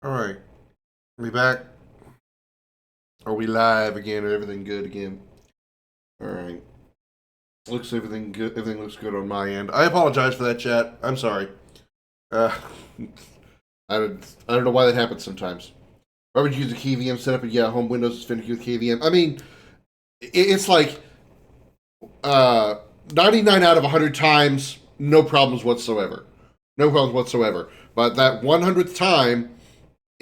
All right, we back? Are we live again? Or everything good again? All right. Looks everything good. Everything looks good on my end. I apologize for that, chat. I'm sorry. Uh, I don't know why that happens sometimes. Why would you use a KVM setup? And yeah, home Windows is finicky with KVM. I mean, it's like uh, 99 out of 100 times, no problems whatsoever. No problems whatsoever. But that 100th time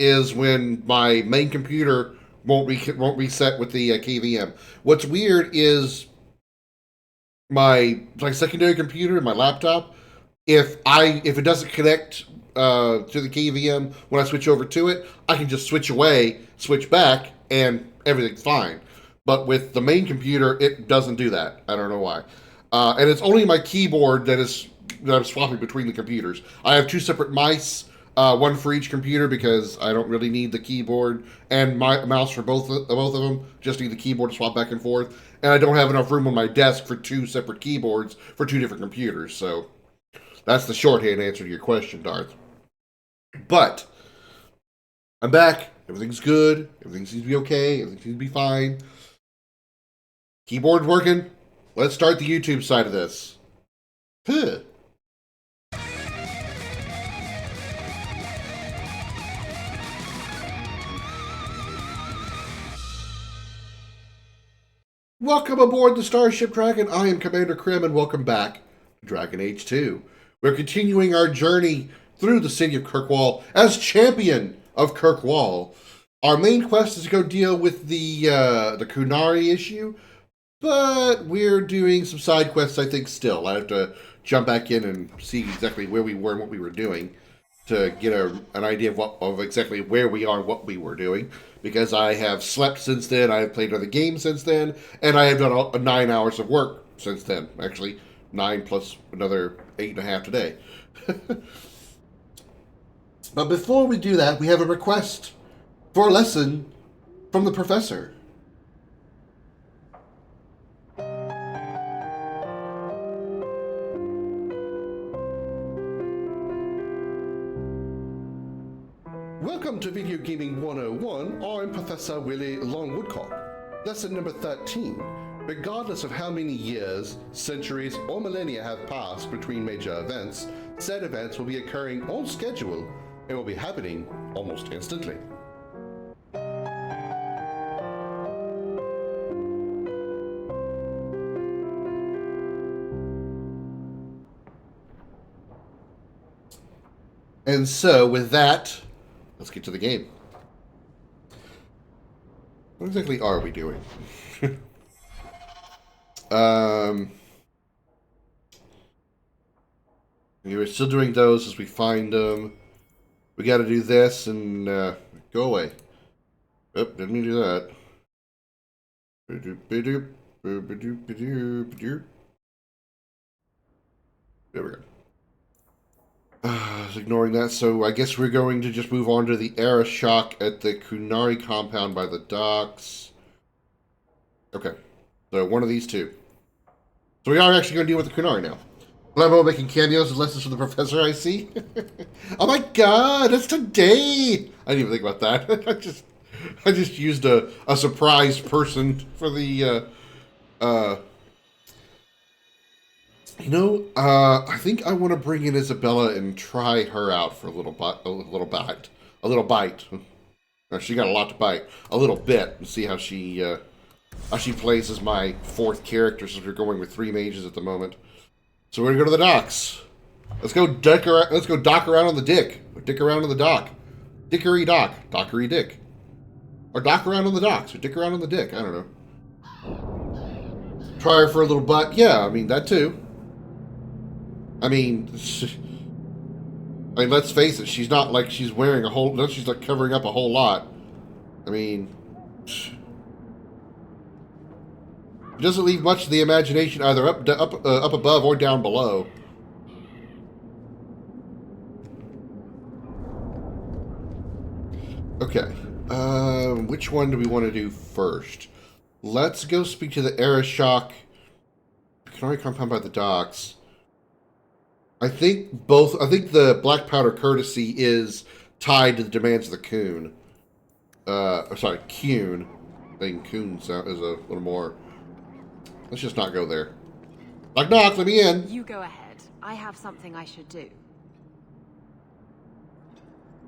is when my main computer won't reset with the KVM. What's weird is my secondary computer, my laptop. If it doesn't connect to the KVM when I switch over to it, I can just switch away, switch back, and everything's fine. But with the main computer, it doesn't do that. I don't know why. And it's only my keyboard that I'm swapping between the computers. I have two separate mice, one for each computer because I don't really need the keyboard and my mouse for both of them. Just need the keyboard to swap back and forth. And I don't have enough room on my desk for two separate keyboards for two different computers. So that's the shorthand answer to your question, Darth. But I'm back. Everything's good. Everything seems to be okay. Everything seems to be fine. Keyboard's working. Let's start the YouTube side of this. Huh. Welcome aboard the Starship Dragon. I am Commander Krim, and welcome back to Dragon Age 2. We're continuing our journey through the city of Kirkwall as champion of Kirkwall. Our main quest is to go deal with the Kunari issue, but we're doing some side quests, I think, still. I have to jump back in and see exactly where we were and what we were doing to get an idea of exactly where we are and what we were doing. Because I have slept since then, I have played other games since then, and I have done 9 hours of work since then. Actually, 9 plus another 8.5 today. But before we do that, we have a request for a lesson from the professor. Welcome to Video Gaming 101. I'm Professor Willie Longwoodcock. Lesson number 13. Regardless of how many years, centuries, or millennia have passed between major events, said events will be occurring on schedule and will be happening almost instantly. And so, with that, let's get to the game. What exactly are we doing? We're still doing those as we find them. We got to do this and go away. Oh, didn't mean to do that. There we go. Ignoring that, so I guess we're going to just move on to the era shock at the Kunari compound by the docks. Okay, so one of these two. So we are actually going to deal with the Kunari now. Lembo making cameos and lessons from the professor, I see. Oh my god, it's today! I didn't even think about that. I just used a surprise person for the I think I want to bring in Isabella and try her out for a little bite. She got a lot to bite. A little bit, and see how she plays as my fourth character, since we're going with 3 mages at the moment. So we're gonna go to the docks. Let's go dock around on the dick. Or dick around on the dock. Dickery dock. Dockery dick. Or dock around on the docks. Or dick around on the dick. I don't know. Try her for a little butt. Yeah, I mean, that too. I mean, let's face it. She's not like she's wearing a whole... No, she's like covering up a whole lot. I mean... It doesn't leave much to the imagination, either up above or down below. Okay. Which one do we want to do first? Let's go speak to the Aeroshock Kunari compound by the docks. I think the Black Powder Courtesy is tied to the demands of the coon. Sorry, coon. I think coon is a little more. Let's just not go there. Knock, knock, let me in. You go ahead. I have something I should do.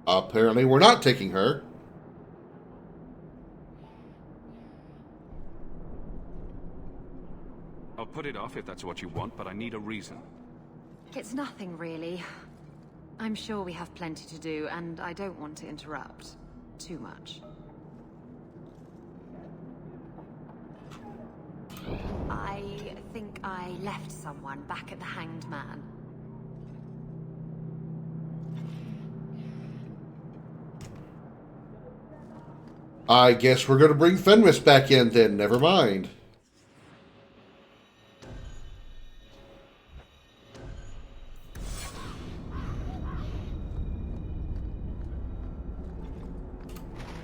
Apparently, we're not taking her. I'll put it off if that's what you want, but I need a reason. It's nothing, really. I'm sure we have plenty to do, and I don't want to interrupt too much. I think I left someone back at the Hanged Man. I guess we're going to bring Fenris back in then. Never mind.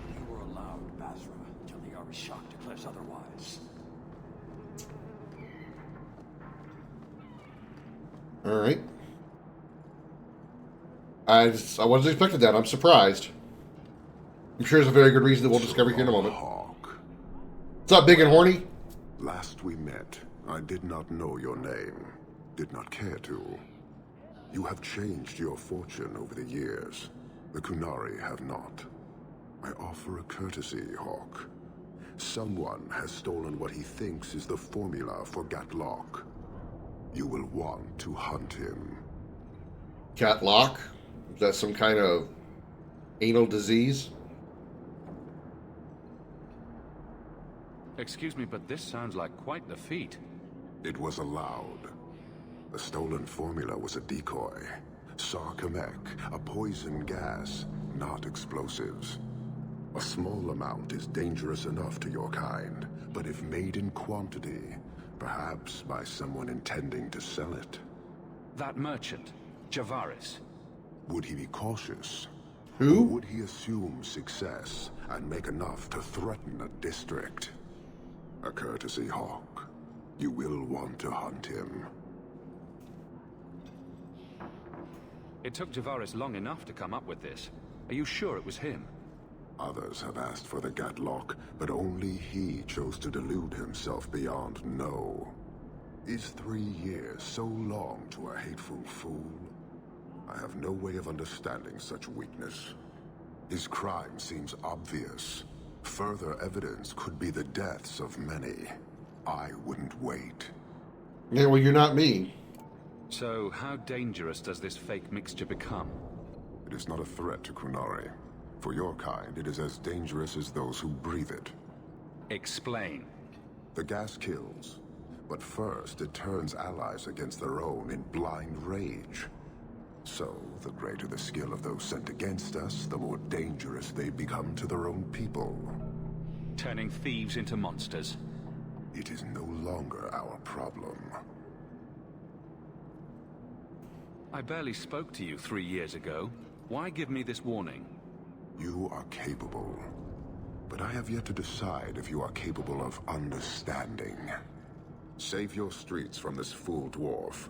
You were allowed, Basra, till the Arishok declares otherwise. All right. I wasn't expecting that. I'm surprised. I'm sure there's a very good reason that we'll discover here in a moment. Hawk. What's up, big and horny? Last we met, I did not know your name. Did not care to. You have changed your fortune over the years. The Kunari have not. I offer a courtesy, Hawk. Someone has stolen what he thinks is the formula for Gatlock. You will want to hunt him. Catlock? Is that some kind of anal disease? Excuse me, but this sounds like quite the feat. It was allowed. The stolen formula was a decoy. Sarkamek, a poison gas, not explosives. A small amount is dangerous enough to your kind, but if made in quantity, perhaps by someone intending to sell it. That merchant, Javaris. Would he be cautious? Who? Or would he assume success and make enough to threaten a district? A courtesy, Hawk. You will want to hunt him. It took Javaris long enough to come up with this. Are you sure it was him? Others have asked for the Gatlock, but only he chose to delude himself beyond no. Is 3 years so long to a hateful fool? I have no way of understanding such weakness. His crime seems obvious. Further evidence could be the deaths of many. I wouldn't wait. Yeah, well, you're not me. So, how dangerous does this fake mixture become? It is not a threat to Kunari. For your kind, it is as dangerous as those who breathe it. Explain. The gas kills, but first it turns allies against their own in blind rage. So, the greater the skill of those sent against us, the more dangerous they become to their own people. Turning thieves into monsters. It is no longer our problem. I barely spoke to you 3 years ago. Why give me this warning? You are capable, but I have yet to decide if you are capable of understanding. Save your streets from this fool dwarf,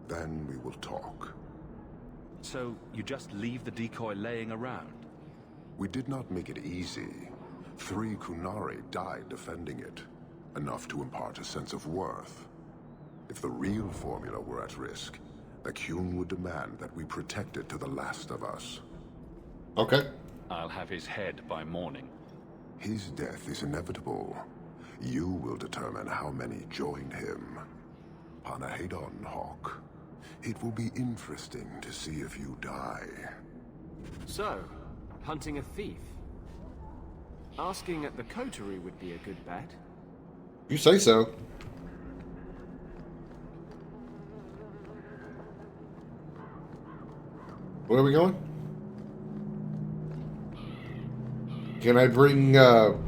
then we will talk. So, you just leave the decoy laying around? We did not make it easy. 3 Kunari died defending it, enough to impart a sense of worth. If the real formula were at risk, the Qun would demand that we protect it to the last of us. Okay. I'll have his head by morning. His death is inevitable. You will determine how many join him. Panahedon, Hawk. It will be interesting to see if you die. So, hunting a thief. Asking at the coterie would be a good bet. You say so. Where are we going? Can I bring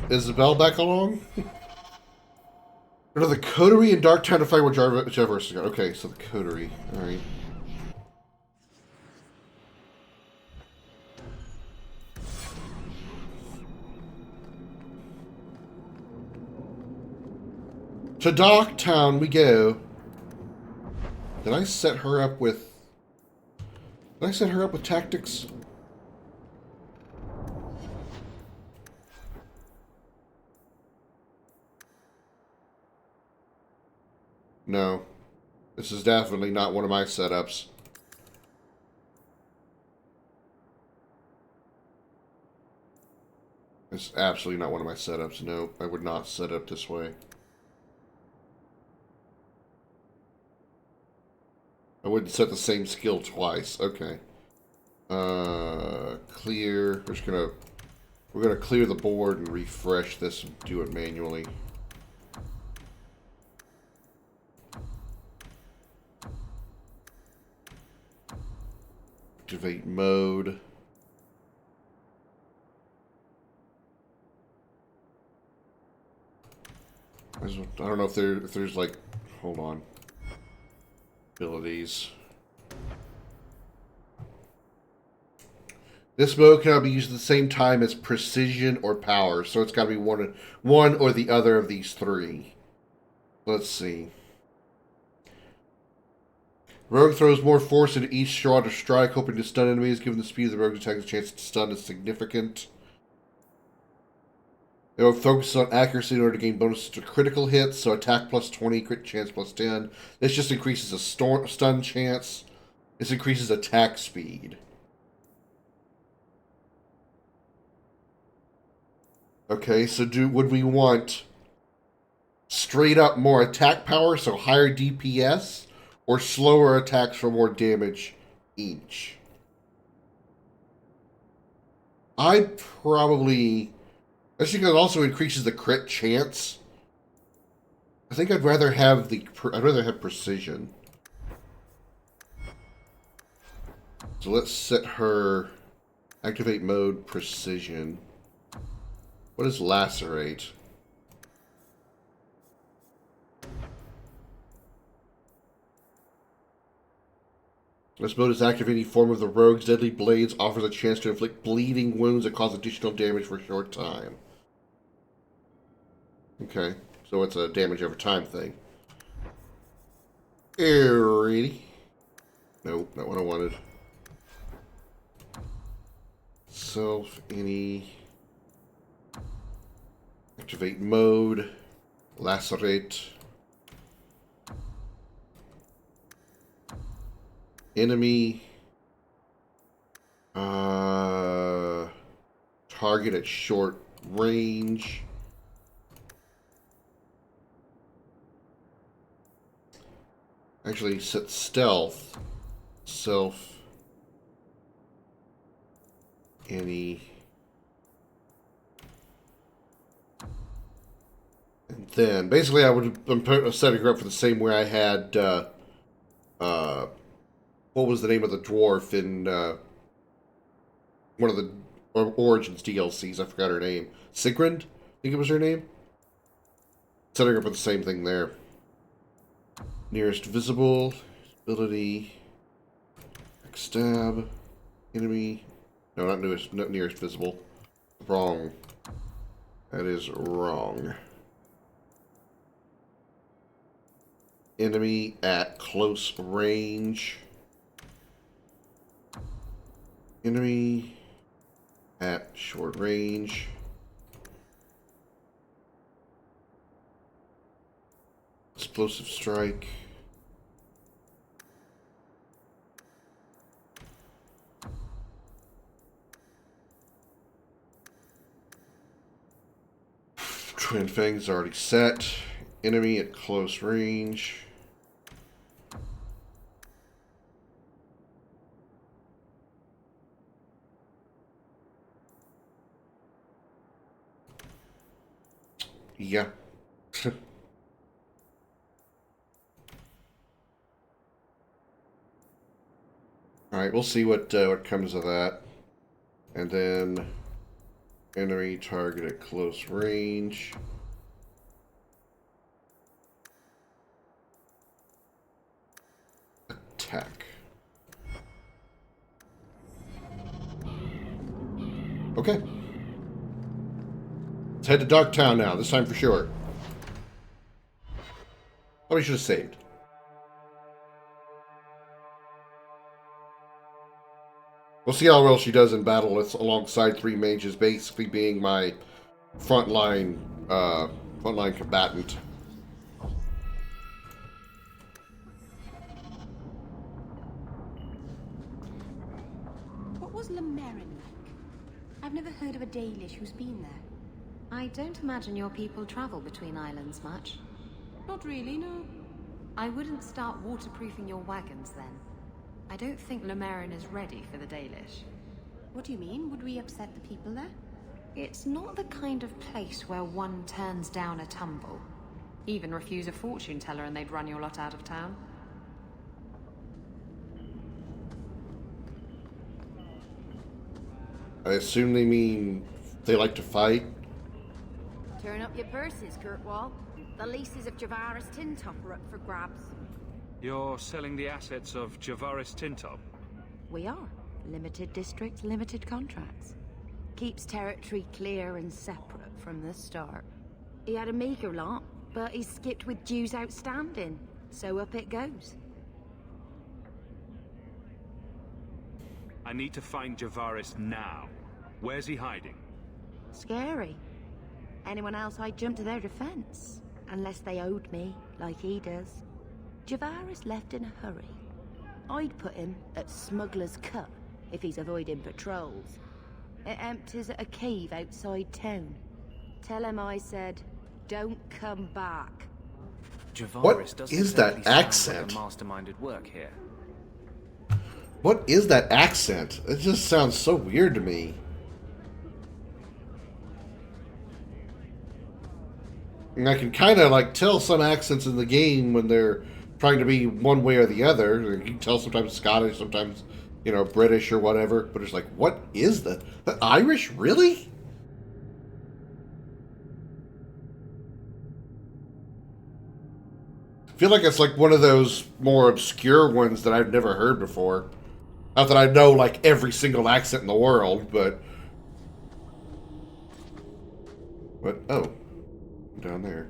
Isabel back along? Go to the coterie in Darktown to fight where Javaris is going. Okay, so the coterie. Alright. To Darktown we go. Did I set her up with... Did I set her up with tactics? No. This is definitely not one of my setups. It's absolutely not one of my setups. No, I would not set up this way. I wouldn't set the same skill twice. Okay. Clear. We're gonna clear the board and refresh this and do it manually. Activate mode. I don't know if there's like, hold on, abilities. This mode cannot be used at the same time as precision or power, so it's got to be one or the other of these three. Let's see. Rogue throws more force into each shot or strike, hoping to stun enemies. Given the speed of the rogue's attack, the chance to stun is significant. It will focus on accuracy in order to gain bonuses to critical hits, so attack plus 20, crit chance plus 10. This just increases a stun chance. This increases attack speed. Okay, so would we want straight up more attack power, so higher DPS, or slower attacks for more damage each? I'd probably... I think it also increases the crit chance. I think I'd rather have precision. So let's set her activate mode precision. What is lacerate? This mode is active. Any form of the rogue's deadly blades offers a chance to inflict bleeding wounds that cause additional damage for a short time. Okay, so it's a damage over time thing. Alrighty. Nope, not what I wanted. Self, any... Activate mode. Lacerate. Enemy. Target at short range. Actually, set stealth. Self. Any. And then, basically, I'm setting her up for the same way I had, what was the name of the dwarf in, one of the Origins DLCs? I forgot her name. Sigrund? I think it was her name? Setting her up with the same thing there. Nearest visible, ability, stab, enemy. No, not nearest visible. Wrong. That is wrong. Enemy at close range. Enemy at short range. Explosive strike. Twin Fangs already set. Enemy at close range. Yeah. Alright, we'll see what comes of that. And then enemy target at close range. Attack. Okay. Let's head to Darktown now, this time for sure. Probably should have saved. We'll see how well she does in battle. It's alongside three mages, basically being my frontline combatant. I've never heard of a Dalish who's been there. I don't imagine your people travel between islands much. Not really, no. I wouldn't start waterproofing your wagons then. I don't think Lemerin is ready for the Dalish. What do you mean? Would we upset the people there? It's not the kind of place where one turns down a tumble. Even refuse a fortune teller and they'd run your lot out of town. I assume they mean they like to fight. Turn up your purses, Kirkwall. The leases of Javaris Tintop are up for grabs. You're selling the assets of Javaris Tintop? We are. Limited districts, limited contracts. Keeps territory clear and separate from the start. He had a meager lot, but he skipped with dues outstanding. So up it goes. I need to find Javaris now. Where's he hiding? Scary. Anyone else I'd jump to their defense. Unless they owed me, like he does. Javaris left in a hurry. I'd put him at Smuggler's Cut if he's avoiding patrols. It empties at a cave outside town. Tell him I said, don't come back. Javaris doesn't is that exactly sound accent? like a mastermind at work here. What is that accent? It just sounds so weird to me. And I can kind of like tell some accents in the game when they're trying to be one way or the other. You can tell sometimes Scottish, sometimes, you know, British or whatever. But it's like, what is that? The Irish? Really? I feel like it's like one of those more obscure ones that I've never heard before. Not that I know like every single accent in the world, but oh, down there.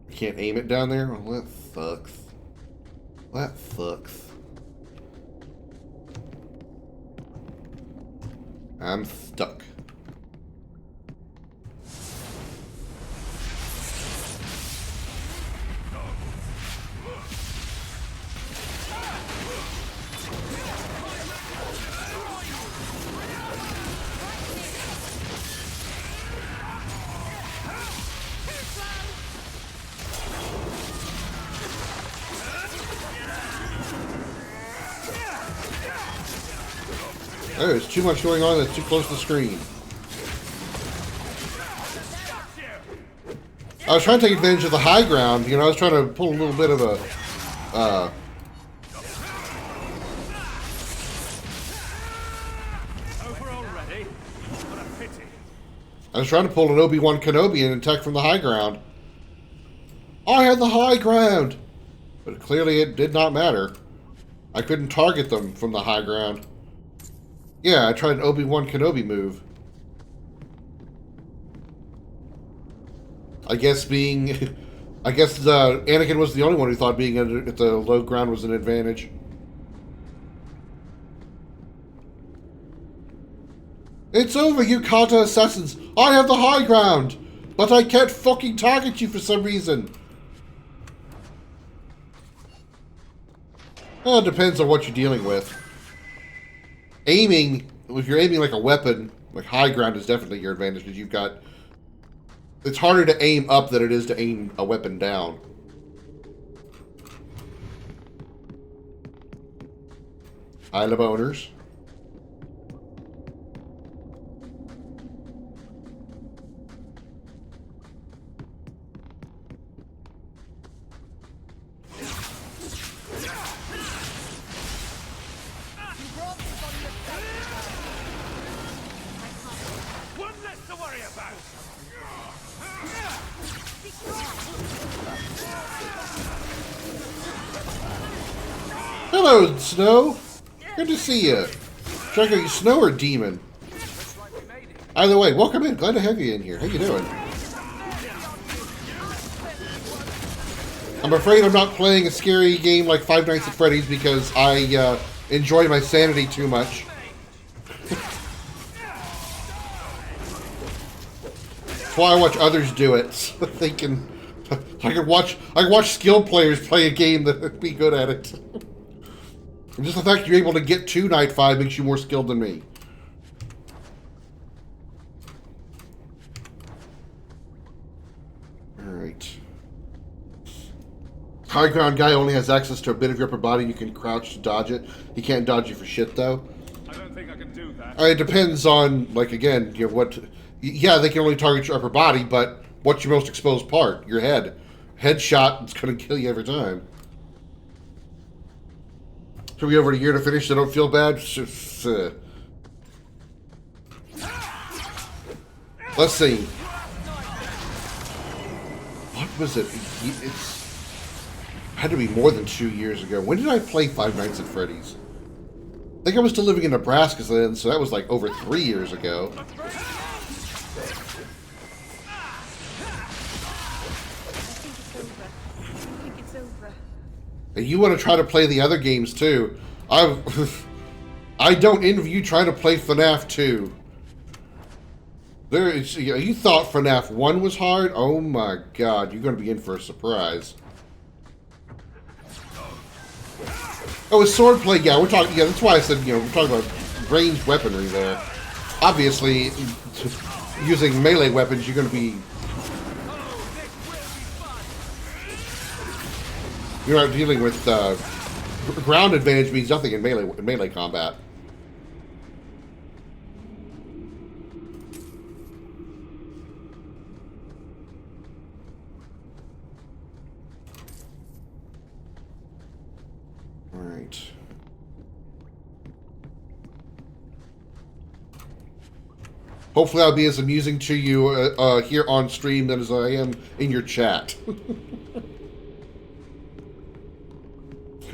You can't aim it down there? Well, that sucks. That sucks. I'm stuck. Oh, there's too much going on that's too close to the screen. I was trying to take advantage of the high ground. You know, I was trying to pull a little bit of a... Over already? What a pity. I was trying to pull an Obi-Wan Kenobi and attack from the high ground. I had the high ground! But clearly it did not matter. I couldn't target them from the high ground. Yeah, I tried an Obi-Wan Kenobi move. I guess Anakin was the only one who thought being at the low ground was an advantage. It's over, you Kata assassins! I have the high ground! But I can't fucking target you for some reason! Well, it depends on what you're dealing with. Aiming, if you're aiming like a weapon, like high ground is definitely your advantage because you've got... It's harder to aim up than it is to aim a weapon down. Isle of Owners. One less to worry about! Hello, Snow. Good to see you. Check out you Snow or Demon. Either way, welcome in. Glad to have you in here. How you doing? I'm afraid I'm not playing a scary game like Five Nights at Freddy's because I enjoy my sanity too much. why I watch others do it. So they can. I can watch skilled players play a game that be good at it. And just the fact you're able to get to Night 5 makes you more skilled than me. Alright. High ground guy only has access to a bit of your upper body. You can crouch to dodge it. He can't dodge you for shit, though. I don't think I can do that. It depends on, like, again, you know, what... Yeah, they can only target your upper body, but what's your most exposed part? Your head. Headshot is going to kill you every time. So we over a year to finish, so don't feel bad. Let's see. What was it? It's had to be more than 2 years ago. When did I play Five Nights at Freddy's? I think I was still living in Nebraska then, so that was like over 3 years ago. And you want to try to play the other games too. I don't envy you trying to play FNAF 2. You thought FNAF 1 was hard? Oh my god, you're going to be in for a surprise. Oh, it's swordplay. Yeah, we're talking. Yeah, that's why I said, you know, we're talking about ranged weaponry there. Obviously, using melee weapons, you're going to be. You're not dealing with ground advantage means nothing in melee combat. All right. Hopefully, I'll be as amusing to you here on stream as I am in your chat.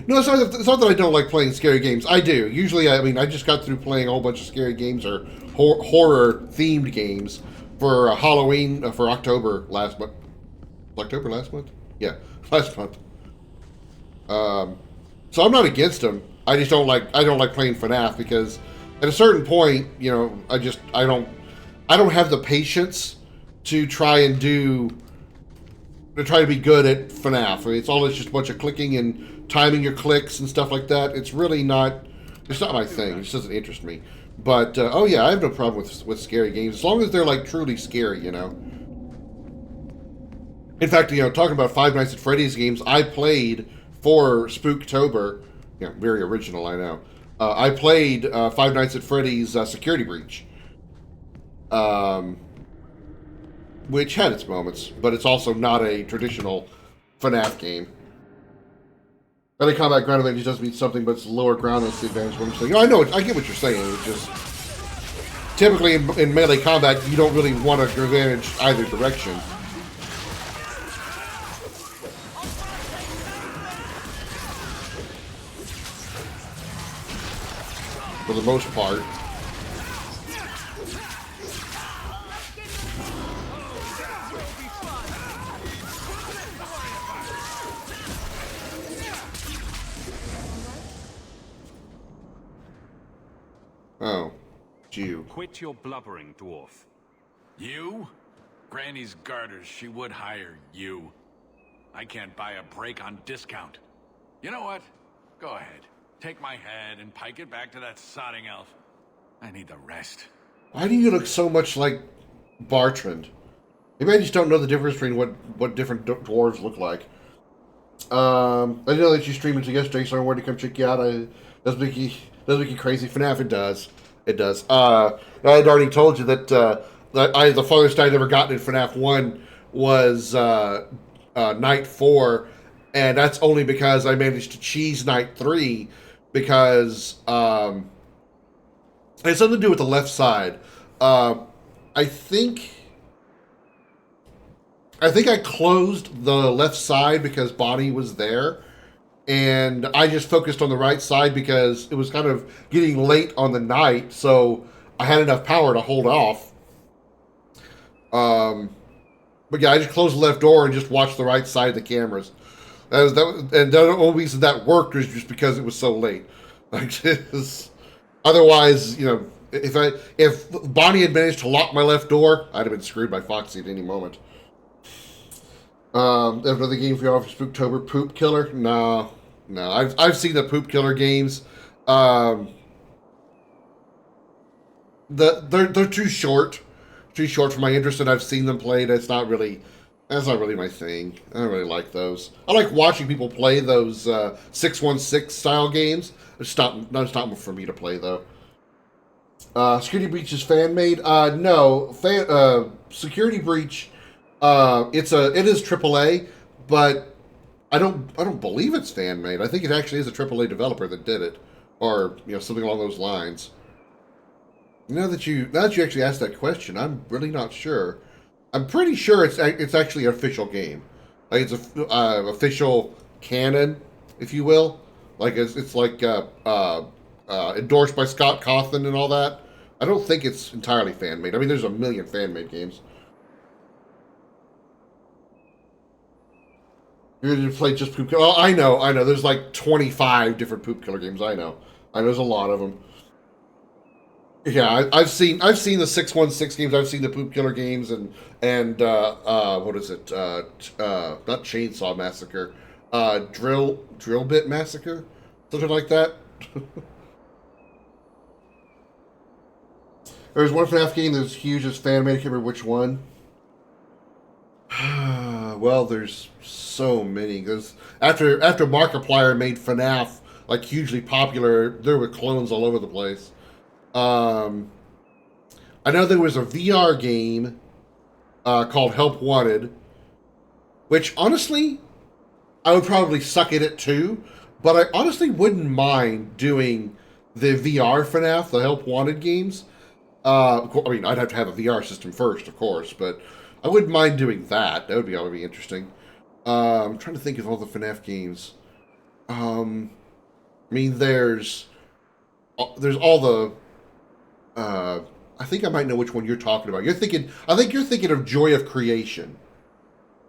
No, it's not that I don't like playing scary games. I do. Usually, I mean, I just got through playing a whole bunch of scary games or horror-themed games for Halloween, for October last month. October last month? Yeah, last month. So I'm not against them. I just don't like playing FNAF because at a certain point, you know, I don't have the patience to try to be good at FNAF. I mean, it's just a bunch of clicking and timing your clicks and stuff like that. It's really not. It's not my thing. It just doesn't interest me. But oh yeah, I have no problem with scary games as long as they're like truly scary, you know. In fact, you know, talking about Five Nights at Freddy's games, I played for Spooktober. Yeah, very original, I know. I played Five Nights at Freddy's Security Breach. Which had its moments, but it's also not a traditional FNAF game. Melee combat ground advantage does mean something, but it's lower ground that's the advantage. What I'm saying. Oh, I know, I get what you're saying. It's just typically in melee combat, you don't really want to advantage either direction. For the most part. Oh, Jew. Quit your blubbering, dwarf. You? Granny's garters, she would hire you. I can't buy a break on discount. You know what? Go ahead. Take my head and pike it back to that sodding elf. I need the rest. Why do you look so much like Bartrand? Maybe I just don't know the difference between what different dwarves look like. I know that you streamed until yesterday, so I wanted to come check you out. Does make you crazy. FNAF, it does. It does. I had already told you that the farthest I'd ever gotten in FNAF 1 was Night 4, and that's only because I managed to cheese Night 3 because it had something to do with the left side. I think I closed the left side because Bonnie was there, and I just focused on the right side because it was kind of getting late on the night, so I had enough power to hold off. But yeah, I just closed the left door and just watched the right side of the cameras. And the only reason that worked was just because it was so late. Like, otherwise, you know, if Bonnie had managed to lock my left door, I'd have been screwed by Foxy at any moment. Another game for you for Spooktober, Poop Killer. No. I've seen the Poop Killer games. They're too short for my interest, and I've seen them played. That's not really my thing. I don't really like those. I like watching people play those 616 style games. It's not for me to play though. Security Breach is fan made. No, Security Breach. It is AAA, but I don't believe it's fan made. I think it actually is a AAA developer that did it, or something along those lines. Now that you actually asked that question, I'm really not sure. I'm pretty sure it's actually an official game. Like it's a official canon, if you will. Like it's like endorsed by Scott Cawthon and all that. I don't think it's entirely fan made. I mean, there's a million fan made games. You're going to play just Poop Killer. Oh, I know. There's like 25 different Poop Killer games. I know. There's a lot of them. Yeah, I've seen the 616 games. I've seen the Poop Killer games and what is it? Not Chainsaw Massacre, Drill Bit Massacre, something like that. There's one FNAF game that's huge as fan made. I can't remember which one. Well, there's so many. Because after Markiplier made FNAF like hugely popular, there were clones all over the place. I know there was a VR game called Help Wanted, which honestly, I would probably suck at it too, but I honestly wouldn't mind doing the VR FNAF, the Help Wanted games. I mean, I'd have to have a VR system first, of course, but I wouldn't mind doing that. That would be interesting. I'm trying to think of all the FNAF games. I mean, there's all the... I think I might know which one you're talking about. I think you're thinking of Joy of Creation.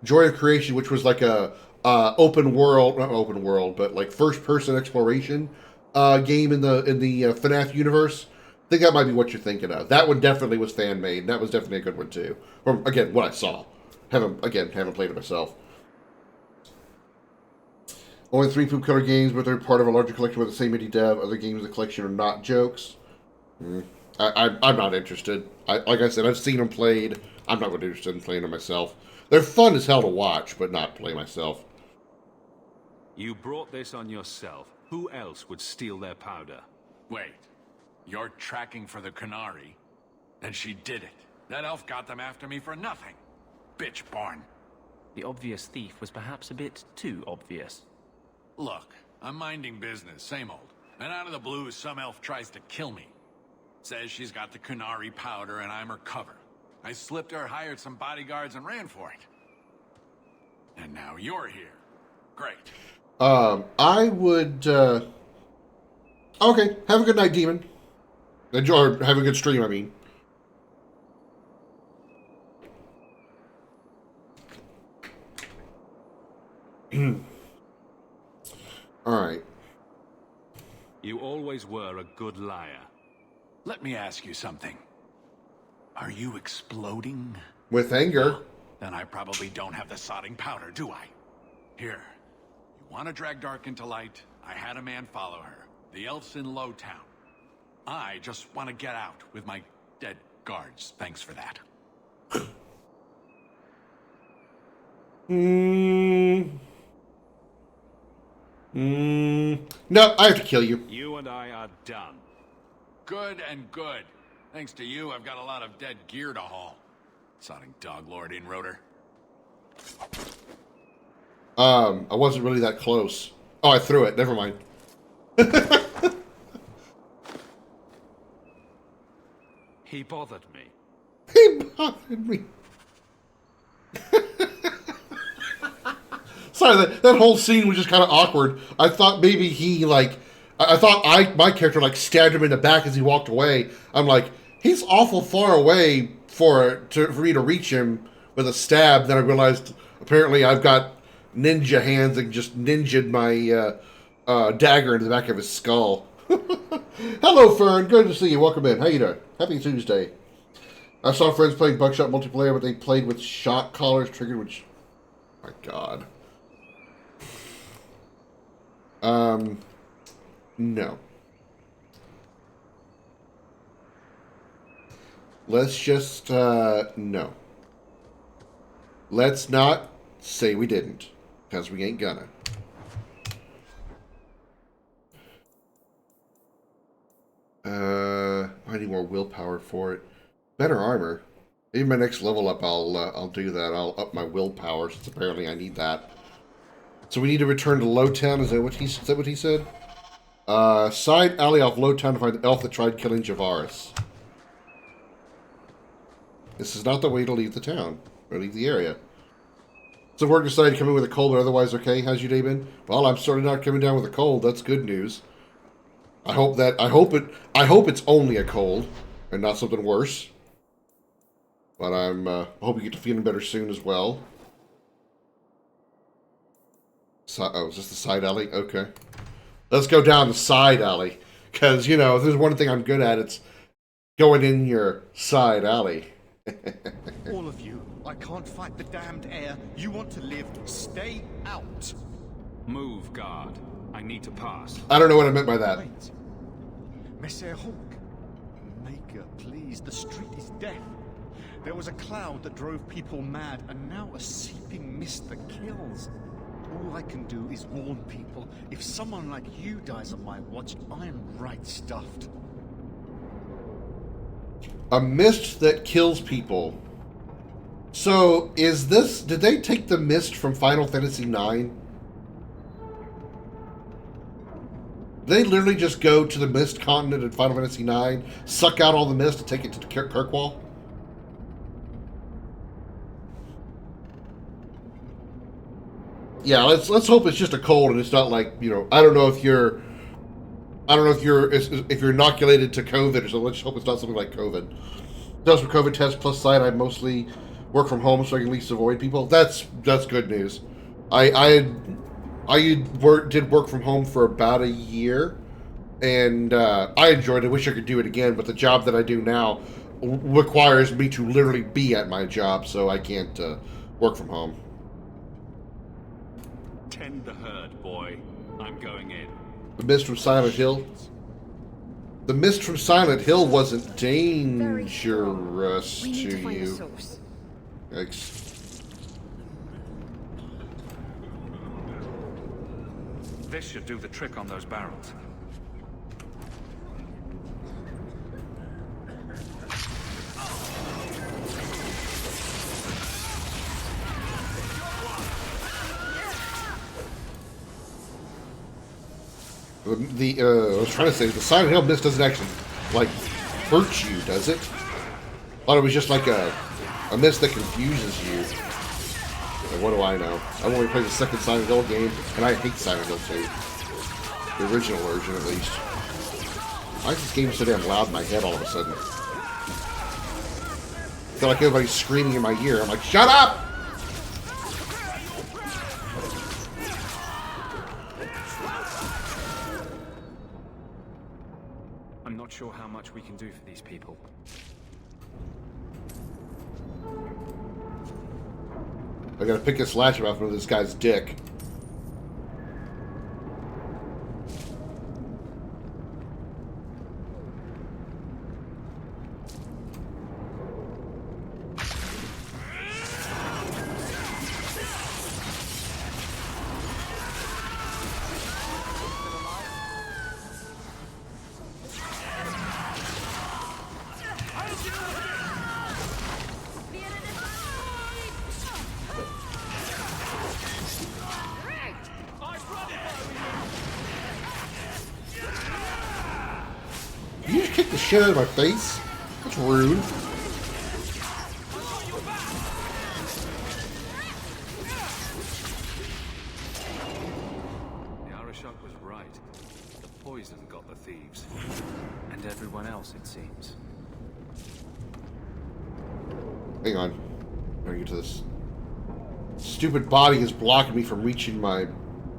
Joy of Creation, which was like a not open world, but like first person exploration game in the FNAF universe. I think that might be what you're thinking of. That one definitely was fan made. And that was definitely a good one too. Or again, what I saw. Haven't played it myself. Only 3 Poop Killer games, but they're part of a larger collection with the same indie dev. Other games in the collection are not jokes. I'm not interested. Like I said, I've seen them played. I'm not really interested in playing them myself. They're fun as hell to watch, but not play myself. You brought this on yourself. Who else would steal their powder? Wait, you're tracking for the Canary, and she did it. That elf got them after me for nothing. Bitch born. The obvious thief was perhaps a bit too obvious. Look, I'm minding business, same old. And out of the blue, some elf tries to kill me. Says she's got the Canary powder and I'm her cover. I slipped her, hired some bodyguards, and ran for it. And now you're here. Great. I would... Okay, have a good night, Demon. Or have a good stream, I mean. Alright. You always were a good liar. Let me ask you something. Are you exploding? With anger. Then I probably don't have the sodding powder, do I? Here. You want to drag Dark into light? I had a man follow her. The elf's in Lowtown. I just want to get out with my dead guards. Thanks for that. No, I have to kill you. You and I are done. Good and good. Thanks to you, I've got a lot of dead gear to haul. Sodding dog lord in rotor. I wasn't really that close. Oh, I threw it. Never mind. He bothered me. He bothered me. Sorry, that whole scene was just kind of awkward. I thought maybe he, like... I thought my character, like, stabbed him in the back as he walked away. I'm like, he's awful far away for me to reach him with a stab. Then I realized, apparently, I've got ninja hands and just ninja'd my dagger into the back of his skull. Hello, Fern. Good to see you. Welcome in. How you doing? Happy Tuesday. I saw friends playing Buckshot multiplayer, but they played with shot collars triggered, which... My God. No. Let's just, no. Let's not say we didn't, because we ain't gonna. I need more willpower for it. Better armor. Maybe my next level up, I'll do that. I'll up my willpower, since apparently I need that. So we need to return to Lowtown. Is that what he said? Side alley off Lowtown to find the elf that tried killing Javaris. This is not the way to leave the town or leave the area. So work decided to come in with a cold, but otherwise okay. How's your day been? Well, I'm certainly not coming down with a cold. That's good news. I hope it's only a cold and not something worse. But I hope you get to feeling better soon as well. Oh, is this the side alley? Okay. Let's go down the side alley. Because, you know, if there's one thing I'm good at, it's going in your side alley. All of you, I can't fight the damned air. You want to live, stay out. Move, guard. I need to pass. I don't know what I meant by that. Wait. Messer Hawk. Maker, please, the street is death. There was a cloud that drove people mad, and now a seeping mist that kills. All I can do is warn people. If someone like you dies on my watch, I am right stuffed. A mist that kills people. So, is this... Did they take the mist from Final Fantasy IX? They literally just go to the mist continent in Final Fantasy IX, suck out all the mist, and take it to Kirkwall? Yeah, let's hope it's just a cold and it's not like, you know, I don't know if you're inoculated to COVID or something. Let's hope it's not something like COVID. Just for COVID test plus side, I mostly work from home so I can at least avoid people. That's good news. I did work from home for about a year, and I enjoyed it. I wish I could do it again, but the job that I do now requires me to literally be at my job, so I can't work from home. Tend the herd, boy. I'm going in. The mist from Silent Hill? The mist from Silent Hill wasn't dangerous We need to to find the you. source. This should do the trick on those barrels. I was trying to say, the Silent Hill mist doesn't actually, like, hurt you, does it? I thought it was just like a mist that confuses you. And what do I know? I've only played the second Silent Hill game, and I hate Silent Hill 2. The original version, at least. Why is this game so damn loud in my head all of a sudden? I feel like everybody's screaming in my ear. I'm like, shut up! I'm not sure how much we can do for these people. I gotta pick this latch off of this guy's dick. You just kicked the shit out of my face? That's rude. The Arashok was right. The poison got the thieves. And everyone else, it seems. Hang on. I'm gonna get to this. Stupid body is blocking me from reaching my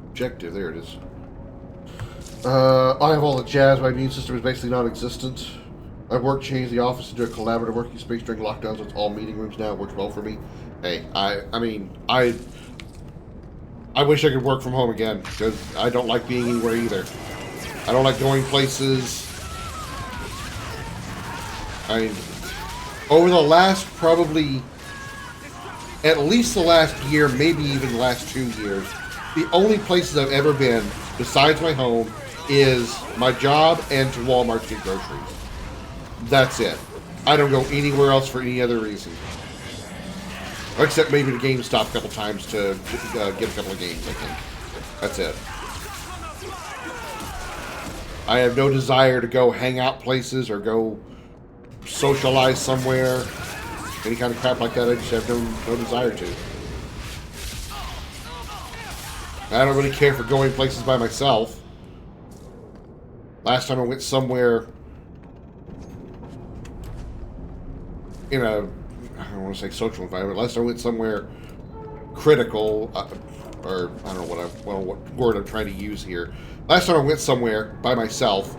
objective. There it is. I have all the jazz. My immune system is basically non-existent. I've worked changed the office into a collaborative working space during lockdowns. It's all meeting rooms now. It works well for me. Hey, I mean, I wish I could work from home again, because I don't like being anywhere either. I don't like going places. I mean, over the last probably, at least the last year, maybe even the last 2 years, the only places I've ever been, besides my home, is my job and to Walmart to get groceries. That's it. I don't go anywhere else for any other reason. Except maybe to GameStop a couple times to get a couple of games, I think. That's it. I have no desire to go hang out places or go socialize somewhere. Any kind of crap like that, I just have no desire to. I don't really care for going places by myself. Last time I went somewhere in a, I don't want to say social environment. Last time I went somewhere critical, or I don't know what word I'm trying to use here. Last time I went somewhere by myself,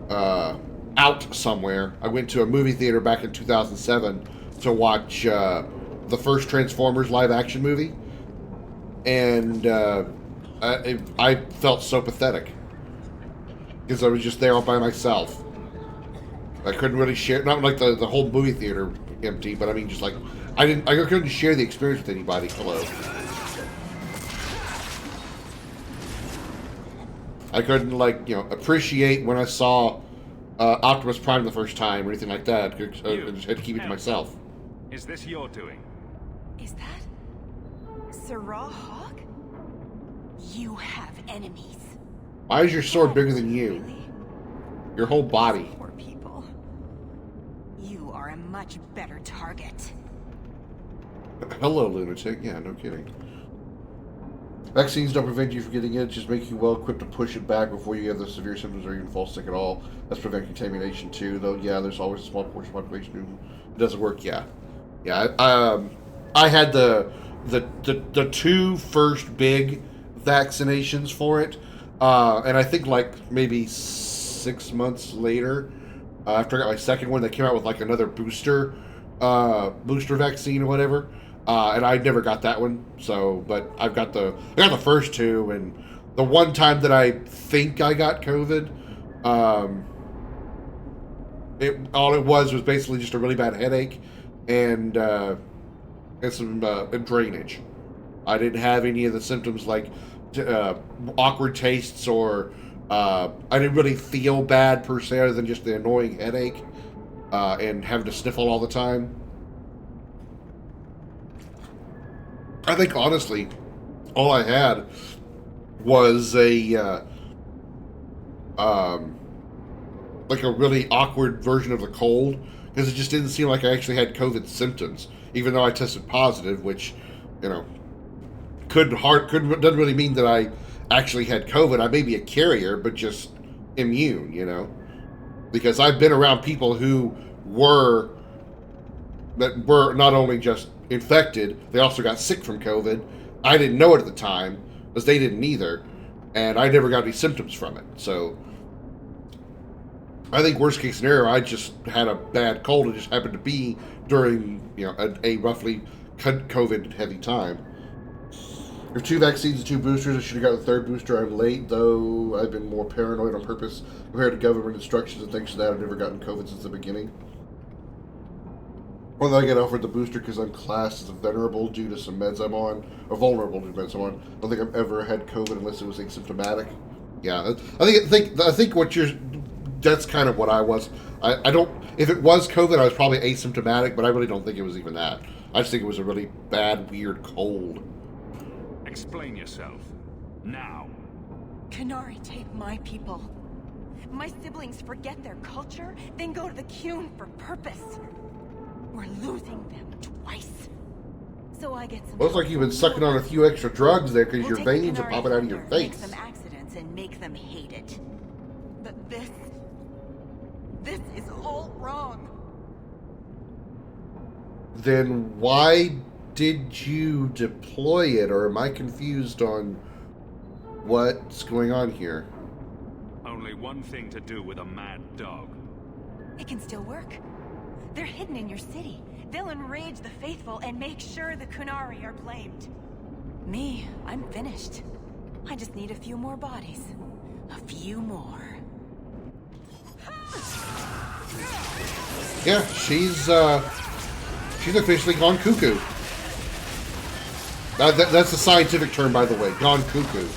out somewhere, I went to a movie theater back in 2007 to watch the first Transformers live action movie. And I felt so pathetic because I was just there all by myself. I couldn't really share, not like the whole movie theater empty, but I mean just like I couldn't share the experience with anybody. Hello. I couldn't appreciate when I saw Optimus Prime the first time or anything like that. I just had to keep it to myself. Is this your doing? Is that Sirrah Hawk? You have enemies. Why is your sword bigger than you? Really? Your whole body. Poor people. You are a much better target. Hello, lunatic. Yeah, no kidding. Vaccines don't prevent you from getting it, just make you well equipped to push it back before you have the severe symptoms or even fall sick at all. That's prevent contamination too, though. Yeah, there's always a small portion of the population who doesn't work. Yeah, I had the two first big vaccinations for it, and I think like maybe 6 months later, after I got my second one, they came out with like another booster vaccine or whatever. And I never got that one, but I got the first two, and the one time that I think I got COVID, all it was basically just a really bad headache and some drainage. I didn't have any of the symptoms like awkward tastes or I didn't really feel bad per se, other than just the annoying headache and having to sniffle all the time. I think, honestly, all I had was a really awkward version of the cold, because it just didn't seem like I actually had COVID symptoms, even though I tested positive, which, doesn't really mean that I actually had COVID. I may be a carrier, but just immune, because I've been around people who were not only just infected, they also got sick from COVID. I didn't know it at the time, because they didn't either, and I never got any symptoms from it. So I think worst case scenario, I just had a bad cold. It just happened to be during a roughly COVID heavy time. There's 2 vaccines and 2 boosters. I should have got the 3rd booster. I'm late, though. I've been more paranoid on purpose compared to government instructions and things like that. I've never gotten COVID since the beginning. Well, I get offered the booster because I'm classed as a vulnerable due to some meds I'm on, or vulnerable due to meds I'm on. I don't think I've ever had COVID unless it was asymptomatic. Yeah, I think that's kind of what I was. I don't. If it was COVID, I was probably asymptomatic, but I really don't think it was even that. I just think it was a really bad, weird cold. Explain yourself now. Canary take my people. My siblings forget their culture, then go to the Qun for purpose. We're losing them twice. So I get some. Looks like you've been sucking on a few extra drugs there, because your veins are popping out of your face. Make some accidents and make them hate it. But this is all wrong. Then why did you deploy it, or am I confused on what's going on here? only one thing to do with a mad dog. It can still work. They're hidden in your city. They'll enrage the faithful and make sure the Kunari are blamed. Me, I'm finished. I just need a few more bodies. A few more. Yeah, she's officially gone cuckoo. That's a scientific term, by the way. Gone cuckoo.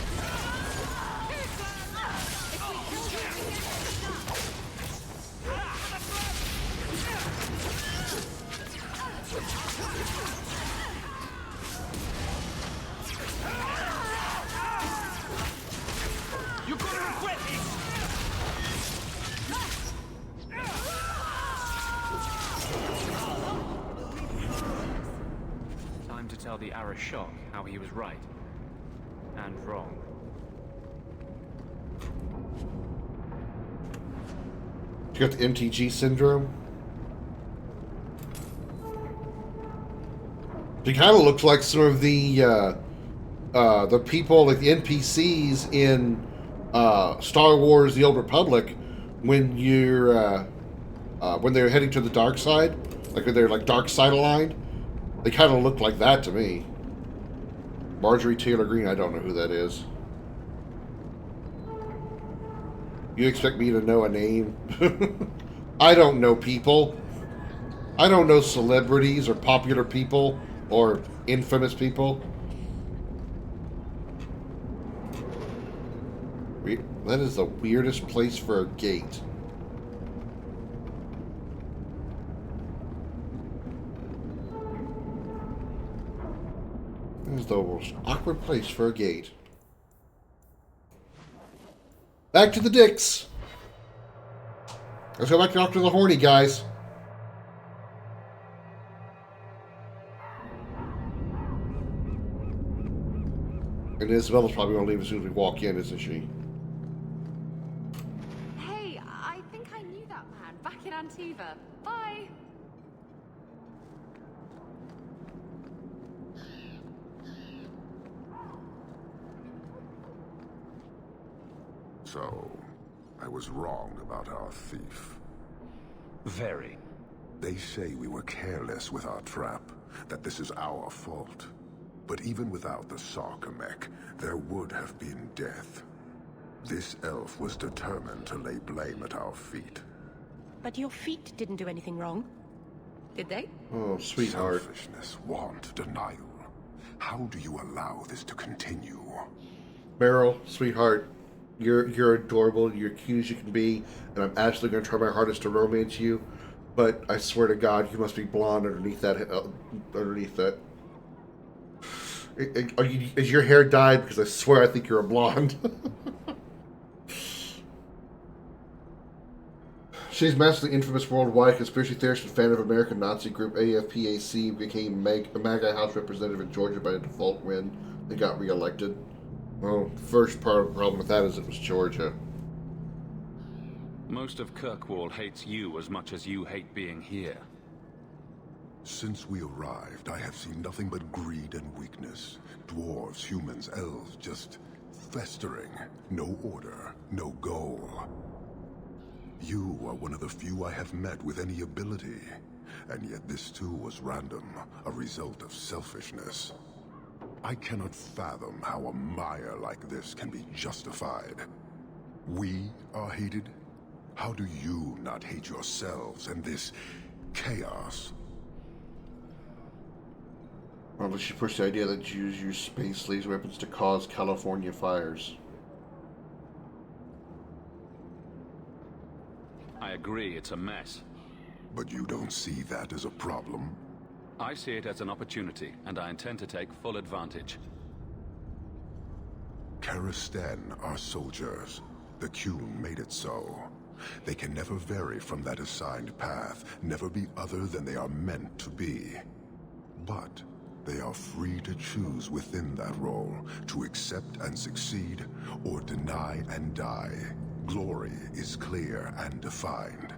Time to tell the Arashok how he was right and wrong. You got the MTG syndrome. She kind of looks like some of the people, like the NPCs in Star Wars: The Old Republic, when they're heading to the dark side, like when they're like dark side aligned. They kind of look like that to me. Marjorie Taylor Greene, I don't know who that is. You expect me to know a name? I don't know people. I don't know celebrities or popular people or infamous people. That is the weirdest place for a gate. This is the most awkward place for a gate. Back to the dicks. Let's go back to Dr. the Horny, guys. And Isabella's probably going to leave as soon as we walk in, isn't she? Hey, I think I knew that man back in Antiva. Bye. So, I was wrong about our thief. Very. They say we were careless with our trap, that this is our fault. But even without the Sarkamek, there would have been death. This elf was determined to lay blame at our feet. But your feet didn't do anything wrong, did they? Oh, sweetheart. Selfishness, want, denial. How do you allow this to continue? Meryl, sweetheart, you're adorable, you're cute as you can be, and I'm absolutely going to try my hardest to romance you, but I swear to God, you must be blonde underneath that. Is your hair dyed? Because I swear I think you're a blonde. She's massively infamous worldwide, conspiracy theorist and fan of American Nazi group AFPAC, became a MAGA House representative in Georgia by a default win. They got reelected. Well, first problem with that is it was Georgia. Most of Kirkwall hates you as much as you hate being here. Since we arrived, I have seen nothing but greed and weakness. Dwarves, humans, elves, just festering. No order, no goal. You are one of the few I have met with any ability. And yet this too was random, a result of selfishness. I cannot fathom how a mire like this can be justified. We are hated? How do you not hate yourselves and this chaos? Well, she pushed the idea that Jews use space slaves weapons to cause California fires. I agree, it's a mess. But you don't see that as a problem? I see it as an opportunity, and I intend to take full advantage. Karastan are soldiers. The Qun made it so. They can never vary from that assigned path, never be other than they are meant to be. But they are free to choose within that role, to accept and succeed, or deny and die. Glory is clear and defined.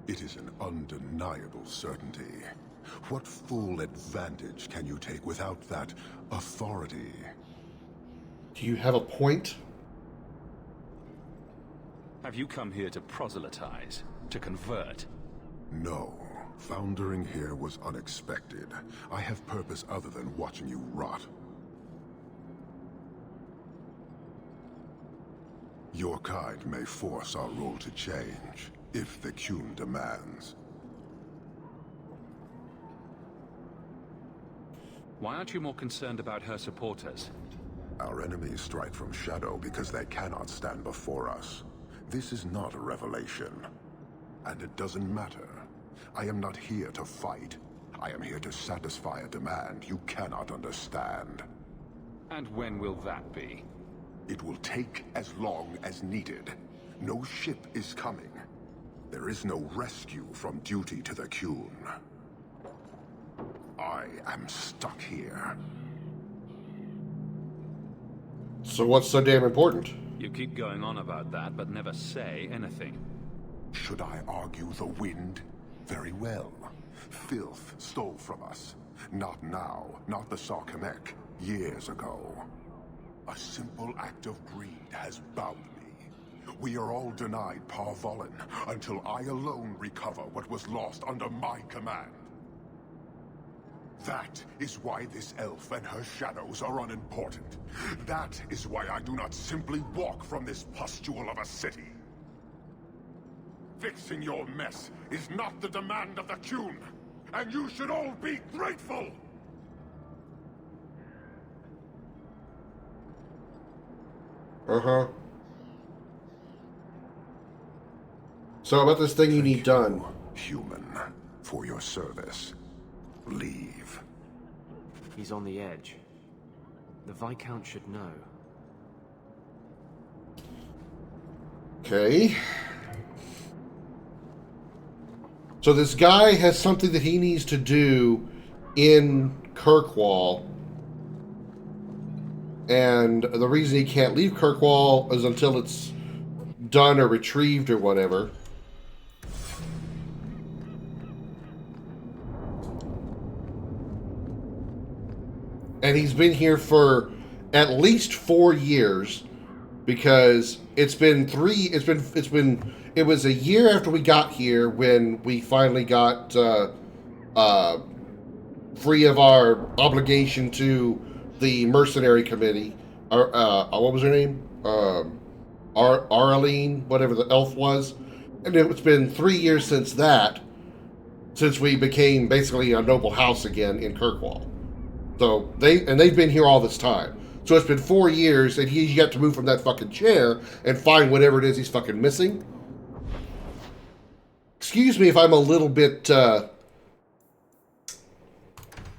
It is an undeniable certainty. What full advantage can you take without that authority? Do you have a point? Have you come here to proselytize? To convert? No. Foundering here was unexpected. I have purpose other than watching you rot. Your kind may force our role to change, if the Qun demands. Why aren't you more concerned about her supporters? Our enemies strike from shadow because they cannot stand before us. This is not a revelation. And it doesn't matter. I am not here to fight. I am here to satisfy a demand you cannot understand. And when will that be? It will take as long as needed. No ship is coming. There is no rescue from duty to the Qun. I am stuck here. So what's so damn important? You keep going on about that, but never say anything. Should I argue the wind? Very well. Filth stole from us. Not now, not the Sarkamek. Years ago. A simple act of greed has bound me. We are all denied Parvolin until I alone recover what was lost under my command. That is why this elf and her shadows are unimportant. That is why I do not simply walk from this pustule of a city. Fixing your mess is not the demand of the Qun, and you should all be grateful! Uh-huh. So about this thing you need done. Human, for your service. Leave. He's on the edge. The Viscount should know. Okay. So this guy has something that he needs to do in Kirkwall. And the reason he can't leave Kirkwall is until it's done or retrieved or whatever. And he's been here for at least 4 years because it was a year after we got here when we finally got free of our obligation to the mercenary committee. What was her name? Arlene, whatever the elf was. And it's been 3 years since that, since we became basically a noble house again in Kirkwall. So they've been here all this time. So it's been 4 years, and he's got to move from that fucking chair and find whatever it is he's fucking missing. Excuse me if I'm a little bit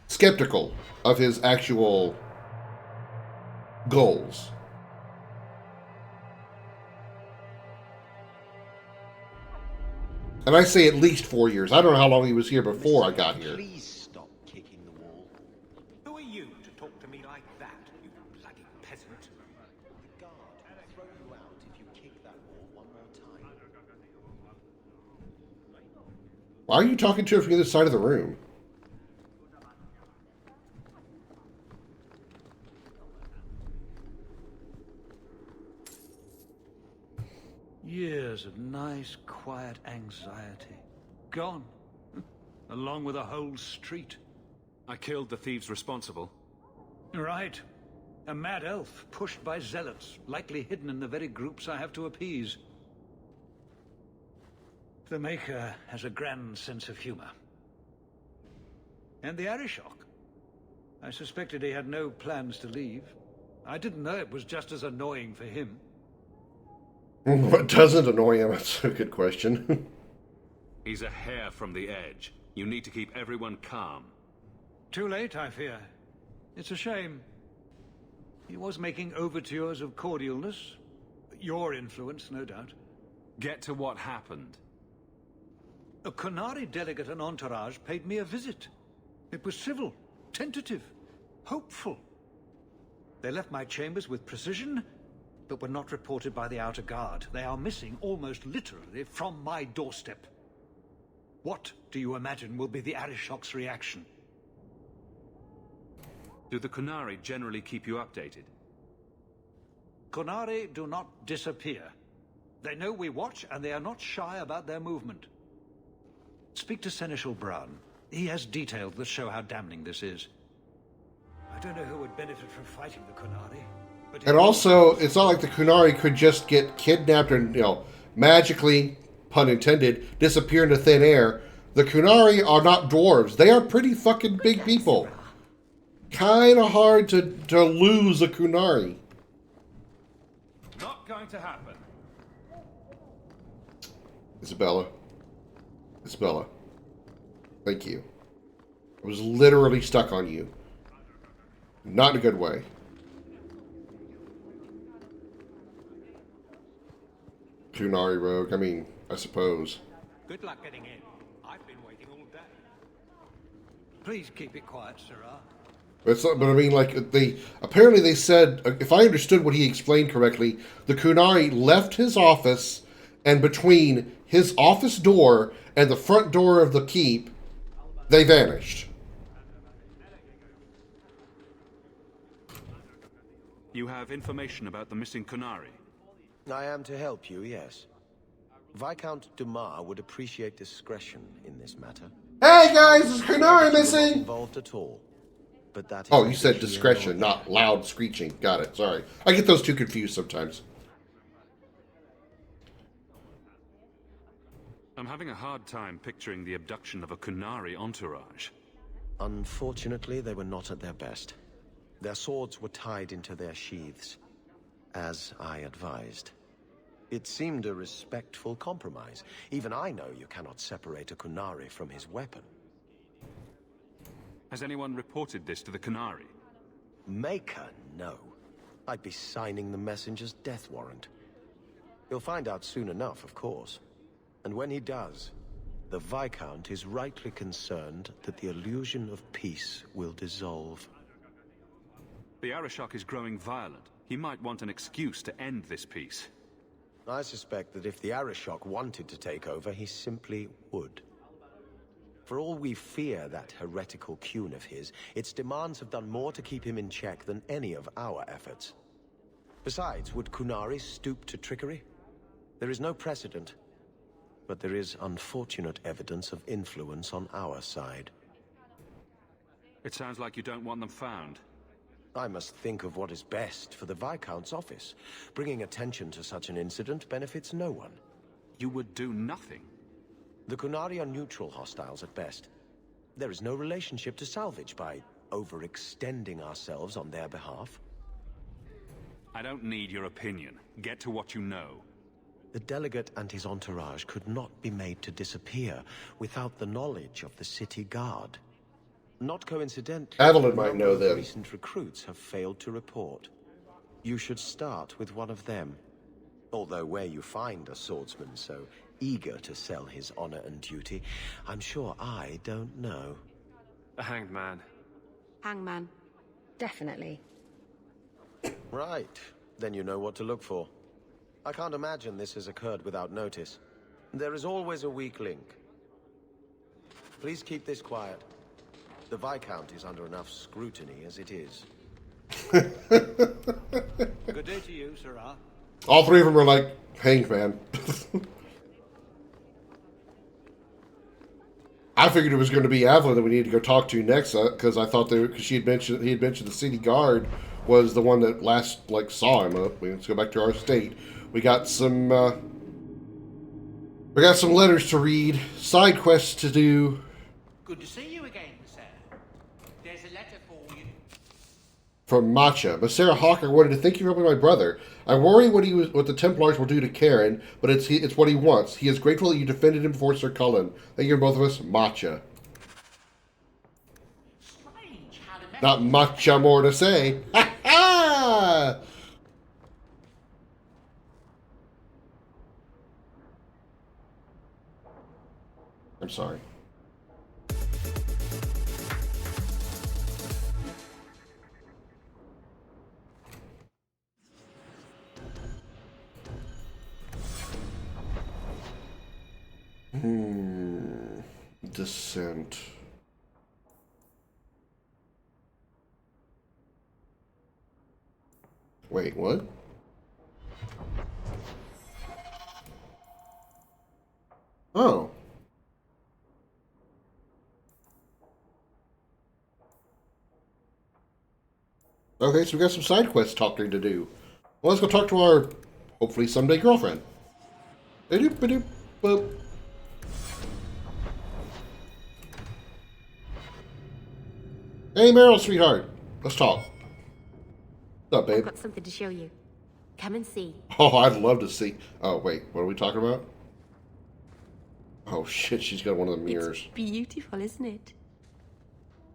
skeptical of his actual goals. And I say at least 4 years. I don't know how long he was here before I got here. Please stop kicking the wall. Who are you to talk to me like that, you bloody peasant? The guard will throw you out if you kick that wall one more time. Why are you talking to her from the other side of the room? Years of nice, quiet anxiety. Gone. Along with a whole street. I killed the thieves responsible. Right. A mad elf pushed by zealots, likely hidden in the very groups I have to appease. The Maker has a grand sense of humor. And the Arishok. I suspected he had no plans to leave. I didn't know it was just as annoying for him. What doesn't annoy him? That's a good question. He's a hair from the edge. You need to keep everyone calm. Too late, I fear. It's a shame. He was making overtures of cordialness. Your influence, no doubt. Get to what happened. A Qunari delegate and entourage paid me a visit. It was civil, tentative, hopeful. They left my chambers with precision, but were not reported by the outer guard. They are missing almost literally from my doorstep. What do you imagine will be the Arishok's reaction? Do the Qunari generally keep you updated? Qunari do not disappear. They know we watch, and they are not shy about their movement. Speak to Seneschal Brown. He has details that show how damning this is. I don't know who would benefit from fighting the Kunari, but... And also, it's not like the Kunari could just get kidnapped and, magically, pun intended, disappear into thin air. The Kunari are not dwarves. They are pretty fucking big people. Kind of hard to lose a Kunari. Not going to happen. Isabella. Thank you. I was literally stuck on you. Not in a good way. Kunari rogue, I mean, I suppose. Good luck getting in. I've been waiting all day. Please keep it quiet, Sirrah. But I mean, like, apparently they said, if I understood what he explained correctly, the Kunari left his office, and between his office door and the front door of the keep, they vanished. You have information about the missing Kunari? I am to help you, yes. Viscount Dumas would appreciate discretion in this matter. Hey guys, is Kunari missing? Involved at all. But that is oh, you said discretion, not loud screeching. Got it, sorry. I get those two confused sometimes. I'm having a hard time picturing the abduction of a Kunari entourage. Unfortunately, they were not at their best. Their swords were tied into their sheaths, as I advised. It seemed a respectful compromise. Even I know you cannot separate a Kunari from his weapon. Has anyone reported this to the Kunari? Maker, no. I'd be signing the messenger's death warrant. He'll find out soon enough, of course. And when he does, the Viscount is rightly concerned that the illusion of peace will dissolve. The Arishok is growing violent. He might want an excuse to end this peace. I suspect that if the Arishok wanted to take over, he simply would. For all we fear that heretical Qun of his, its demands have done more to keep him in check than any of our efforts. Besides, would Kunari stoop to trickery? There is no precedent, but there is unfortunate evidence of influence on our side. It sounds like you don't want them found. I must think of what is best for the Viscount's office. Bringing attention to such an incident benefits no one. You would do nothing? The Kunari are neutral hostiles at best. There is no relationship to salvage by overextending ourselves on their behalf. I don't need your opinion. Get to what you know. The delegate and his entourage could not be made to disappear without the knowledge of the city guard. Not coincidentally, Evelyn might know them. Recent recruits have failed to report. You should start with one of them. Although where you find a swordsman so eager to sell his honor and duty, I'm sure I don't know. A hanged man. Hangman. Definitely. Right. Then you know what to look for. I can't imagine this has occurred without notice. There is always a weak link. Please keep this quiet. The Viscount is under enough scrutiny as it is. Good day to you, Sirrah. All three of them are like, hanged man. I figured it was going to be Evelyn that we needed to go talk to next, because I thought cause he had mentioned the city guard was the one that last saw him. Let's go back to our estate. We got some letters to read, side quests to do. Good to see you again, sir. There's a letter for you. From Matcha. But Sarah Hawker wanted to thank you for helping my brother. I worry what the Templars will do to Karen, but it's what he wants. He is grateful that you defended him before Sir Cullen. Thank you, both of us. Matcha. Strange how the Not matcha more to say. Ha ha! I'm sorry. Descent. Wait, what? Oh. Okay, so we got some side quest talking to do. Well, let's go talk to our, hopefully someday, girlfriend. Ba-doop-ba-doop-boop. Hey, Meryl, sweetheart. Let's talk. What's up, babe? I've got something to show you. Come and see. Oh, I'd love to see. Oh, wait. What are we talking about? Oh, shit. She's got one of the mirrors. It's beautiful, isn't it?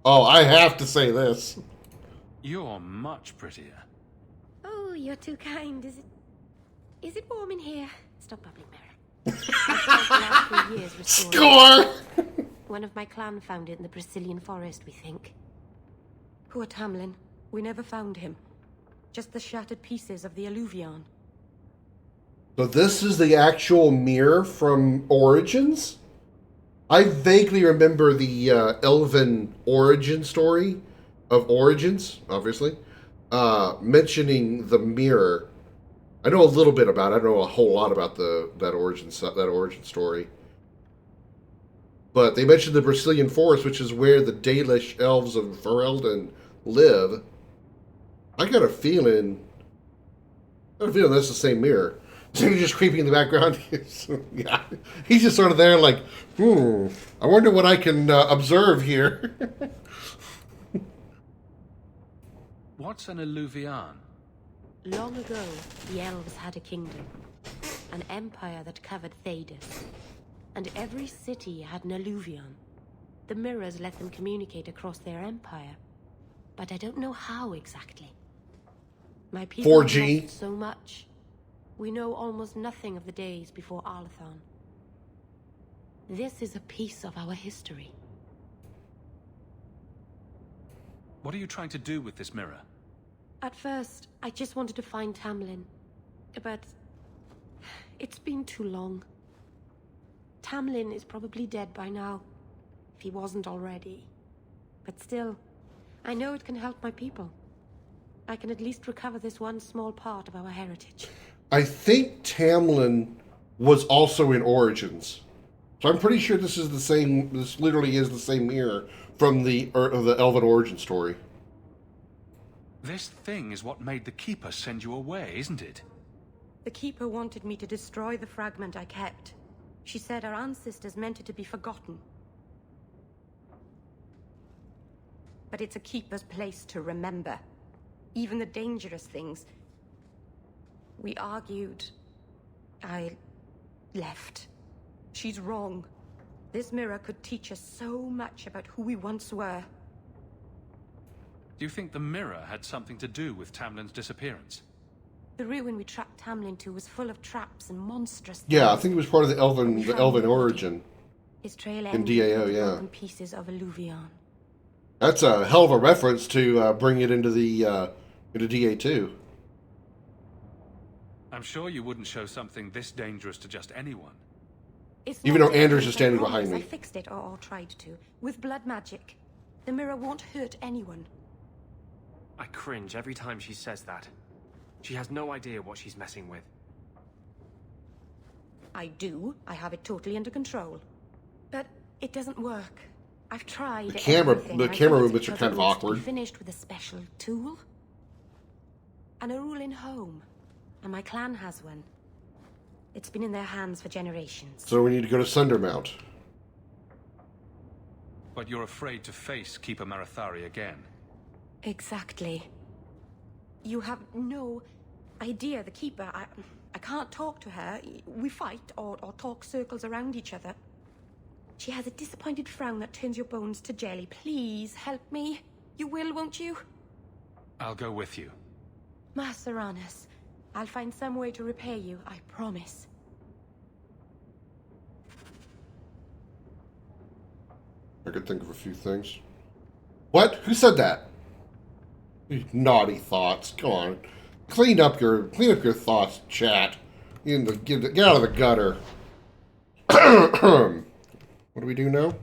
Oh, I have to say this. You're much prettier. Oh, you're too kind. Is it warm in here? Stop bubbling, Mary. I've spent the last 3 years restoring it. Score! One of my clan found it in the Brazilian forest, we think. Poor Tamlin. We never found him. Just the shattered pieces of the alluvion. So this is the actual mirror from Origins? I vaguely remember the Elven origin story of Origins, obviously, mentioning the mirror. I know a little bit about it. I don't know a whole lot about that origin story. But they mentioned the Brazilian forest, which is where the Dalish elves of Ferelden live. I got a feeling that's the same mirror. So he's just creeping in the background. Yeah, he's just sort of there, like, I wonder what I can observe here. What's an alluvion? Long ago, the elves had a kingdom. An empire that covered Thedas. And every city had an alluvion. The mirrors let them communicate across their empire. But I don't know how exactly. My people 4G. have lost so much. We know almost nothing of the days before Arlathon. This is a piece of our history. What are you trying to do with this mirror? At first, I just wanted to find Tamlin. But it's been too long. Tamlin is probably dead by now, if he wasn't already. But still, I know it can help my people. I can at least recover this one small part of our heritage. I think Tamlin was also in Origins. So I'm pretty sure this is the same, this literally is the same mirror from the Elven origin story. This thing is what made the Keeper send you away, isn't it? The Keeper wanted me to destroy the fragment I kept. She said our ancestors meant it to be forgotten. But it's a Keeper's place to remember. Even the dangerous things. We argued. I left. She's wrong. This mirror could teach us so much about who we once were. Do you think the mirror had something to do with Tamlin's disappearance? The ruin we tracked Tamlin to was full of traps and monstrous things. Yeah, I think it was part of the Elven origin. His trail in DAO, yeah. Broken pieces of alluvion. That's a hell of a reference to bring it into the into DA2. I'm sure you wouldn't show something this dangerous to just anyone. It's Even not though Anders dangerous, is standing I promise. behind me. I fixed it, or tried to, with blood magic. The mirror won't hurt anyone. I cringe every time she says that. She has no idea what she's messing with. I do. I have it totally under control. But it doesn't work. I've tried The everything. camera I think movements it's are because kind it of needs to be awkward. Finished with a special tool. And a ruling home. And my clan has one. It's been in their hands for generations. So we need to go to Sundermount. But you're afraid to face Keeper Marathari again. Exactly. You have no idea, the Keeper. I can't talk to her. We fight or talk circles around each other. She has a disappointed frown that turns your bones to jelly. Please help me. You will, won't you? I'll go with you. Maceranus, I'll find some way to repay you, I promise. I could think of a few things. What? Who said that? You naughty thoughts. Come on. Clean up your thoughts, chat. Get out of the gutter. What do we do now?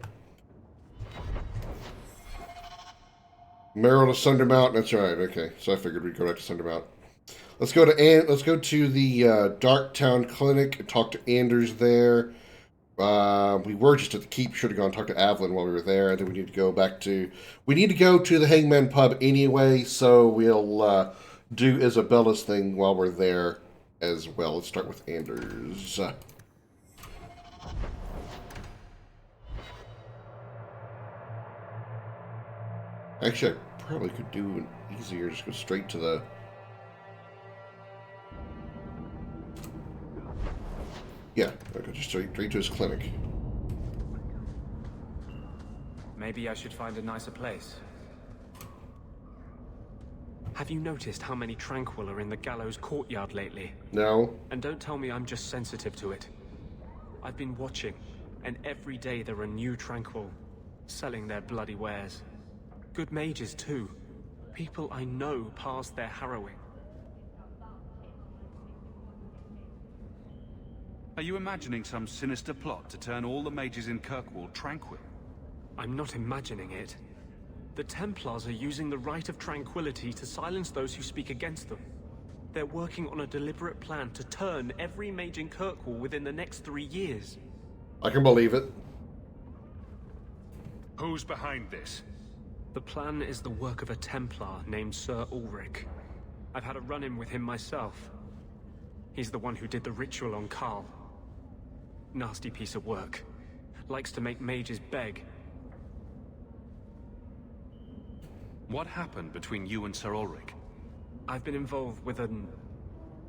Merrill to Sundermount. That's right. Okay, so I figured we'd go back to Sundermount. Let's go to the Dark Town Clinic and talk to Anders there. We were just at the keep. Should have gone talk to Avalon while we were there. And then we need to go back to... We need to go to the Hangman Pub anyway, so we'll do Isabella's thing while we're there as well. Let's start with Anders. Actually, I probably could do it easier. Just go straight to the... Yeah, I'll go just straight to his clinic. Maybe I should find a nicer place. Have you noticed how many Tranquil are in the gallows courtyard lately? No. And don't tell me I'm just sensitive to it. I've been watching, and every day there are new Tranquil selling their bloody wares. Good mages, too. People I know past their harrowing. Are you imagining some sinister plot to turn all the mages in Kirkwall tranquil? I'm not imagining it. The Templars are using the right of tranquility to silence those who speak against them. They're working on a deliberate plan to turn every mage in Kirkwall within the next 3 years. I can believe it. Who's behind this? The plan is the work of a Templar named Sir Ulrich. I've had a run-in with him myself. He's the one who did the ritual on Karl. Nasty piece of work. Likes to make mages beg. What happened between you and Sir Ulrich? I've been involved with an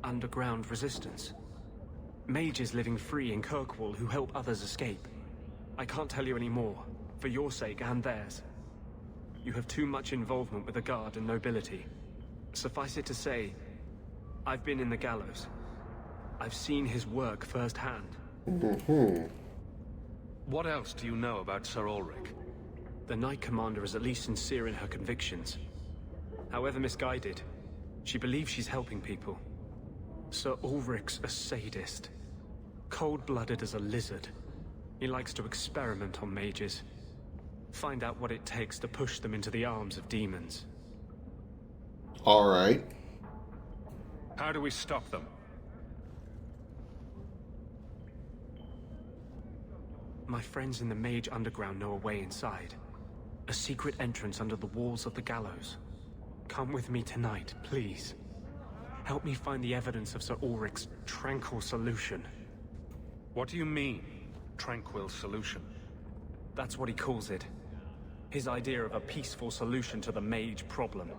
underground resistance. Mages living free in Kirkwall who help others escape. I can't tell you any more, for your sake and theirs. You have too much involvement with the Guard and nobility. Suffice it to say, I've been in the gallows. I've seen his work firsthand. What else do you know about Sir Ulrich? The Knight Commander is at least sincere in her convictions. However misguided, she believes she's helping people. Sir Ulrich's a sadist. Cold-blooded as a lizard. He likes to experiment on mages. Find out what it takes to push them into the arms of demons. Alright. How do we stop them? My friends in the Mage Underground know a way inside. A secret entrance under the walls of the gallows. Come with me tonight, please. Help me find the evidence of Sir Ulrich's tranquil solution. What do you mean, tranquil solution? That's what he calls it. His idea of a peaceful solution to the mage problem.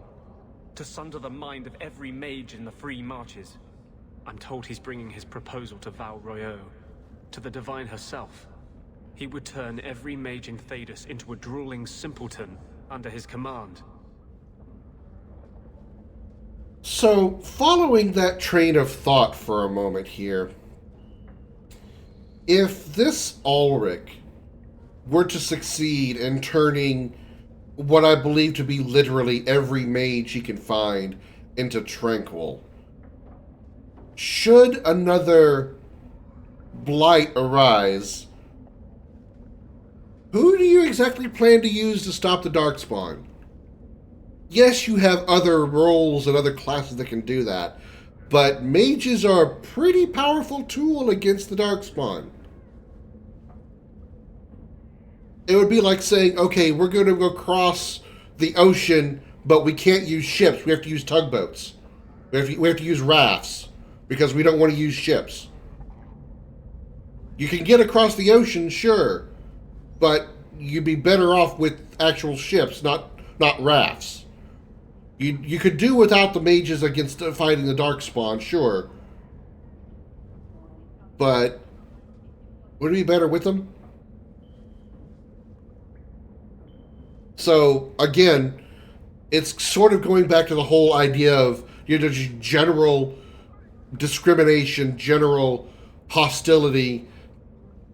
To sunder the mind of every mage in the free marches. I'm told he's bringing his proposal to Val Royeaux, to the Divine herself. He would turn every mage in Thedas into a drooling simpleton under his command. So, following that train of thought for a moment here, if this Ulrich were to succeed in turning what I believe to be literally every mage he can find into Tranquil, should another blight arise, who do you exactly plan to use to stop the Darkspawn? Yes, you have other roles and other classes that can do that, but mages are a pretty powerful tool against the Darkspawn. It would be like saying, okay, we're going to go cross the ocean, but we can't use ships. We have to use tugboats. We have to use rafts, because we don't want to use ships. You can get across the ocean, sure, but you'd be better off with actual ships, not rafts. You could do without the mages against fighting the Darkspawn, sure. But would it be better with them? So, again, it's sort of going back to the whole idea of, just general discrimination, general hostility,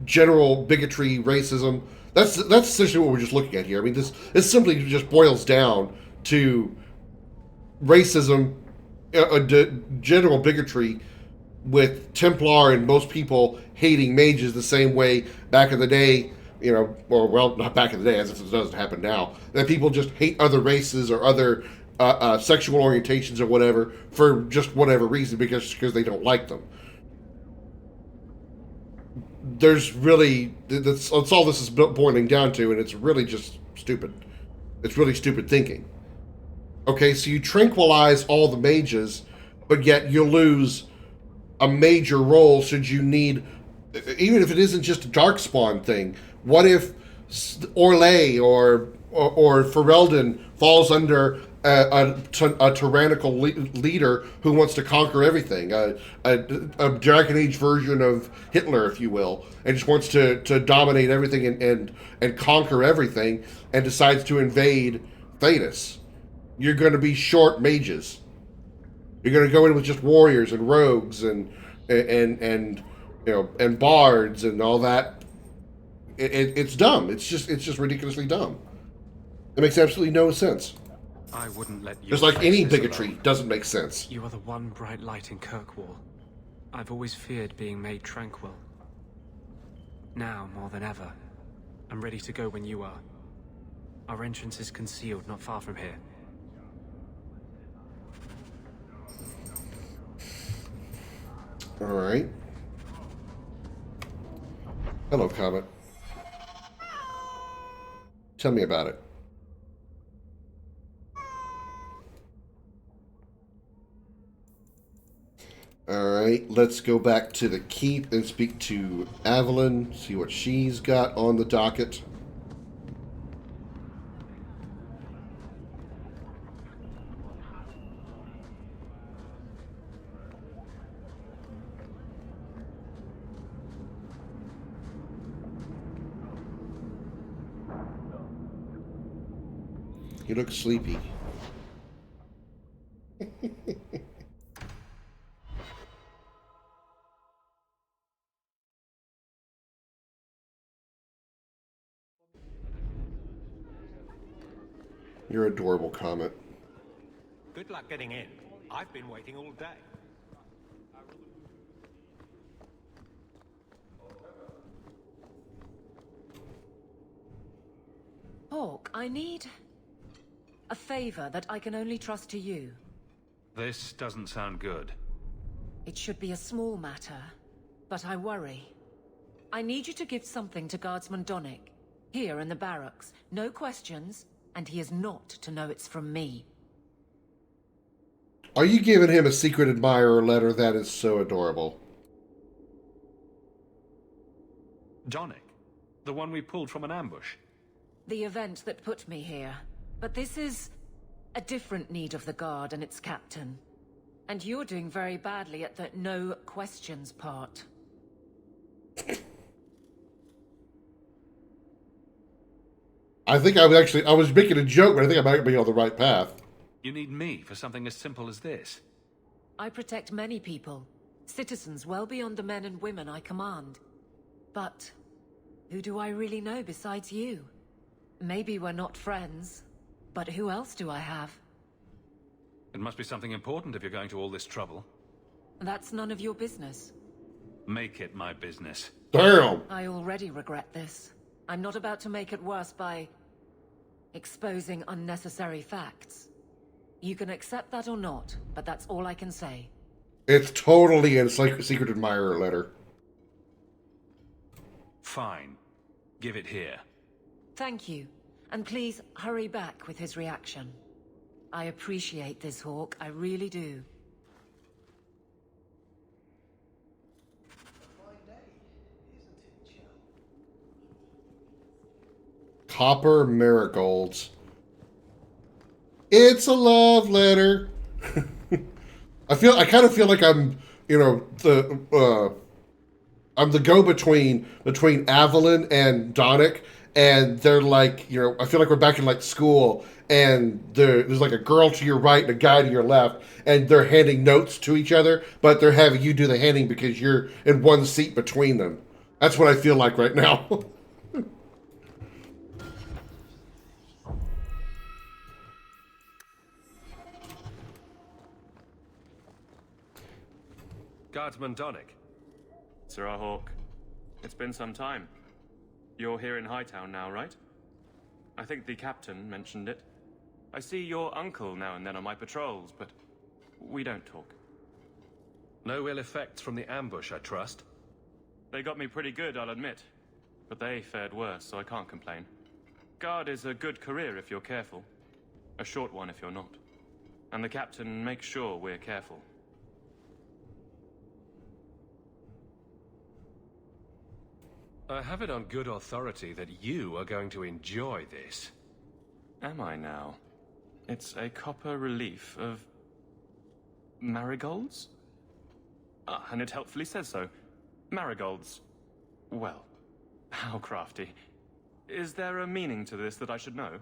general bigotry, racism. That's essentially what we're just looking at here. I mean, this simply just boils down to racism, general bigotry, with Templar and most people hating mages the same way back in the day, or well, not back in the day, as if it doesn't happen now, that people just hate other races or other sexual orientations or whatever for just whatever reason, because they don't like them. there's really that's all this is boiling down to, and it's really just stupid. It's really stupid thinking. Okay, so you tranquilize all the mages, but yet you lose a major role should you need, even if it isn't just a Darkspawn thing. What if Orlais or Ferelden falls under a tyrannical leader who wants to conquer everything, a Dragon Age version of Hitler, if you will, and just wants to dominate everything and conquer everything, and decides to invade Thedas? You're going to be short mages. You're going to go in with just warriors and rogues and bards and all that. It's dumb. It's just ridiculously dumb. It makes absolutely no sense. I wouldn't let you. Just like any bigotry doesn't make sense. You are the one bright light in Kirkwall. I've always feared being made tranquil. Now, more than ever, I'm ready to go when you are. Our entrance is concealed not far from here. All right. Hello, Comet. Tell me about it. Alright, let's go back to the keep and speak to Evelyn, see what she's got on the docket. You look sleepy. You're adorable, Comet. Good luck getting in. I've been waiting all day. Hawk, I need a favor that I can only trust to you. This doesn't sound good. It should be a small matter, but I worry. I need you to give something to Guardsman Donnic, here in the barracks. No questions, and he is not to know it's from me. Are you giving him a secret admirer letter? That is so adorable. Donnic? The one we pulled from an ambush? The event that put me here. But this is a different need of the Guard and its captain. And you're doing very badly at the no questions part. I think I was making a joke, but I think I might be on the right path. You need me for something as simple as this? I protect many people, citizens well beyond the men and women I command. But who do I really know besides you? Maybe we're not friends, but who else do I have? It must be something important if you're going to all this trouble. That's none of your business. Make it my business. Damn! I already regret this. I'm not about to make it worse by exposing unnecessary facts. You can accept that or not, but that's all I can say. It's totally a secret admirer letter. Fine. Give it here. Thank you. And please hurry back with his reaction. I appreciate this, Hawk. I really do. Copper marigolds. It's a love letter. I kind of feel like I'm, I'm the go-between between Evelyn and Donnic, and they're like, I feel like we're back in like school, and there's like a girl to your right and a guy to your left, and they're handing notes to each other, but they're having you do the handing because you're in one seat between them. That's what I feel like right now. Guardsman Donnic. Sir Hawk, it's been some time. You're here in Hightown now, right? I think the captain mentioned it. I see your uncle now and then on my patrols, but we don't talk. No ill effects from the ambush, I trust? They got me pretty good, I'll admit. But they fared worse, so I can't complain. Guard is a good career if you're careful. A short one if you're not. And the captain makes sure we're careful. I have it on good authority that you are going to enjoy this. Am I now? It's a copper relief of... marigolds? Ah, and it helpfully says so. Marigolds. Well, how crafty. Is there a meaning to this that I should know?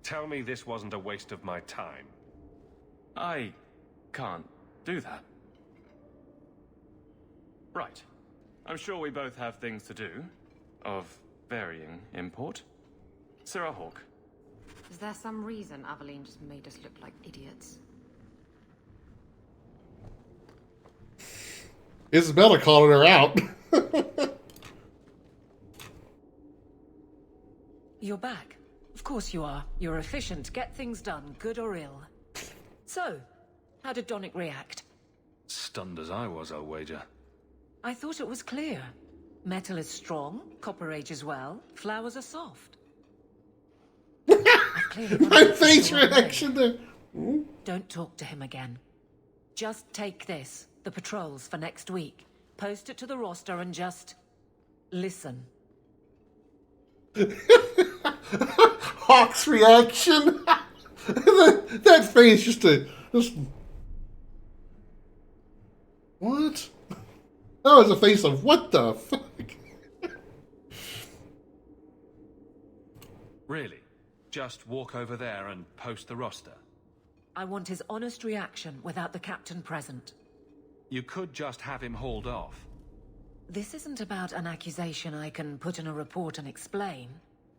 Tell me this wasn't a waste of my time. I can't do that. Right. I'm sure we both have things to do, of varying import. Sarah Hawke. Is there some reason Aveline just made us look like idiots? Isabella calling her out. You're back. Of course you are. You're efficient. Get things done, good or ill. So, how did Donick react? Stunned as I was, I'll wager. I thought it was clear. Metal is strong, copper ages well, flowers are soft. My face reaction there. Don't talk to him again. Just take this, the patrols for next week. Post it to the roster and just... listen. Hawk's reaction. that face just what? That was a face of what the fuck? Really? Just walk over there and post the roster? I want his honest reaction without the captain present. You could just have him hauled off. This isn't about an accusation I can put in a report and explain.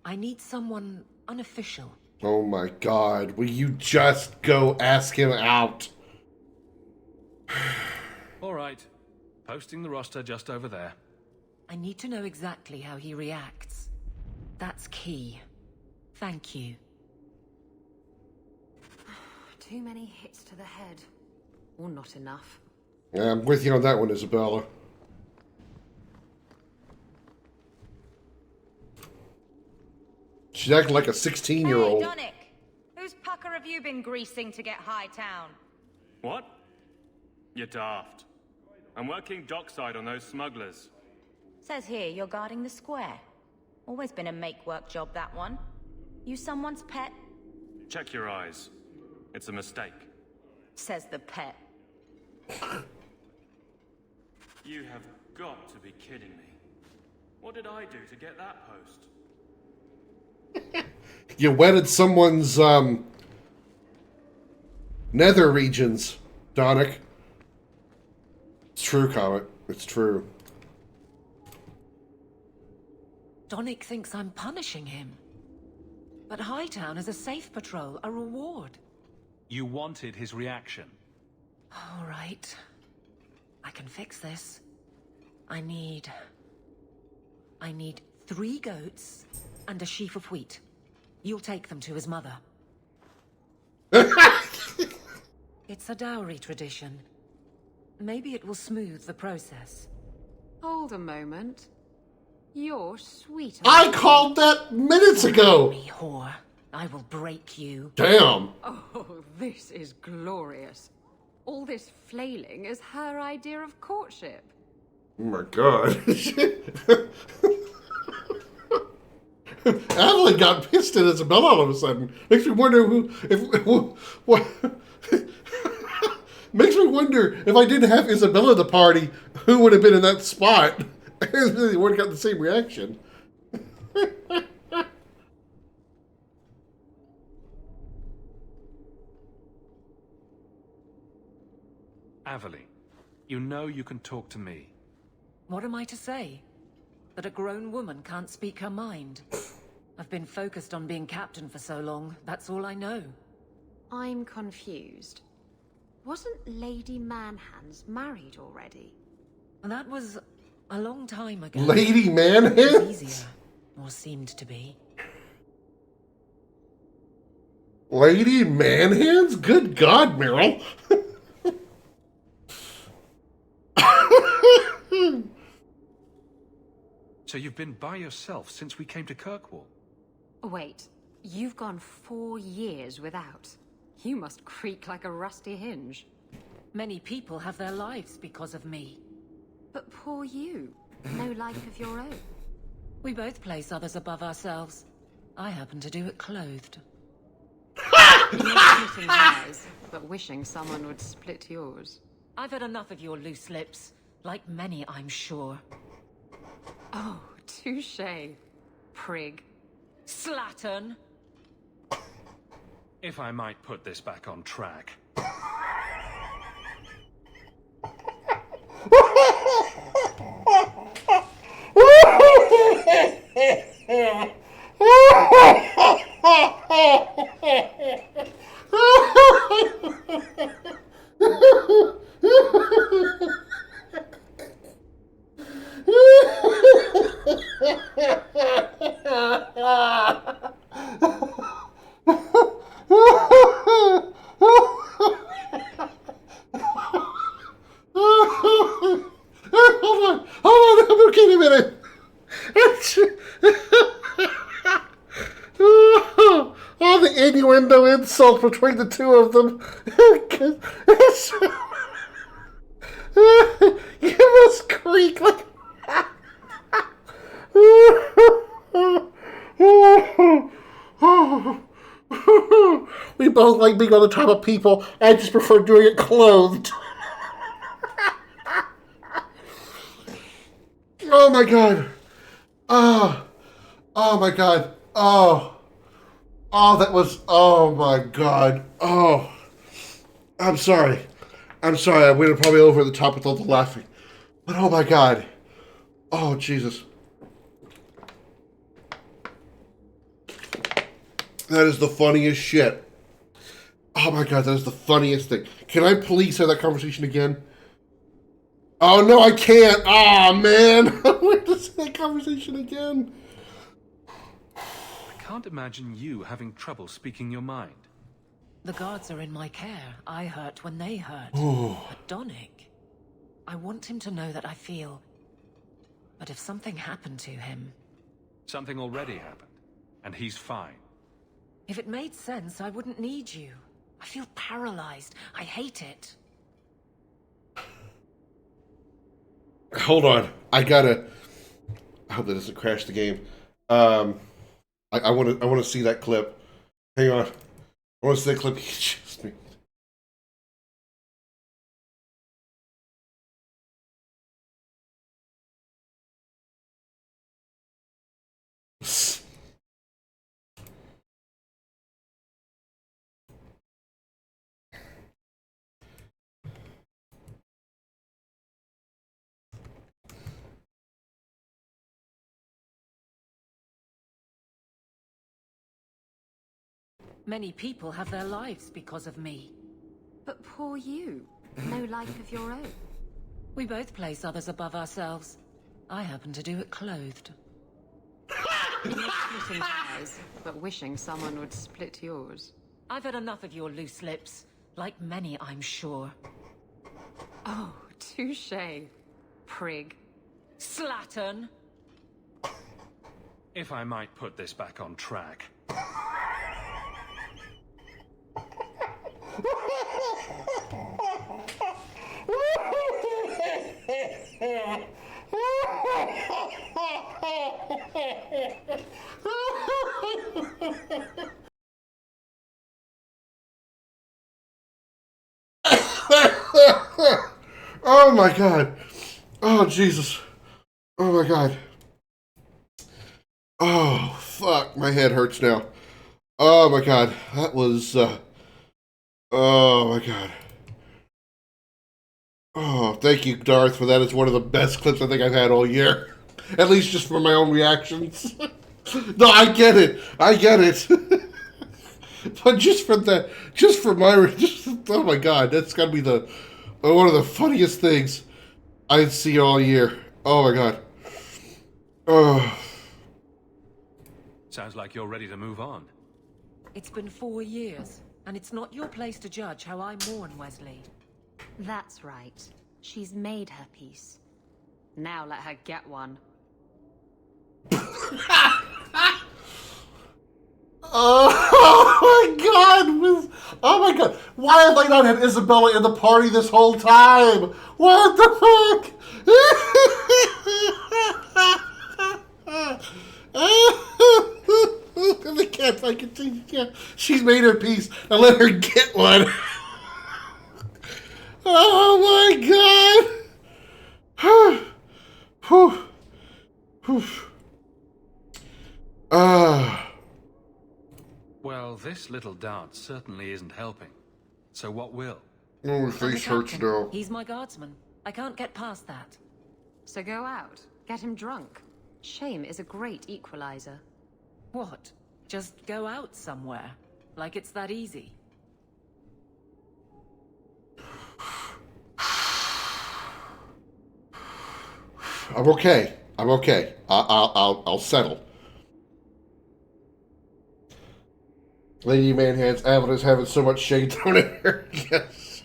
I need someone unofficial. Oh my god, will you just go ask him out? All right. Posting the roster just over there. I need to know exactly how he reacts. That's key. Thank you. Too many hits to the head. Or not enough. Yeah, I'm with you on that one, Isabella. She's acting like a 16-year-old. Hey, Donick! Whose pucker have you been greasing to get Hightown? What? You're daft. I'm working dockside on those smugglers. Says here you're guarding the square. Always been a make-work job, that one. You someone's pet? Check your eyes. It's a mistake. Says the pet. You have got to be kidding me. What did I do to get that post? You wetted someone's, nether regions, Donick. It's true, Comet. It's true. Donick thinks I'm punishing him. But Hightown is a safe patrol, a reward. You wanted his reaction. All right. I can fix this. I need 3 goats and a sheaf of wheat. You'll take them to his mother. It's a dowry tradition. Maybe it will smooth the process. Hold a moment. You're sweet. I called that minutes ago. Me, whore. I will break you. Damn. Oh, this is glorious. All this flailing is her idea of courtship. Oh my god. Adeline got pissed at Isabella all of a sudden. Makes me wonder what. Makes me wonder if I didn't have Isabella at the party, who would have been in that spot? They would have got the same reaction. Aveline, you know you can talk to me. What am I to say? That a grown woman can't speak her mind? I've been focused on being captain for so long, that's all I know. I'm confused. Wasn't Lady Manhands married already? That was a long time ago. Lady Manhands? It was easier. or seemed to be. Lady Manhands? Good God, Meryl. So you've been by yourself since we came to Kirkwall? Wait, you've gone 4 years without. You must creak like a rusty hinge. Many people have their lives because of me. But poor you. No life of your own. We both place others above ourselves. I happen to do it clothed. You're splitting hairs, but wishing someone would split yours. I've had enough of your loose lips. Like many, I'm sure. Oh, touché. Prig. Slattern! If I might put this back on track. Hold on, okay, a minute. All the innuendo insult between the two of them. You must creak like... We both like being on the top of people. I just prefer doing it clothed. Oh my God. Oh my God. Oh, that was, oh my God. Oh, I'm sorry. I went probably over the top with all the laughing. But oh my God. Oh, Jesus. That is the funniest shit. Oh my God, that is the funniest thing. Can I please have that conversation again? Oh, no, I can't. Oh, man. I want to see that conversation again. I can't imagine you having trouble speaking your mind. The guards are in my care. I hurt when they hurt. Ooh. But Donnick, I want him to know that I feel... But if something happened to him... Something already happened, and he's fine. If it made sense, I wouldn't need you. I feel paralyzed. I hate it. Hold on. I hope that doesn't crash the game. I want to see that clip. Hang on. I want to see that clip. Just me. Many people have their lives because of me. But poor you. No life of your own. We both place others above ourselves. I happen to do it clothed. You're splitting hairs, but wishing someone would split yours. I've had enough of your loose lips. Like many, I'm sure. Oh, touché. Prig. Slattern! If I might put this back on track. Oh my God. Oh, Jesus. Oh my God. Oh, fuck. My head hurts now. Oh my God. That was, oh my God. Oh, thank you, Darth, for that. It's one of the best clips I think I've had all year. At least just for my own reactions. No, I get it. But just for that, oh my God, that's gotta be one of the funniest things I see all year. Oh my God. Oh. Sounds like you're ready to move on. It's been 4 years, and it's not your place to judge how I mourn, Wesley. That's right. She's made her peace. Now let her get one. Oh my god! Oh my god! Why have I not had Isabella in the party this whole time? What the fuck? The cat, I can see. Yeah, she's made her peace. Now let her get one. Oh my god! Well, this little dance certainly isn't helping. So what will? Oh, my face hurts now. He's my guardsman. I can't get past that. So go out. Get him drunk. Shame is a great equalizer. What? Just go out somewhere? Like it's that easy? I'm okay. I'm okay. I'll settle. Lady Manhand's Avalon is having so much shade thrown at her. Yes.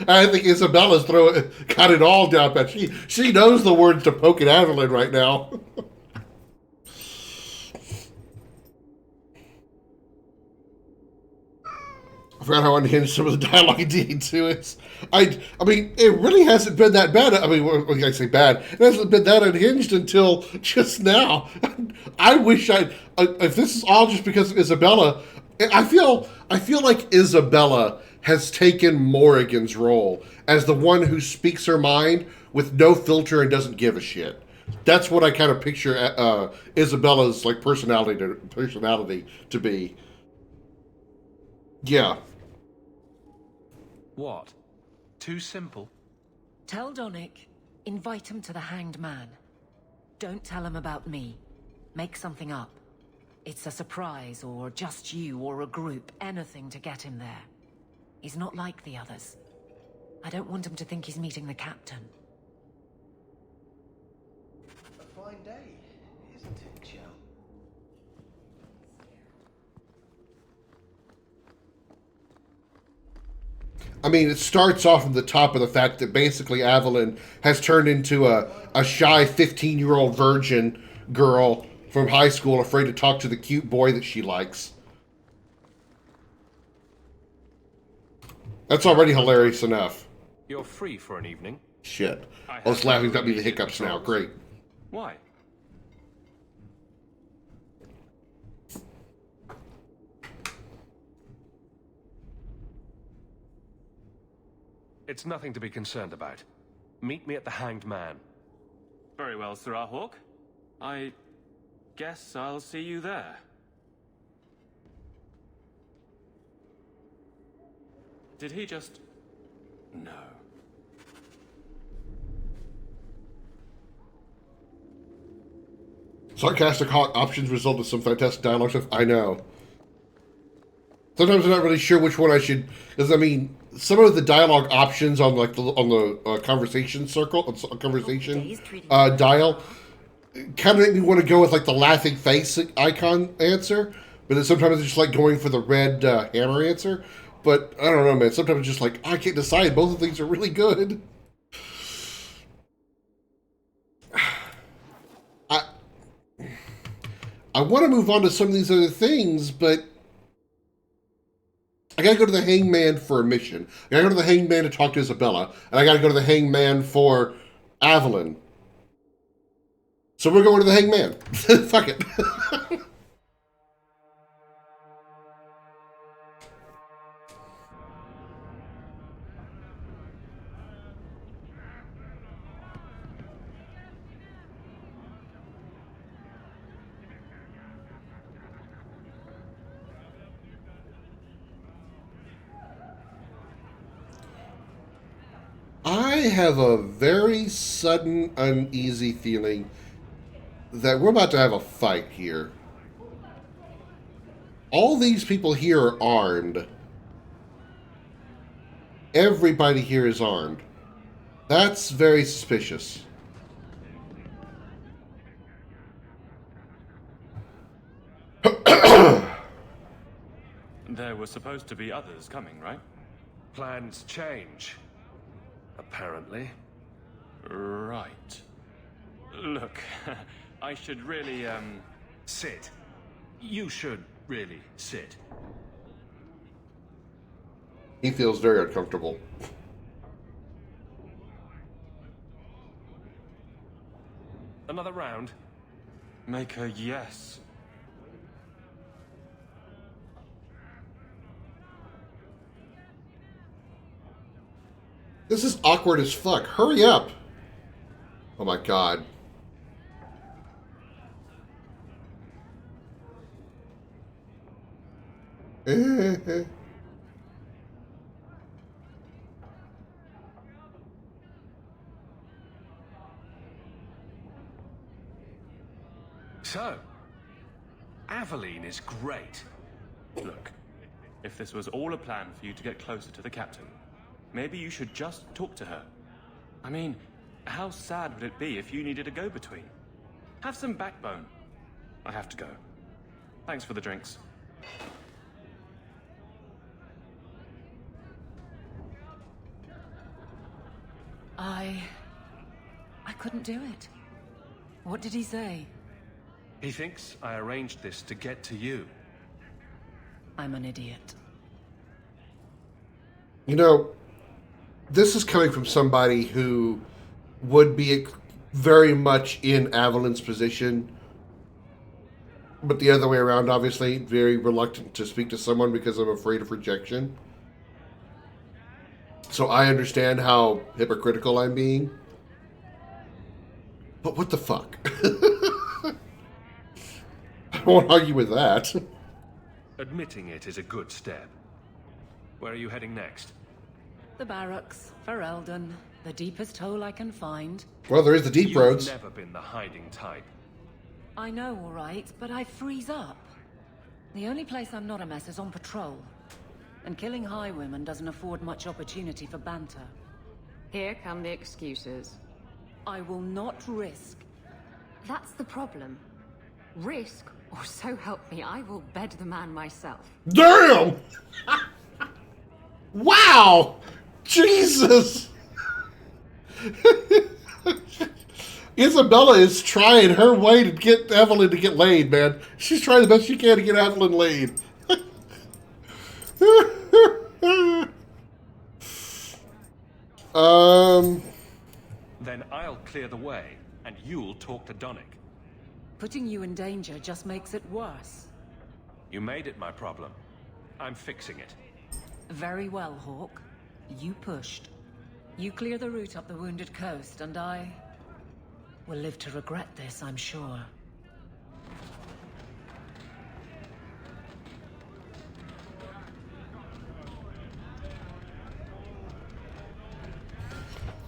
I think Isabella's got it all down pat. She knows the words to poke at Avalon right now. I forgot how unhinged some of the dialogue in D2 is. I mean, it really hasn't been that bad. I mean, when I say bad, it hasn't been that unhinged until just now. I wish if this is all just because of Isabella, I feel like Isabella has taken Morrigan's role as the one who speaks her mind with no filter and doesn't give a shit. That's what I kind of picture Isabella's like personality to be. Yeah. What? Too simple? Tell Donick, invite him to the Hanged Man. Don't tell him about me. Make something up. It's a surprise, or just you, or a group, anything to get him there. He's not like the others. I don't want him to think he's meeting the captain. A fine day, isn't it, Joe? I mean, it starts off from the top of the fact that basically Avalon has turned into a shy 15-year-old virgin girl from high school afraid to talk to the cute boy that she likes. That's already hilarious enough. You're free for an evening. Shit. Oh, this laughing's got me the hiccups now. Great. Why? It's nothing to be concerned about. Meet me at the Hanged Man. Very well, Sir Hawk. I guess I'll see you there. Did he just... No. Sarcastic Hawk options result in some fantastic dialogue stuff. I know. Sometimes I'm not really sure which one I should, because I mean, some of the dialogue options on like the conversation dial kind of make me want to go with like the laughing face icon answer, but then sometimes I just like going for the red hammer answer. But I don't know, man. Sometimes it's just like I can't decide. Both of these are really good. I want to move on to some of these other things, but I gotta go to the Hangman for a mission. I gotta go to the Hangman to talk to Isabella, and I gotta go to the Hangman for Avalon. So we're going to the Hangman. Fuck it. I have a very sudden, uneasy feeling that we're about to have a fight here. All these people here are armed. Everybody here is armed. That's very suspicious. There were supposed to be others coming, right? Plans change. Apparently. Right. Look, I should really, Sit. You should really sit. He feels very uncomfortable. Another round? Make a yes. This is awkward as fuck. Hurry up. Oh my god. So, Aveline is great. Look, if this was all a plan for you to get closer to the captain, maybe you should just talk to her. I mean, how sad would it be if you needed a go-between? Have some backbone. I have to go. Thanks for the drinks. I couldn't do it. What did he say? He thinks I arranged this to get to you. I'm an idiot. You know, this is coming from somebody who would be very much in Aveline's position, but the other way around, obviously, very reluctant to speak to someone because I'm afraid of rejection. So I understand how hypocritical I'm being. But what the fuck? I won't argue with that. Admitting it is a good step. Where are you heading next? The barracks, for Eldon. The deepest hole I can find. Well, there is the deep roads. You've never been the hiding type. I know, all right, but I freeze up. The only place I'm not a mess is on patrol. And killing highwaymen doesn't afford much opportunity for banter. Here come the excuses. I will not risk. That's the problem. Risk, or so help me, I will bed the man myself. Damn! Wow! Jesus! Isabella is trying her way to get Evelyn to get laid, man. She's trying the best she can to get Evelyn laid. Then I'll clear the way, and you'll talk to Donnick. Putting you in danger just makes it worse. You made it my problem. I'm fixing it. Very well, Hawk. You pushed. You clear the route up the Wounded Coast, and I will live to regret this, I'm sure.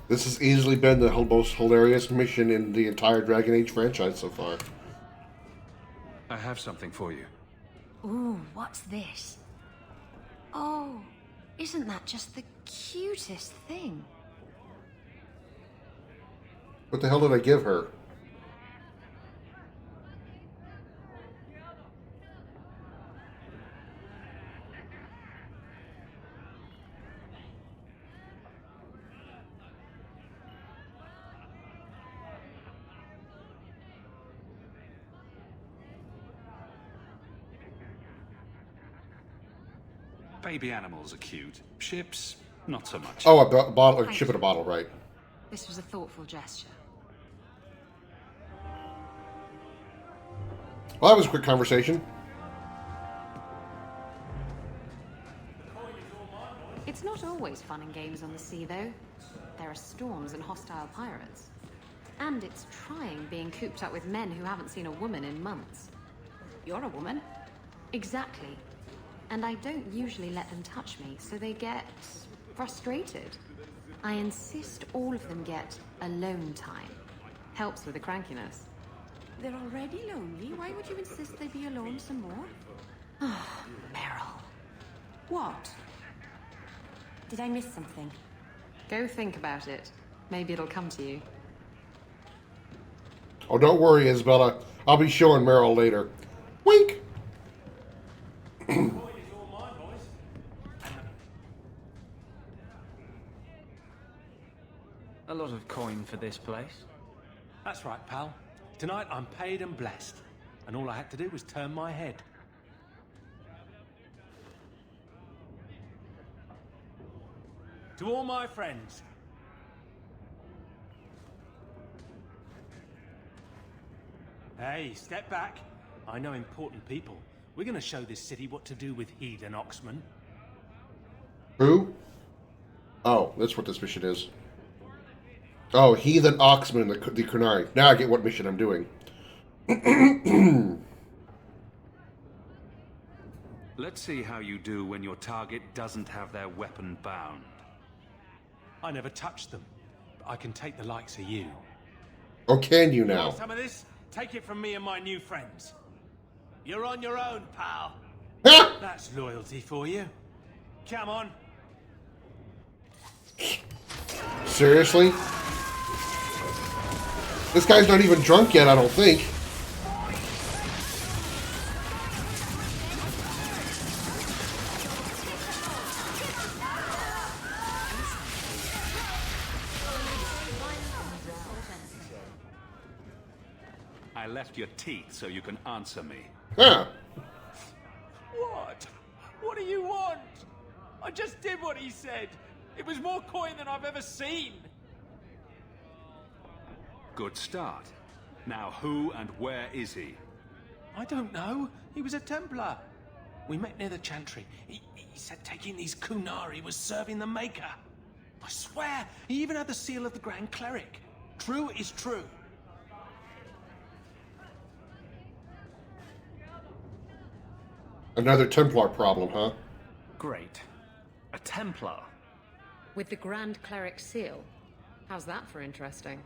This has easily been the most hilarious mission in the entire Dragon Age franchise so far. I have something for you. Ooh, what's this? Oh, isn't that just the cutest thing? What the hell did I give her? Baby animals are cute. Ships, not so much. Oh, a bottle, a ship in a bottle, right? This was a thoughtful gesture. Well, that was a quick conversation. It's not always fun and games on the sea, though. There are storms and hostile pirates. And it's trying being cooped up with men who haven't seen a woman in months. You're a woman. Exactly. And I don't usually let them touch me, so they get frustrated. I insist all of them get alone time. Helps with the crankiness. They're already lonely. Why would you insist they be alone some more? Oh, Meryl. What? Did I miss something? Go think about it. Maybe it'll come to you. Oh, don't worry, Isabella. I'll be showing Meryl later. Wink! coin for this place? That's right, pal. Tonight I'm paid and blessed. And all I had to do was turn my head. To all my friends. Hey, step back. I know important people. We're gonna show this city what to do with heathen oxmen. Who? Oh, that's what this mission is. Oh, Heathen Oxman, the Kunari. Now I get what mission I'm doing. Let's see how you do when your target doesn't have their weapon bound. I never touched them, but I can take the likes of you. Oh, can you You now? want some of this? Take it from me and my new friends. You're on your own, pal. That's loyalty for you. Come on. Seriously? This guy's not even drunk yet, I don't think. I left your teeth so you can answer me. Huh. What? What do you want? I just did what he said. It was more coin than I've ever seen. Good start. Now who and where is he? I don't know. He was a Templar. We met near the Chantry. He said taking these Kunari was serving the Maker. I swear, he even had the seal of the Grand Cleric. True is true. Another Templar problem, huh? Great. A Templar. With the Grand Cleric seal. How's that for interesting?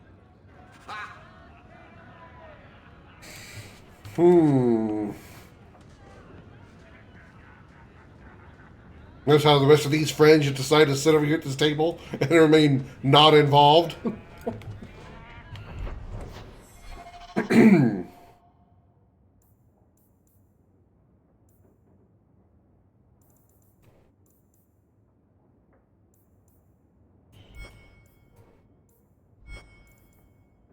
Notice how the rest of these friends just decide to sit over here at this table and remain not involved.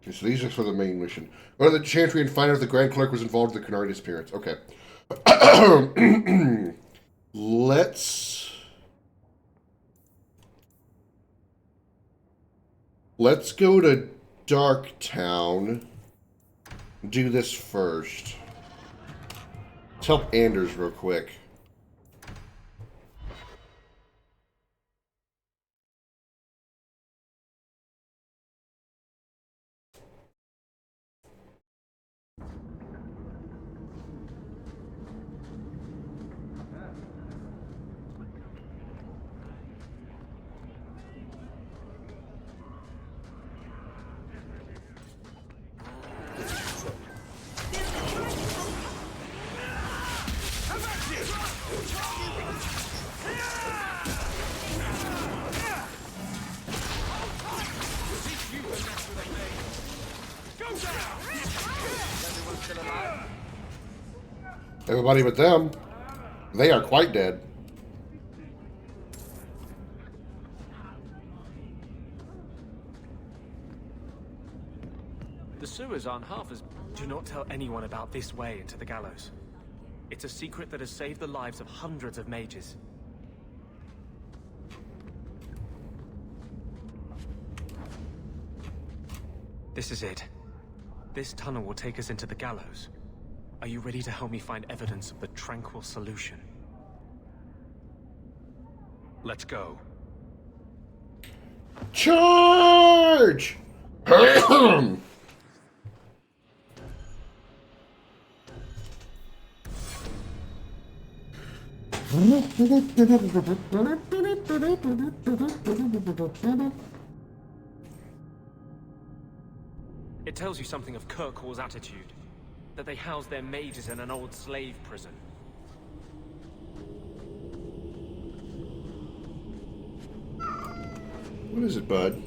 Okay, so these are for the main mission. Go to the Chantry and find out if the Grand Clerk was involved in the Kunari disappearance. Okay. Let's go to Darktown. Do this first. Let's help Anders real quick. Everybody but them. They are quite dead. The sewers aren't half as... Do not tell anyone about this way into the gallows. It's a secret that has saved the lives of hundreds of mages. This is it. This tunnel will take us into the gallows. Are you ready to help me find evidence of the tranquil solution? Let's go. Charge! It tells you something of Kirkwall's attitude. That they house their mages in an old slave prison. What is it, bud?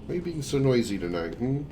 Why are you being so noisy tonight, hmm?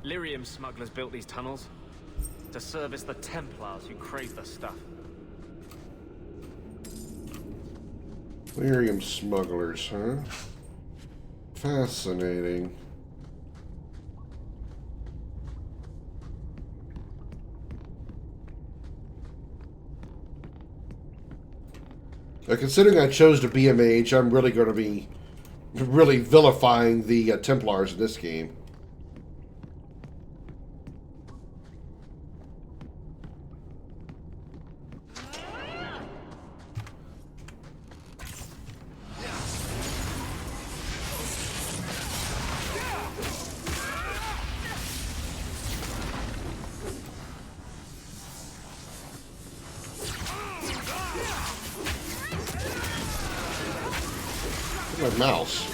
Lyrium smugglers built these tunnels to service the Templars who crave the stuff. Lyrium smugglers, huh? Fascinating. Considering I chose to be a mage, I'm really going to be really vilifying the Templars in this game. My mouse.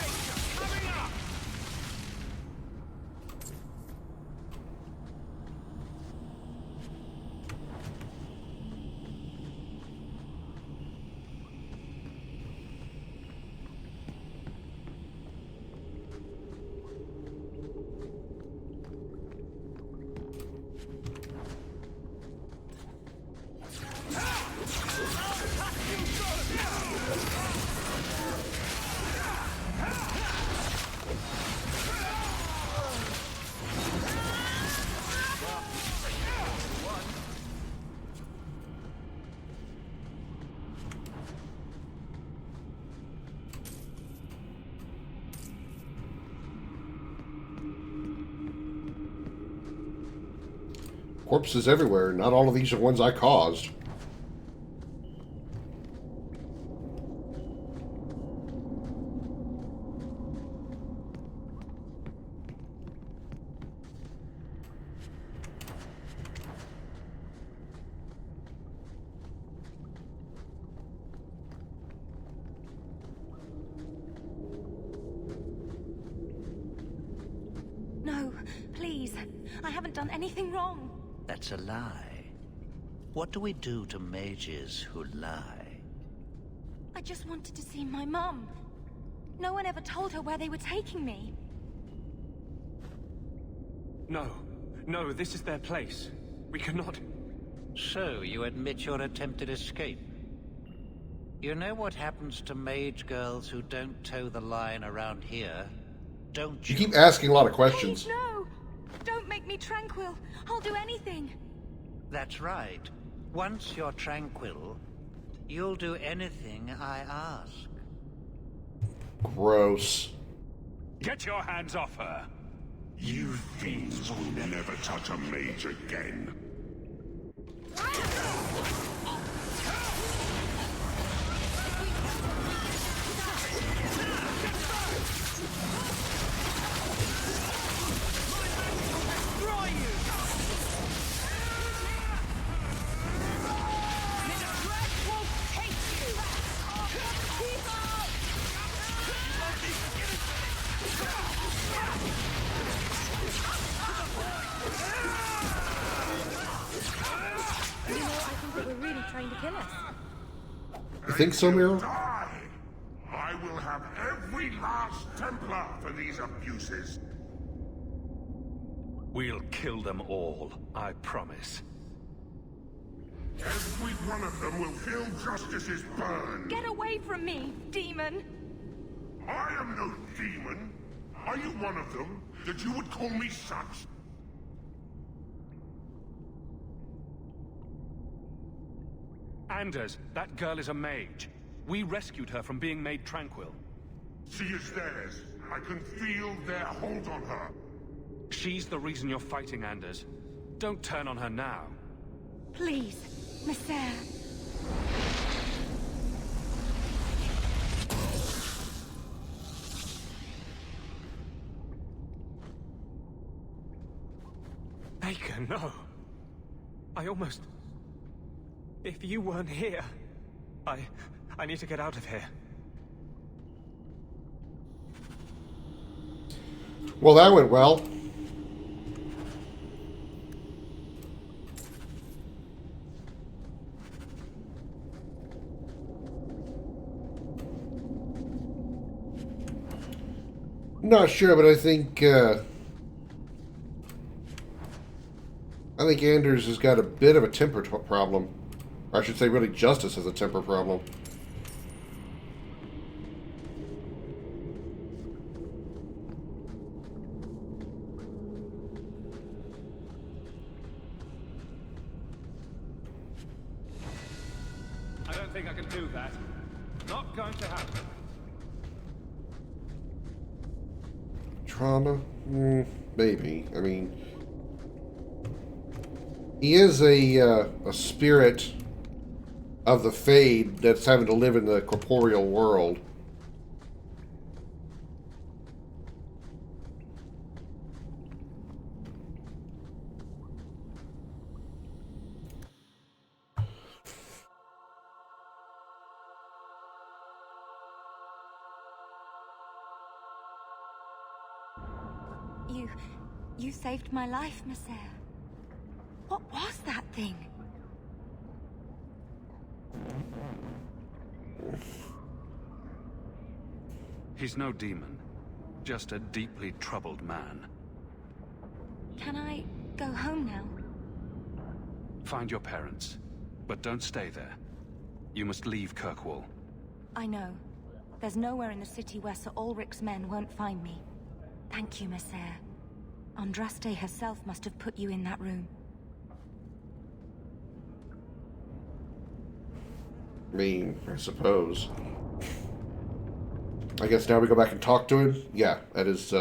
Corpses everywhere. Not all of these are ones I caused. No, please. I haven't done anything wrong. That's a lie. What do we do to mages who lie? I just wanted to see my mum. No one ever told her where they were taking me. No. No, this is their place. We cannot... So, you admit your attempted escape? You know what happens to mage girls who don't toe the line around here, don't you? You keep asking a lot of questions. Please, no! Don't make me tranquil. I'll do anything. That's right. Once you're tranquil, you'll do anything I ask. Gross. Get your hands off her! You fiends will never touch a mage again. You think so, Miro? I will have every last Templar for these abuses. We'll kill them all, I promise. Every one of them will feel justice's burn. Get away from me, demon! I am no demon. Are you one of them, that you would call me such? Anders, that girl is a mage. We rescued her from being made tranquil. She is theirs. I can feel their hold on her. She's the reason you're fighting, Anders. Don't turn on her now. Please, Messer. Baker, no. I almost... If you weren't here, I need to get out of here. Well, that went well. Not sure, but I think think Anders has got a bit of a temper problem. Or I should say, really, Justice has a temper problem. I don't think I can do that. Not going to happen. Trauma? Maybe. I mean, he is a spirit of the Fade that's having to live in the corporeal world. You saved my life, Monsieur. What was that thing? He's no demon. Just a deeply troubled man. Can I go home now? Find your parents. But don't stay there. You must leave Kirkwall. I know. There's nowhere in the city where Sir Ulrich's men won't find me. Thank you, Monsieur. Andraste herself must have put you in that room. I mean, I suppose. I guess now we go back and talk to him? Yeah, that is,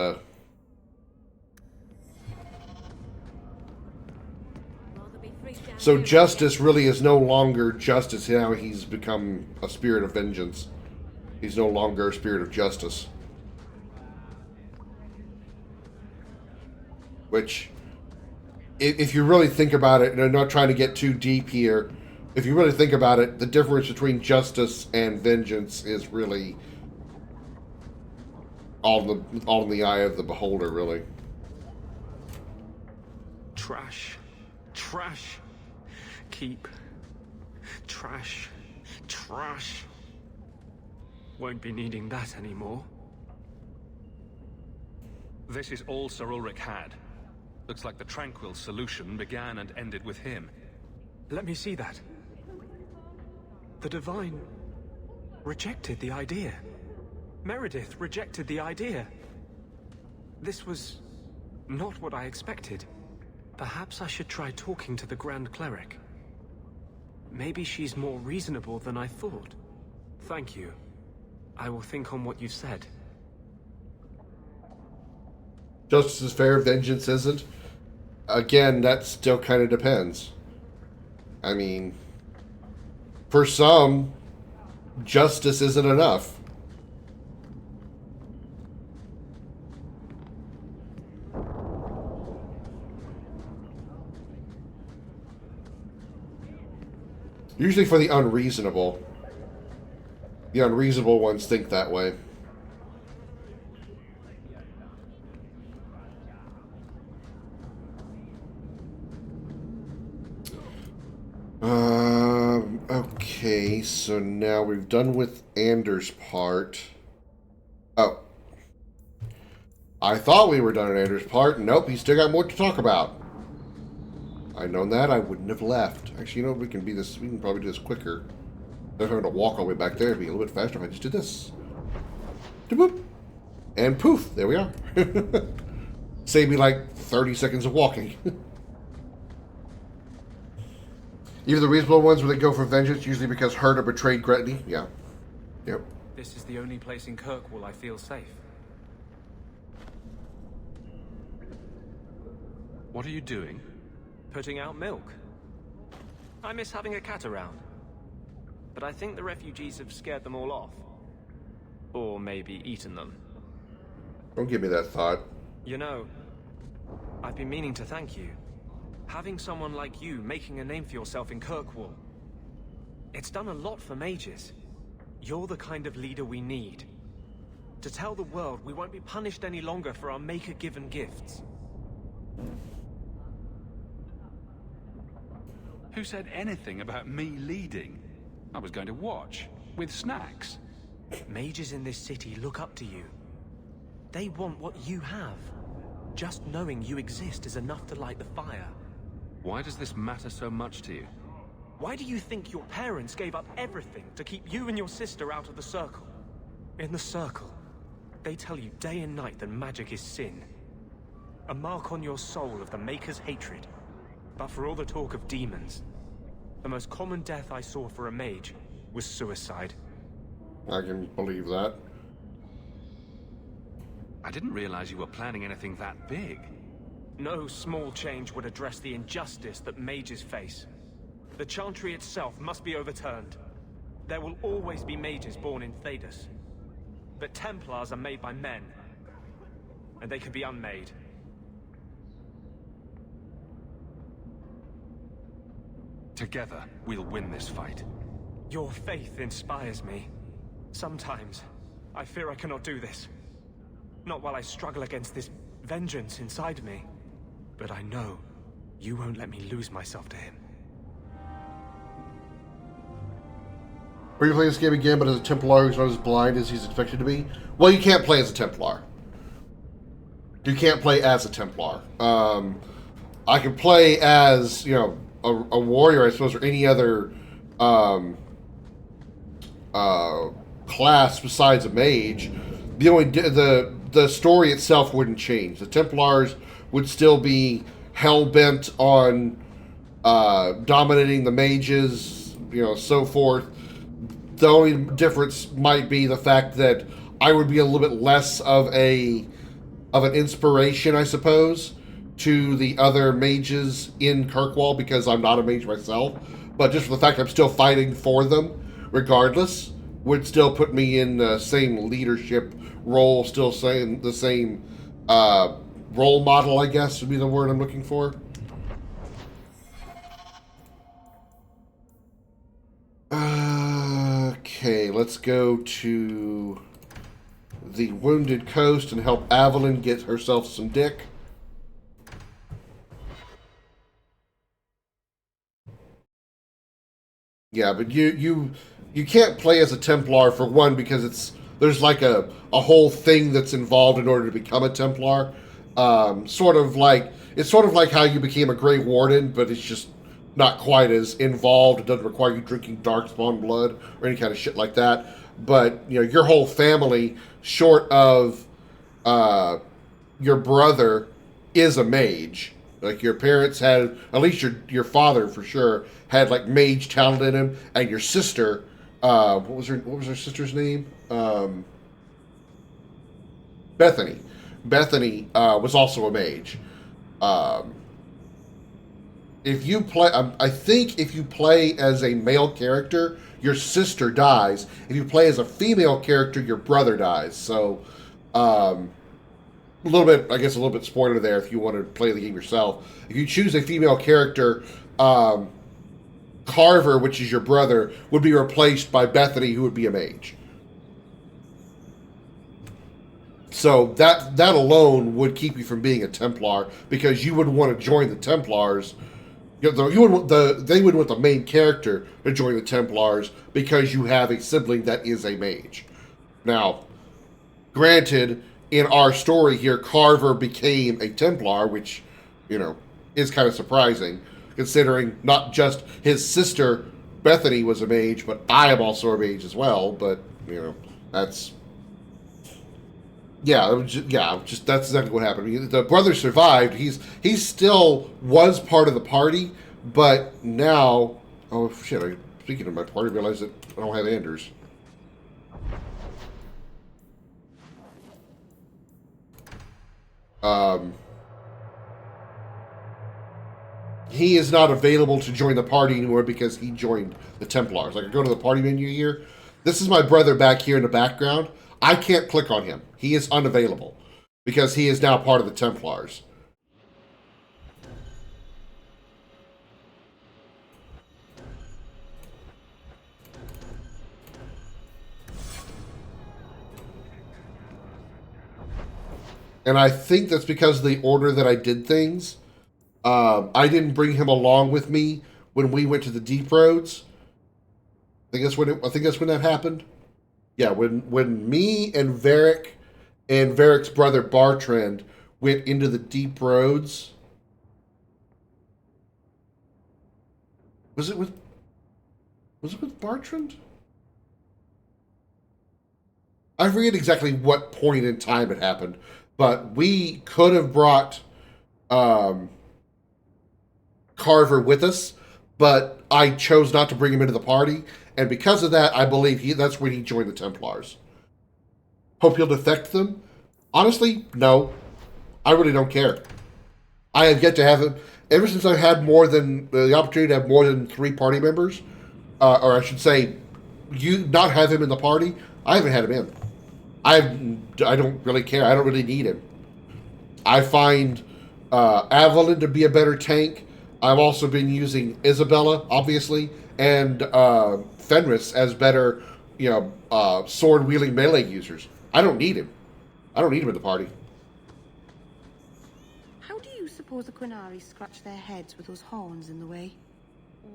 So Justice really is no longer Justice. Now he's become a spirit of vengeance. He's no longer a spirit of justice. Which, if you really think about it, and I'm not trying to get too deep here, if you really think about it, the difference between justice and vengeance is really all in the eye of the beholder, really. Trash. Trash. Keep. Trash. Trash. Won't be needing that anymore. This is all Sir Ulrich had. Looks like the Tranquil solution began and ended with him. Let me see that. The Divine rejected the idea. Meredith rejected the idea. This was not what I expected. Perhaps I should try talking to the Grand Cleric. Maybe she's more reasonable than I thought. Thank you. I will think on what you've said. Justice is fair, vengeance isn't. Again, that still kind of depends. I mean, for some, justice isn't enough. Usually for the unreasonable. The unreasonable ones think that way. Okay, so now we've done with Anders' part. Oh. I thought we were done with Anders' part. Nope, he's still got more to talk about. I'd known that, I wouldn't have left. Actually, you know, we can probably do this quicker. Instead of having to walk all the way back there, it'd be a little bit faster if I just did this. Boop. And poof, there we are. Save me like 30 seconds of walking. Even the reasonable ones where they go for vengeance, usually because Herta betrayed Gretny. Yeah. Yep. This is the only place in Kirkwall I feel safe. What are you doing? Putting out milk. I miss having a cat around. But I think the refugees have scared them all off. Or maybe eaten them. Don't give me that thought. You know, I've been meaning to thank you. Having someone like you making a name for yourself in Kirkwall. It's done a lot for mages. You're the kind of leader we need. To tell the world we won't be punished any longer for our Maker-given gifts. Who said anything about me leading? I was going to watch, with snacks. Mages in this city look up to you. They want what you have. Just knowing you exist is enough to light the fire. Why does this matter so much to you? Why do you think your parents gave up everything to keep you and your sister out of the Circle? In the Circle, they tell you day and night that magic is sin. A mark on your soul of the Maker's hatred. But for all the talk of demons, the most common death I saw for a mage was suicide. I can believe that. I didn't realize you were planning anything that big. No small change would address the injustice that mages face. The Chantry itself must be overturned. There will always be mages born in Thedas. But Templars are made by men. And they can be unmade. Together, we'll win this fight. Your faith inspires me. Sometimes, I fear I cannot do this. Not while I struggle against this vengeance inside me. But I know you won't let me lose myself to him. Are you playing this game again, but as a Templar who's not as blind as he's expected to be? Well, you can't play as a Templar. You can't play as a Templar. I can play as, you know, a warrior, I suppose, or any other class besides a mage. The only the story itself wouldn't change. The Templars would still be hell-bent on dominating the mages, you know, so forth. The only difference might be the fact that I would be a little bit less of an inspiration, I suppose, to the other mages in Kirkwall because I'm not a mage myself. But just for the fact I'm still fighting for them, regardless, would still put me in the same leadership role, still saying the same role model, I guess would be the word I'm looking for. Okay, let's go to the Wounded Coast and help Evelyn get herself some dick. Yeah, but you can't play as a Templar for one because there's like a whole thing that's involved in order to become a Templar. Sort of like how you became a Grey Warden, but it's just not quite as involved. It doesn't require you drinking Darkspawn blood or any kind of shit like that. But you know, your whole family, short of your brother, is a mage. Like your parents had, at least your father for sure had like mage talent in him, and your sister, what was her sister's name? Bethany. Bethany was also a mage. If you play, I think if you play as a male character, your sister dies. If you play as a female character, your brother dies. So, a little bit spoiler there if you want to play the game yourself. If you choose a female character, Carver, which is your brother, would be replaced by Bethany, who would be a mage. So that alone would keep you from being a Templar, because you would want to join the Templars. They would want the main character to join the Templars because you have a sibling that is a mage. Now, granted, in our story here, Carver became a Templar, which, you know, is kind of surprising, considering not just his sister Bethany was a mage, but I am also a mage as well. But you know, that's that's exactly what happened. The brother survived. He still was part of the party, but now, oh shit! Speaking of my party, I realized that I don't have Anders. He is not available to join the party anymore because he joined the Templars. Like, I go to the party menu here. This is my brother back here in the background. I can't click on him. He is unavailable because he is now part of the Templars. And I think that's because of the order that I did things. I didn't bring him along with me when we went to the Deep Roads. I think that's when that happened. Yeah, when me and Varric and Varric's brother Bartrand went into the Deep Roads. Was it with Bartrand? I forget exactly what point in time it happened, but we could have brought Carver with us, but I chose not to bring him into the party, and because of that, I believe that's when he joined the Templars. Hope he'll defect them? Honestly, no. I really don't care. I have yet to have him. Ever since I've had more than the opportunity to have more than 3 party members, or I should say, you not have him in the party, I haven't had him in. I don't really care. I don't really need him. I find Avalon to be a better tank. I've also been using Isabella, obviously, and Fenris as better, sword-wielding melee users. I don't need him. I don't need him in the party. How do you suppose the Quinari scratch their heads with those horns in the way?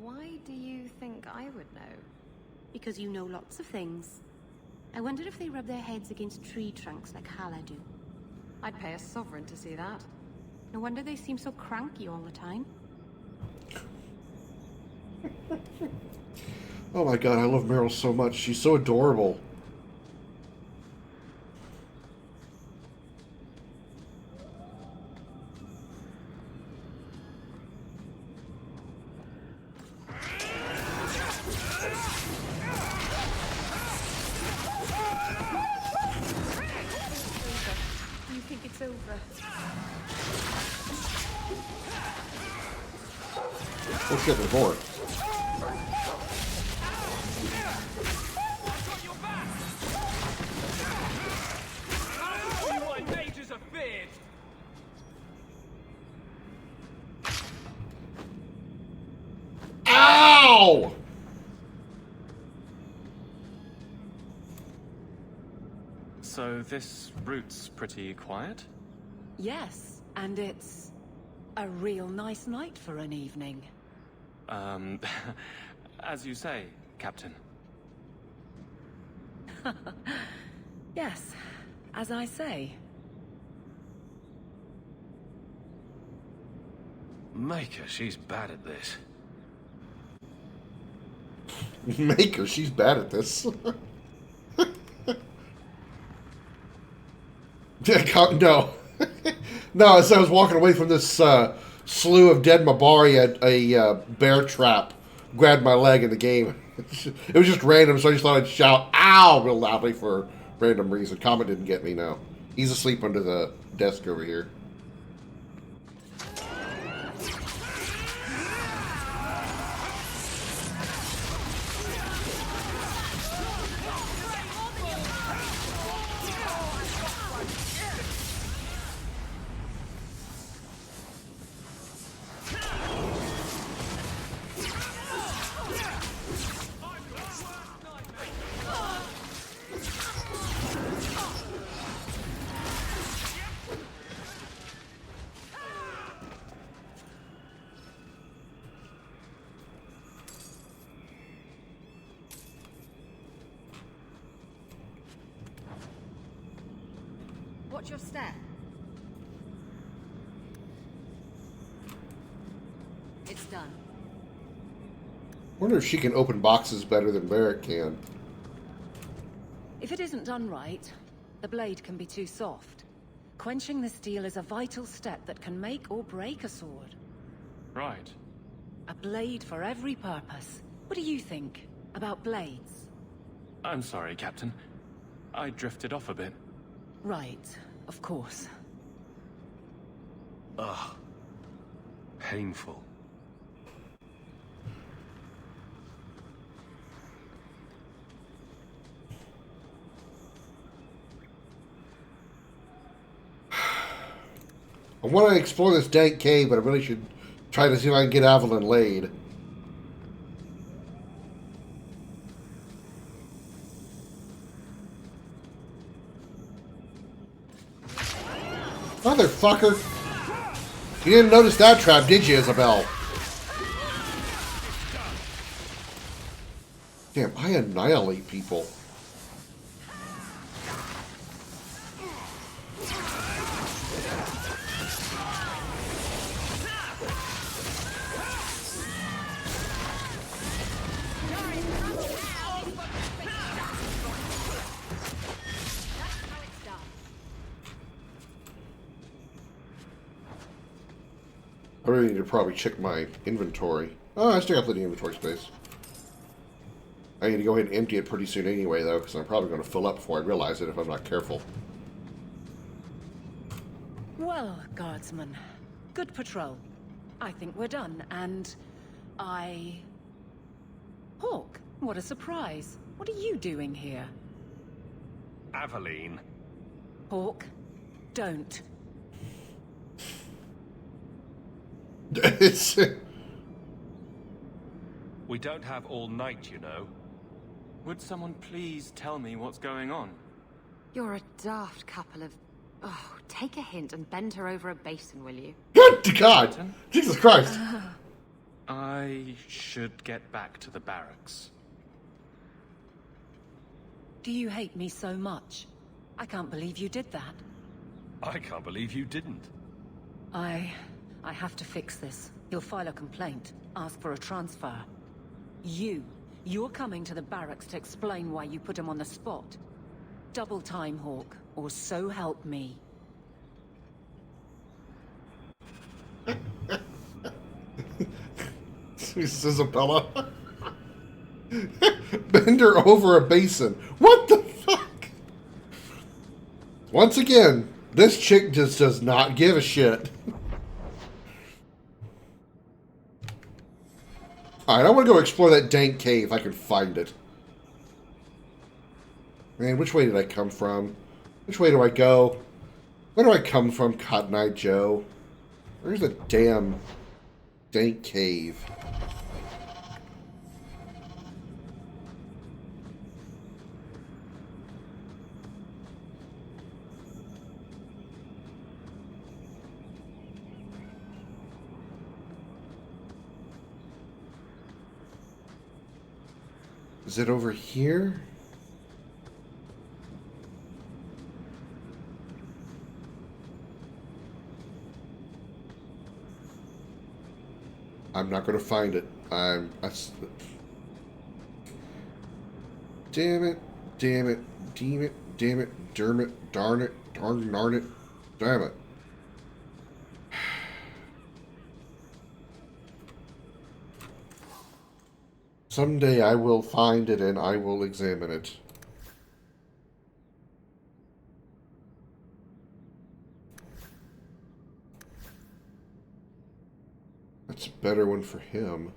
Why do you think I would know? Because you know lots of things. I wonder if they rub their heads against tree trunks like Hala do. I'd pay a sovereign to see that. No wonder they seem so cranky all the time. Oh my god, I love Meryl so much. She's so adorable. Do you think it's over? Oh shit, there's more. Ow! So this route's pretty quiet? Yes, and it's a real nice night for an evening. As you say, Captain. Yes, as I say. Maker, she's bad at this. Maker, she's bad at this. No. No, as I was walking away from this slew of dead Mabari, a bear trap grabbed my leg in the game. It was just random, so I just thought I'd shout, ow, real loudly for random reason. Comet didn't get me, no. He's asleep under the desk over here. Watch your step. It's done. Wonder if she can open boxes better than Barrett can. If it isn't done right, the blade can be too soft. Quenching the steel is a vital step that can make or break a sword. Right. A blade for every purpose. What do you think about blades? I'm sorry, Captain. I drifted off a bit. Right, of course. Ugh. Painful. I want to explore this dank cave, but I really should try to see if I can get Avalon laid. Motherfucker! You didn't notice that trap, did you, Isabel? Damn, I annihilate people. I really need to probably check my inventory. Oh, I still got plenty of inventory space. I need to go ahead and empty it pretty soon anyway, though, because I'm probably going to fill up before I realize it if I'm not careful. Well, guardsman, good patrol. I think we're done, and Hawk, what a surprise. What are you doing here? Aveline. Hawk, don't. We don't have all night, you know. Would someone please tell me what's going on? You're a daft couple of... Oh, take a hint and bend her over a basin, will you? Good to God! Jesus Christ! I should get back to the barracks. Do you hate me so much? I can't believe you did that. I can't believe you didn't. I have to fix this. He'll file a complaint, ask for a transfer. You're coming to the barracks to explain why you put him on the spot. Double time, Hawk, or so help me. Isabella. Bend her over a basin. What the fuck? Once again, this chick just does not give a shit. Alright, I want to go explore that dank cave if I can find it. Man, which way did I come from? Which way do I go? Where do I come from, Cotton Eye Joe? Where's the damn dank cave? Is it over here? I'm not going to find it. Damn it. Damn it. Damn it. Damn it. Darn it. Darn it. Darn it. Damn it. Someday I will find it and I will examine it. That's a better one for him.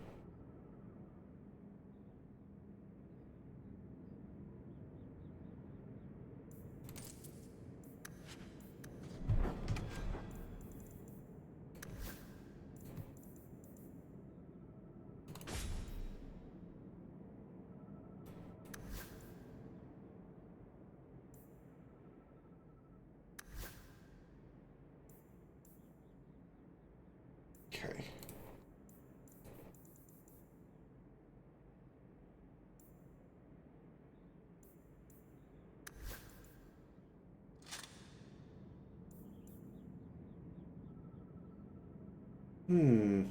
Okay. Hmm.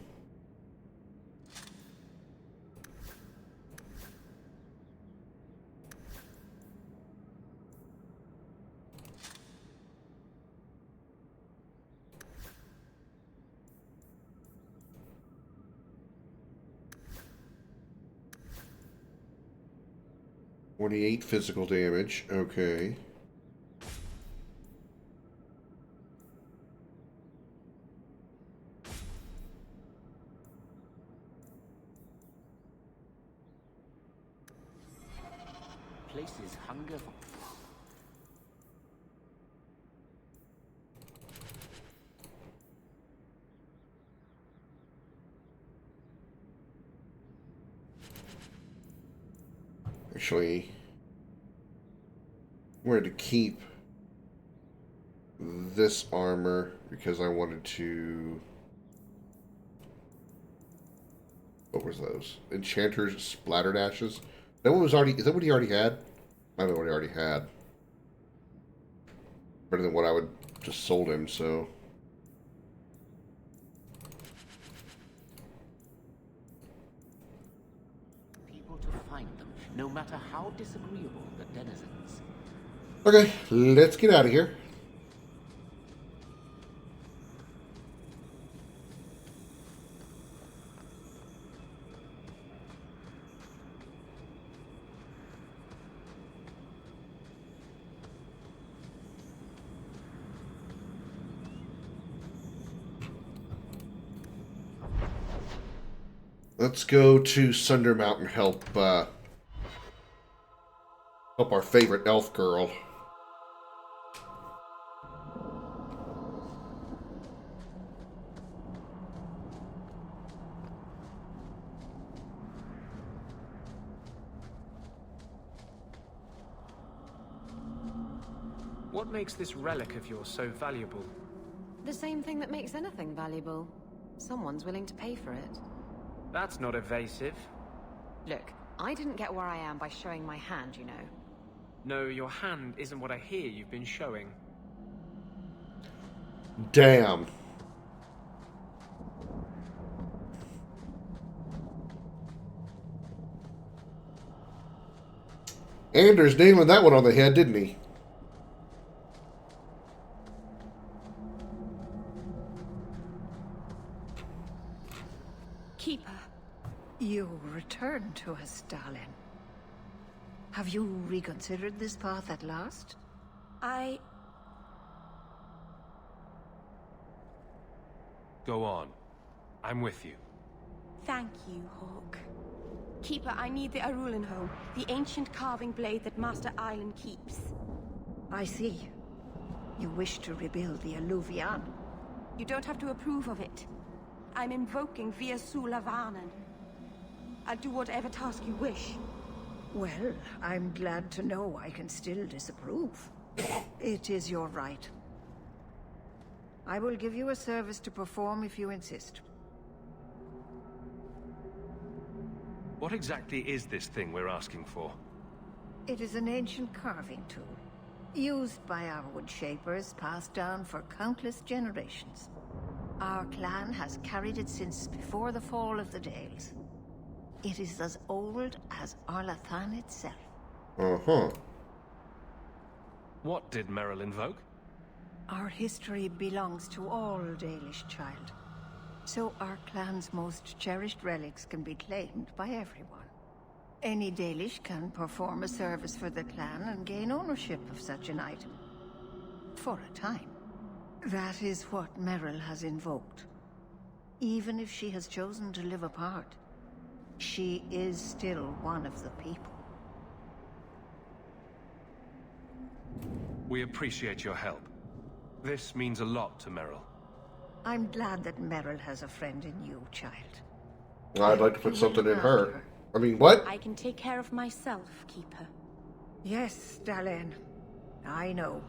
$28 physical damage. Okay. Places hunger for... Actually, I wanted to keep this armor because I wanted to... What was those? Enchanter's Splattered Ashes? That one was already... Is that what he already had? I don't know what he already had. Better than what I would just sold him, so... People to find them, no matter how disagreeable the denizens. Okay, let's get out of here. Let's go to Sunder Mountain, help our favorite elf girl. What makes this relic of yours so valuable? The same thing that makes anything valuable. Someone's willing to pay for it. That's not evasive. Look, I didn't get where I am by showing my hand, you know. No, your hand isn't what I hear you've been showing. Damn. Anders nailing that one on the head, didn't he? Keeper, you returned to us, darling. Have you reconsidered this path at last? Go on. I'm with you. Thank you, Hawk. Keeper, I need the Arulinho, the ancient carving blade that Master Island keeps. I see. You wish to rebuild the Alluvian. You don't have to approve of it. I'm invoking Via Sulavanen. I'll do whatever task you wish. Well, I'm glad to know I can still disapprove. It is your right. I will give you a service to perform if you insist. What exactly is this thing we're asking for? It is an ancient carving tool, used by our wood shapers, passed down for countless generations. Our clan has carried it since before the fall of the Dales. It is as old as Arlathan itself. Uh-huh. What did Merrill invoke? Our history belongs to all Dalish, child. So our clan's most cherished relics can be claimed by everyone. Any Dalish can perform a service for the clan and gain ownership of such an item. For a time. That is what Merrill has invoked. Even if she has chosen to live apart, she is still one of the people. We appreciate your help. This means a lot to Merrill. I'm glad that Merrill has a friend in you, child. I'd like to put something in her. I mean, what? I can take care of myself, Keeper. Yes, Dalen. I know.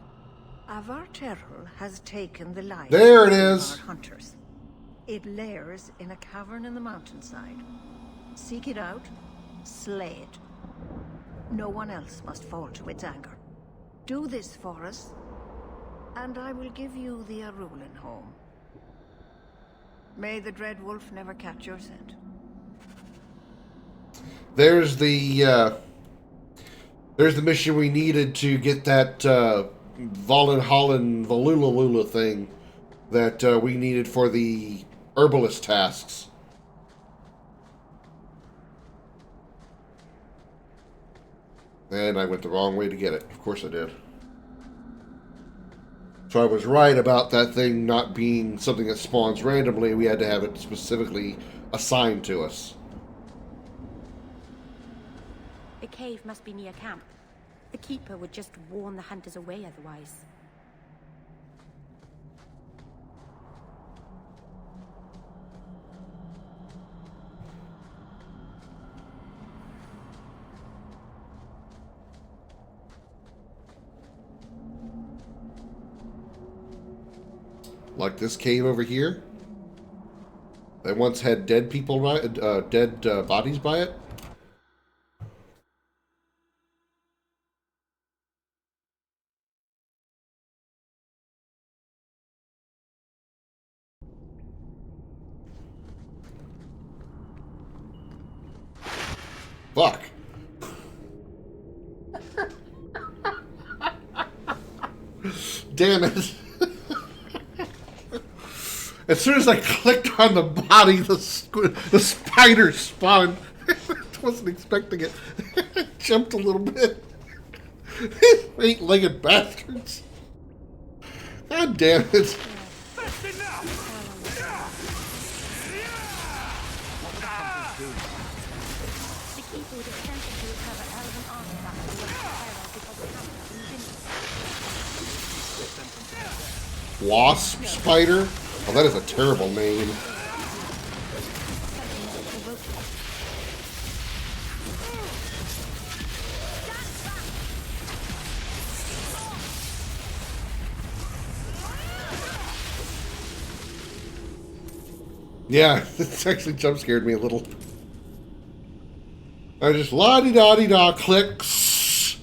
Avar Terrell has taken the lives There it of is. our hunters. It lairs in a cavern in the mountainside. Seek it out, slay it. No one else must fall to its anger. Do this for us, and I will give you the Arulin home. May the Dread Wolf never catch your scent. There's the mission we needed to get that Vollenhollen Valulalula thing that we needed for the herbalist tasks. And I went the wrong way to get it. Of course I did. So I was right about that thing not being something that spawns randomly. We had to have it specifically assigned to us. The cave must be near camp. The Keeper would just warn the hunters away otherwise. Like this cave over here. That once had dead people, dead bodies by it. Fuck. Damn it. As soon as I clicked on the body, the spider spawned. I wasn't expecting it. Jumped a little bit. 8-legged bastards. God damn it. What would have come from doing? The Keeper would have sent us to recover elven artifacts and went to peril because the capital been Wasp spider? Oh, that is a terrible name. Yeah, this actually jump scared me a little. I just la-di-da-di-da clicks.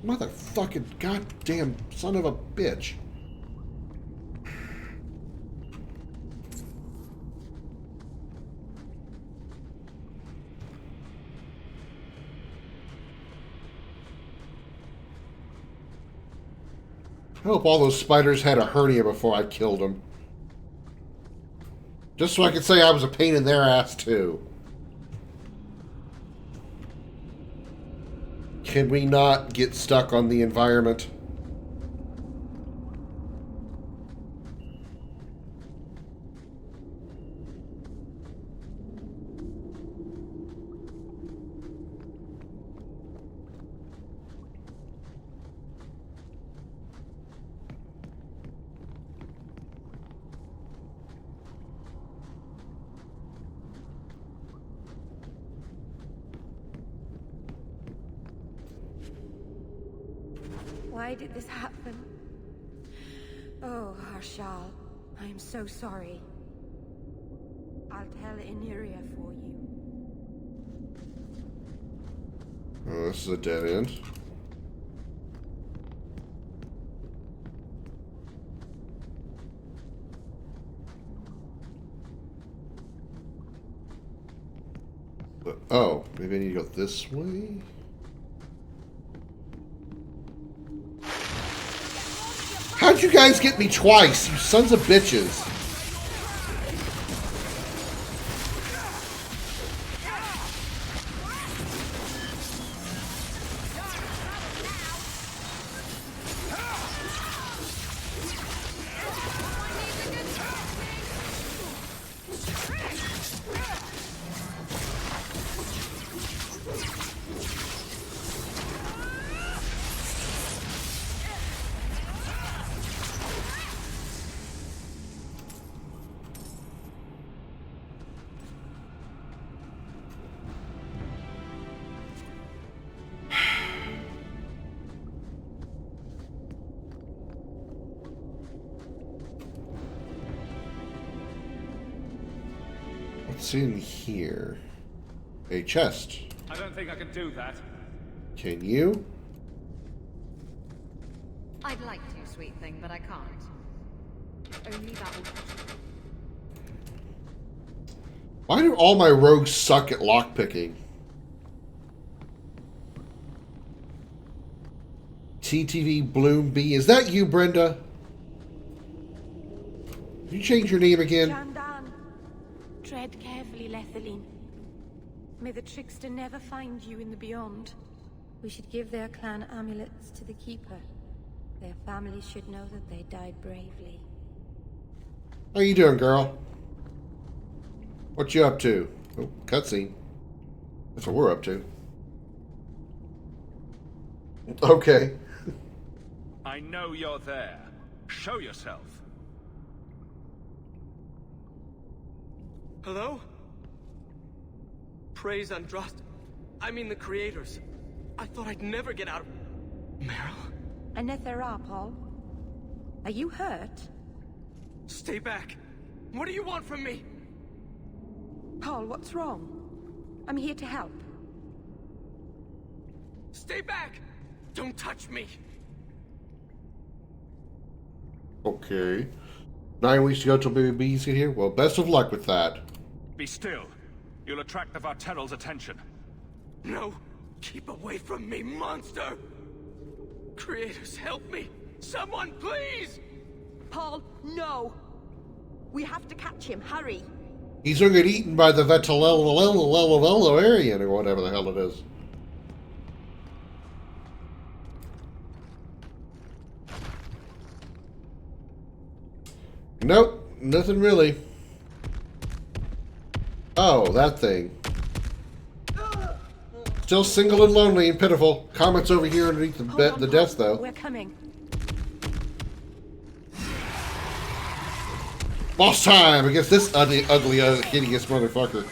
Motherfucking goddamn son of a bitch. I hope all those spiders had a hernia before I killed them. Just so I could say I was a pain in their ass, too. Can we not get stuck on the environment? Why did this happen? Oh, Harshal, I am so sorry. I'll tell Iniria for you. Oh, this is a dead end. Oh, maybe I need to go this way? How'd you guys get me twice, you sons of bitches? What's in here? A chest. I don't think I can do that. Can you? I'd like to, sweet thing, but I can't. Only that will... Why do all my rogues suck at lockpicking? TTV Bloom B. Is that you, Brenda? Did you change your name again? Jandan, tread carefully, Lethaline. May the trickster never find you in the beyond. We should give their clan amulets to the Keeper. Their families should know that they died bravely. How you doing, girl? What you up to? Oh, cutscene. That's what we're up to. Okay. I know you're there. Show yourself. Hello? Praise Androst. I mean the creators. I thought I'd never get out of... Meryl? Anethera, Paul. Are you hurt? Stay back. What do you want from me? Paul, what's wrong? I'm here to help. Stay back! Don't touch me! Okay. 9 weeks to go till baby bees get here? Well, best of luck with that. Be still. You'll attract the Vartel's attention. No! Keep away from me, monster! Creators, help me! Someone, please! Paul, no! We have to catch him, hurry! He's gonna get eaten by the Vetalarian or whatever the hell it is. Nope, nothing really. Oh, that thing. Still single and lonely and pitiful. Comments over here underneath the desk, though. We're coming. Boss time against this ugly, hideous motherfucker.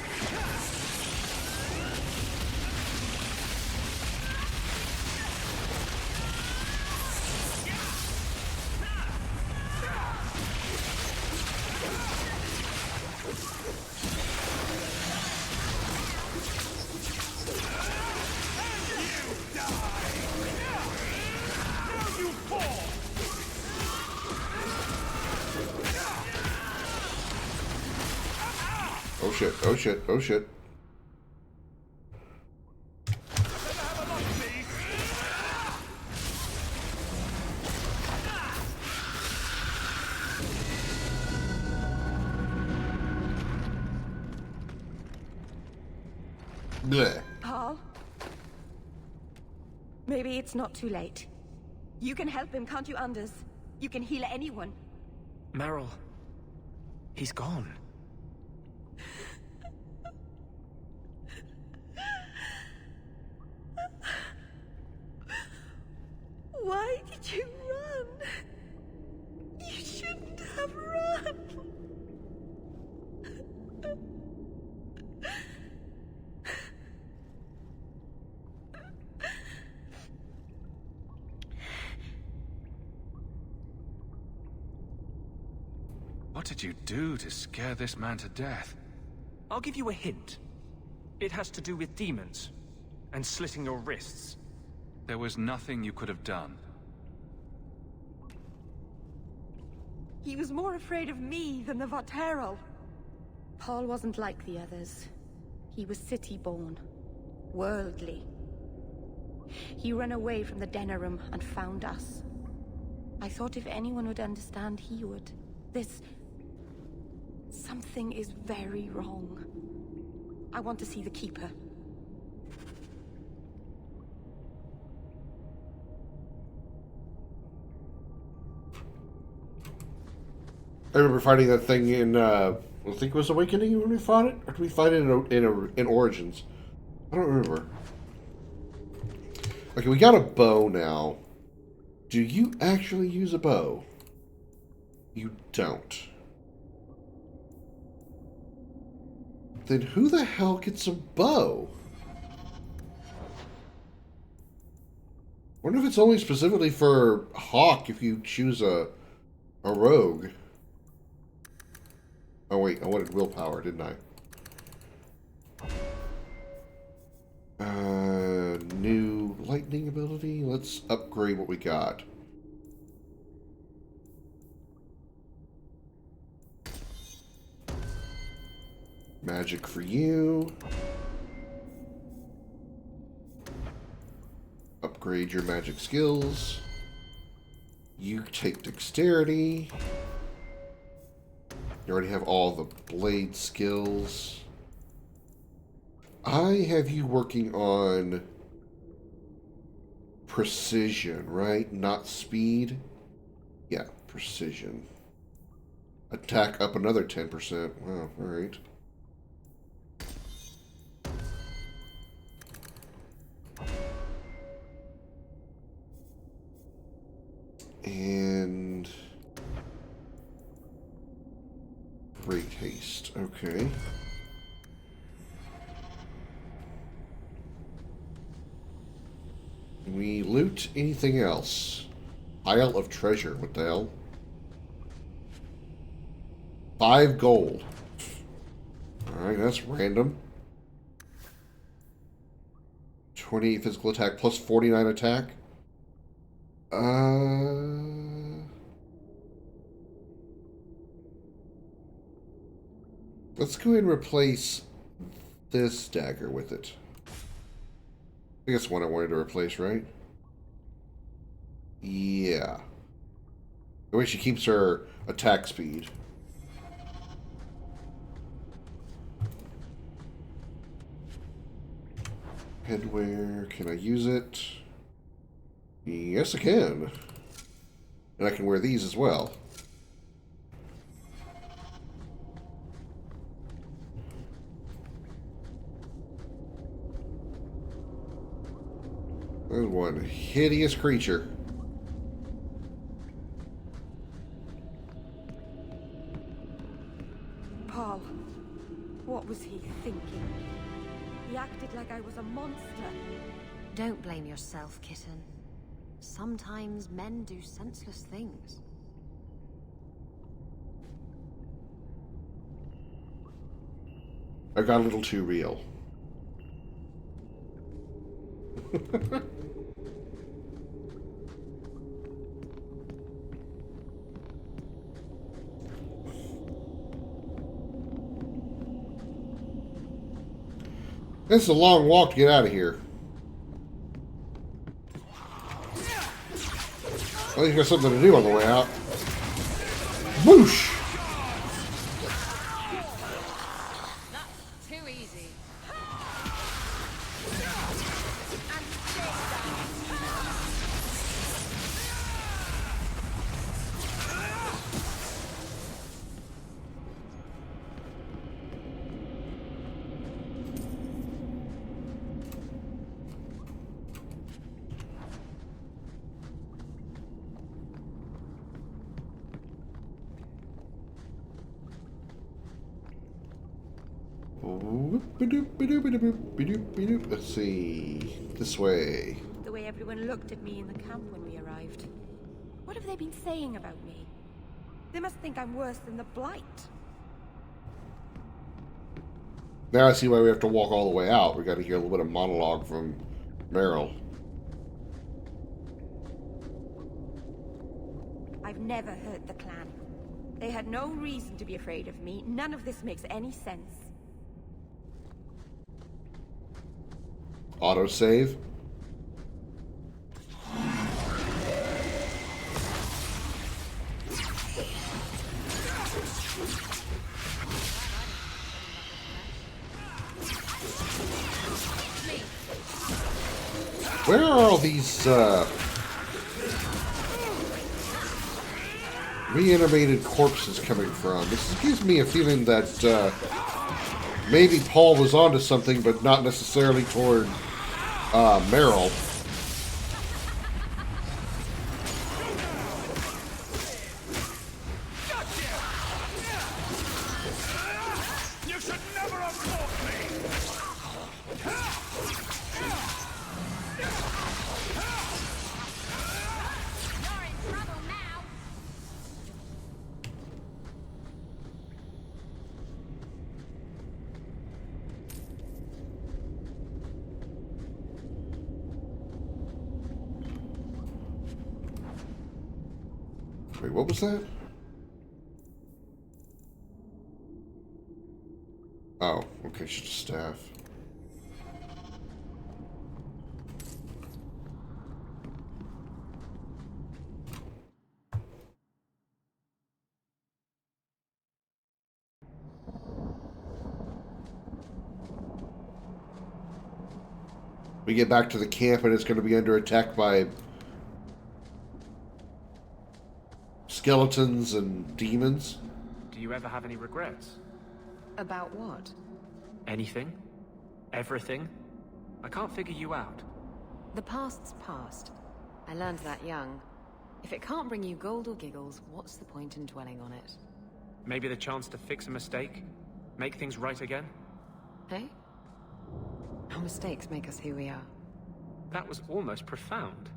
Oh shit, oh shit, oh shit. Bleh. Paul? Maybe it's not too late. You can help him, can't you, Anders? You can heal anyone. Meryl. He's gone. Why did you run? You shouldn't have run. What did you do to scare this man to death? I'll give you a hint. It has to do with demons and slitting your wrists. There was nothing you could have done. He was more afraid of me than the Vaterel. Paul wasn't like the others. He was city-born, worldly. He ran away from the Denerim and found us. I thought if anyone would understand, he would. Something is very wrong. I want to see the Keeper. I remember fighting that thing in, I think it was Awakening when we fought it? Or did we fight it in Origins? I don't remember. Okay, we got a bow now. Do you actually use a bow? You don't. Then who the hell gets a bow? Wonder if it's only specifically for Hawk if you choose a rogue. Oh wait, I wanted willpower, didn't I? New lightning ability. Let's upgrade what we got. Magic for you. Upgrade your magic skills. You take dexterity. You already have all the blade skills. I have you working on precision, right? Not speed. Yeah, precision. Attack up another 10%. Wow, alright. And great haste. Okay. Can we loot anything else? Isle of Treasure. What the hell? 5 gold. Alright, that's random. 28 physical attack plus 49 attack. Let's go ahead and replace this dagger with it. I think that's one I wanted to replace, right? Yeah. The way she keeps her attack speed. Headwear, can I use it? Yes, I can. And I can wear these as well. There's one hideous creature. Paul, what was he thinking? He acted like I was a monster. Don't blame yourself, kitten. Sometimes men do senseless things. I got a little too real. This is a long walk to get out of here. At least got something to do on the way out. Whoosh! Too easy. Let's see. This way. The way everyone looked at me in the camp when we arrived. What have they been saying about me? They must think I'm worse than the Blight. Now I see why we have to walk all the way out. We got to hear a little bit of monologue from Meryl. I've never hurt the clan. They had no reason to be afraid of me. None of this makes any sense. Autosave. Where are all these reanimated corpses coming from? This gives me a feeling that maybe Paul was onto something, but not necessarily toward Meryl. You should never have fought me! You're in trouble now. Wait, what was that? Oh, okay, she's just staff. We get back to the camp and it's going to be under attack by skeletons and demons. Do you ever have any regrets? About what? Anything? Everything? I can't figure you out. The past's past. I learned that young. If it can't bring you gold or giggles, what's the point in dwelling on it? Maybe the chance to fix a mistake? Make things right again? Hey? Our mistakes make us who we are. That was almost profound.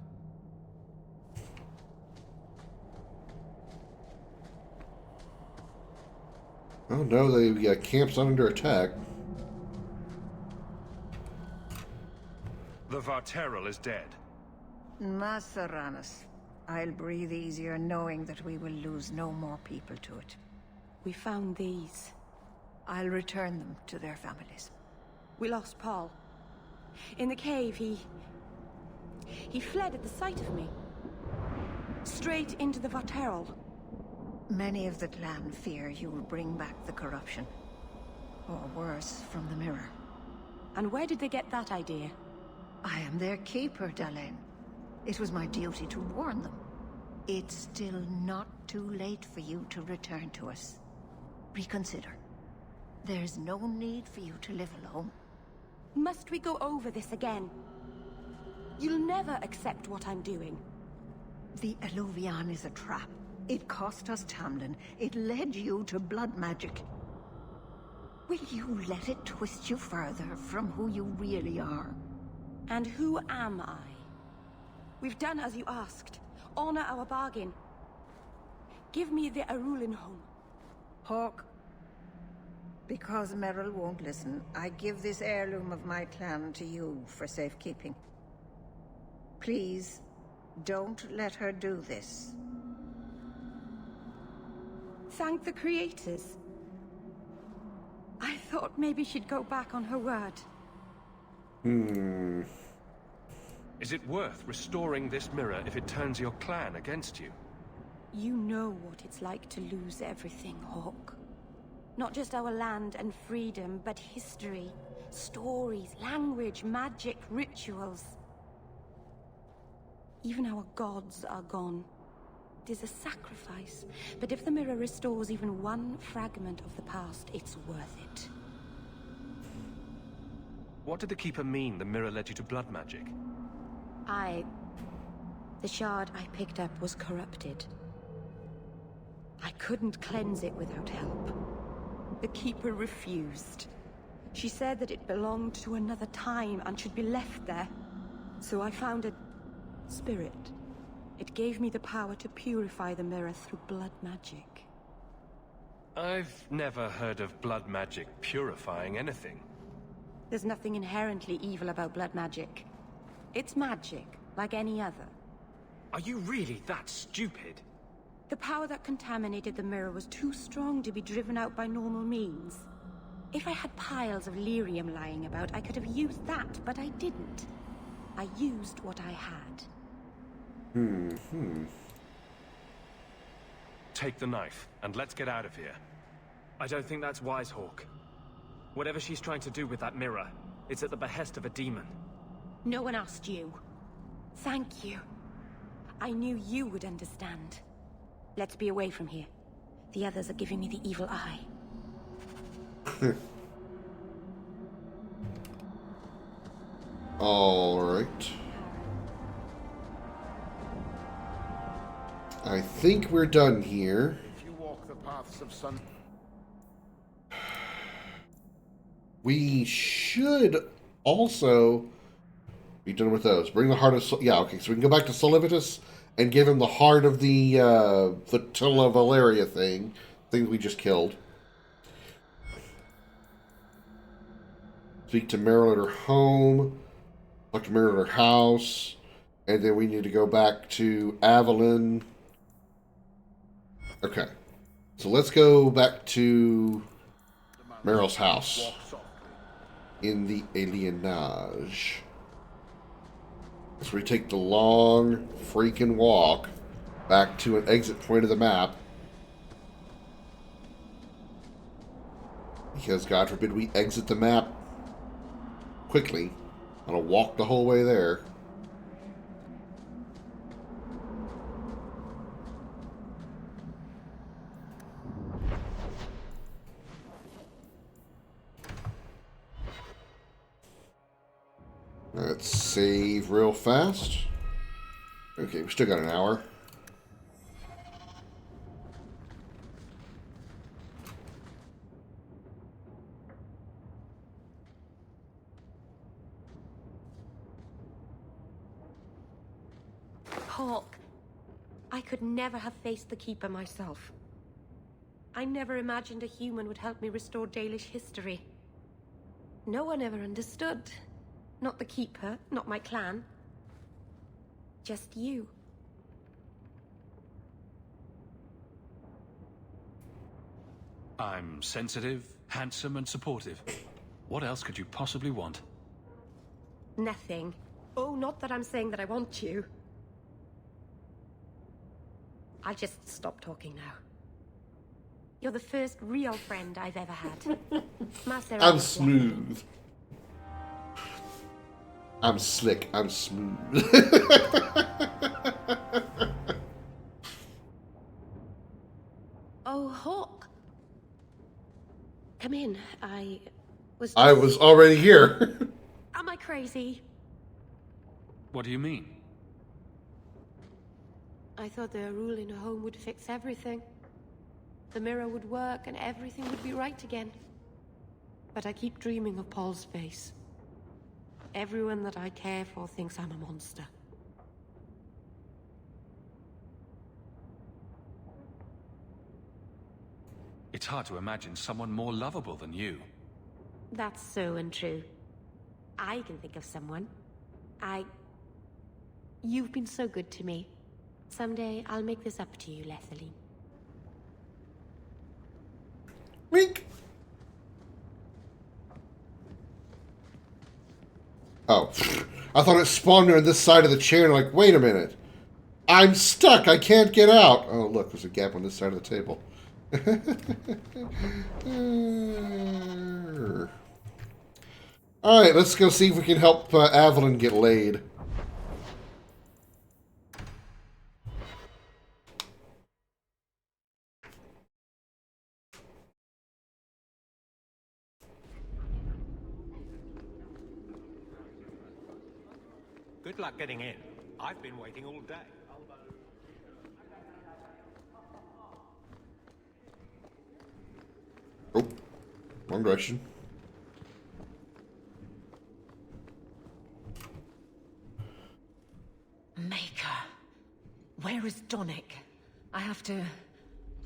Oh no, the camp's under attack. The Varterral is dead. Masaranas, I'll breathe easier knowing that we will lose no more people to it. We found these. I'll return them to their families. We lost Paul. In the cave, he fled at the sight of me. Straight into the Varterral. Many of the clan fear you will bring back the corruption. Or worse, from the mirror. And where did they get that idea? I am their keeper, Dalain. It was my duty to warn them. It's still not too late for you to return to us. Reconsider. There's no need for you to live alone. Must we go over this again? You'll never accept what I'm doing. The Eluvian is a trap. It cost us Tamlin. It led you to blood magic. Will you let it twist you further from who you really are? And who am I? We've done as you asked. Honor our bargain. Give me the Arulin home. Hawk, because Merrill won't listen, I give this heirloom of my clan to you for safekeeping. Please, don't let her do this. Thank the creators. I thought maybe she'd go back on her word. Is it worth restoring this mirror if it turns your clan against you? You know what it's like to lose everything, Hawk. Not just our land and freedom, but history, stories, language, magic, rituals. Even our gods are gone. It is a sacrifice, but if the mirror restores even one fragment of the past, it's worth it. What did the Keeper mean the mirror led you to blood magic? The shard I picked up was corrupted. I couldn't cleanse it without help. The Keeper refused. She said that it belonged to another time and should be left there. So I found a spirit. It gave me the power to purify the mirror through blood magic. I've never heard of blood magic purifying anything. There's nothing inherently evil about blood magic. It's magic, like any other. Are you really that stupid? The power that contaminated the mirror was too strong to be driven out by normal means. If I had piles of lyrium lying about, I could have used that, but I didn't. I used what I had. Take the knife, and let's get out of here. I don't think that's wise, Hawk. Whatever she's trying to do with that mirror, it's at the behest of a demon. No one asked you. Thank you. I knew you would understand. Let's be away from here. The others are giving me the evil eye. All right. I think we're done here. If you walk the paths of sun... We should also be done with those. Bring the heart of... Yeah, okay, so we can go back to Solivitus and give him the heart of the Tilla Valeria thing we just killed. Speak to Meryl at her home. Talk to Meryl at her house. And then we need to go back to Avalon. Okay. So let's go back to Meryl's house in the alienage. So we take the long freaking walk back to an exit point of the map. Because God forbid we exit the map quickly. I'm gonna walk the whole way there. Let's save real fast. Okay, we still got an hour. Hawk, I could never have faced the Keeper myself. I never imagined a human would help me restore Dalish history. No one ever understood. Not the Keeper, not my clan. Just you. I'm sensitive, handsome, and supportive. What else could you possibly want? Nothing. Oh, not that I'm saying that I want you. I'll just stop talking now. You're the first real friend I've ever had. Master, I'm smooth. I'm slick. I'm smooth. Oh, Hawk. Come in. I was already here. Am I crazy? What do you mean? I thought the rule in a home would fix everything. The mirror would work and everything would be right again. But I keep dreaming of Paul's face. Everyone that I care for thinks I'm a monster. It's hard to imagine someone more lovable than you. That's so untrue. I can think of someone. You've been so good to me. Someday I'll make this up to you, Lethaline. Wink. Oh, I thought it spawned her on this side of the chair, and like, wait a minute. I'm stuck. I can't get out. Oh, look, there's a gap on this side of the table. Alright, let's go see if we can help Evelyn get laid. Good luck getting in. I've been waiting all day. Oh, wrong direction. Maker. Where is Donick? I have to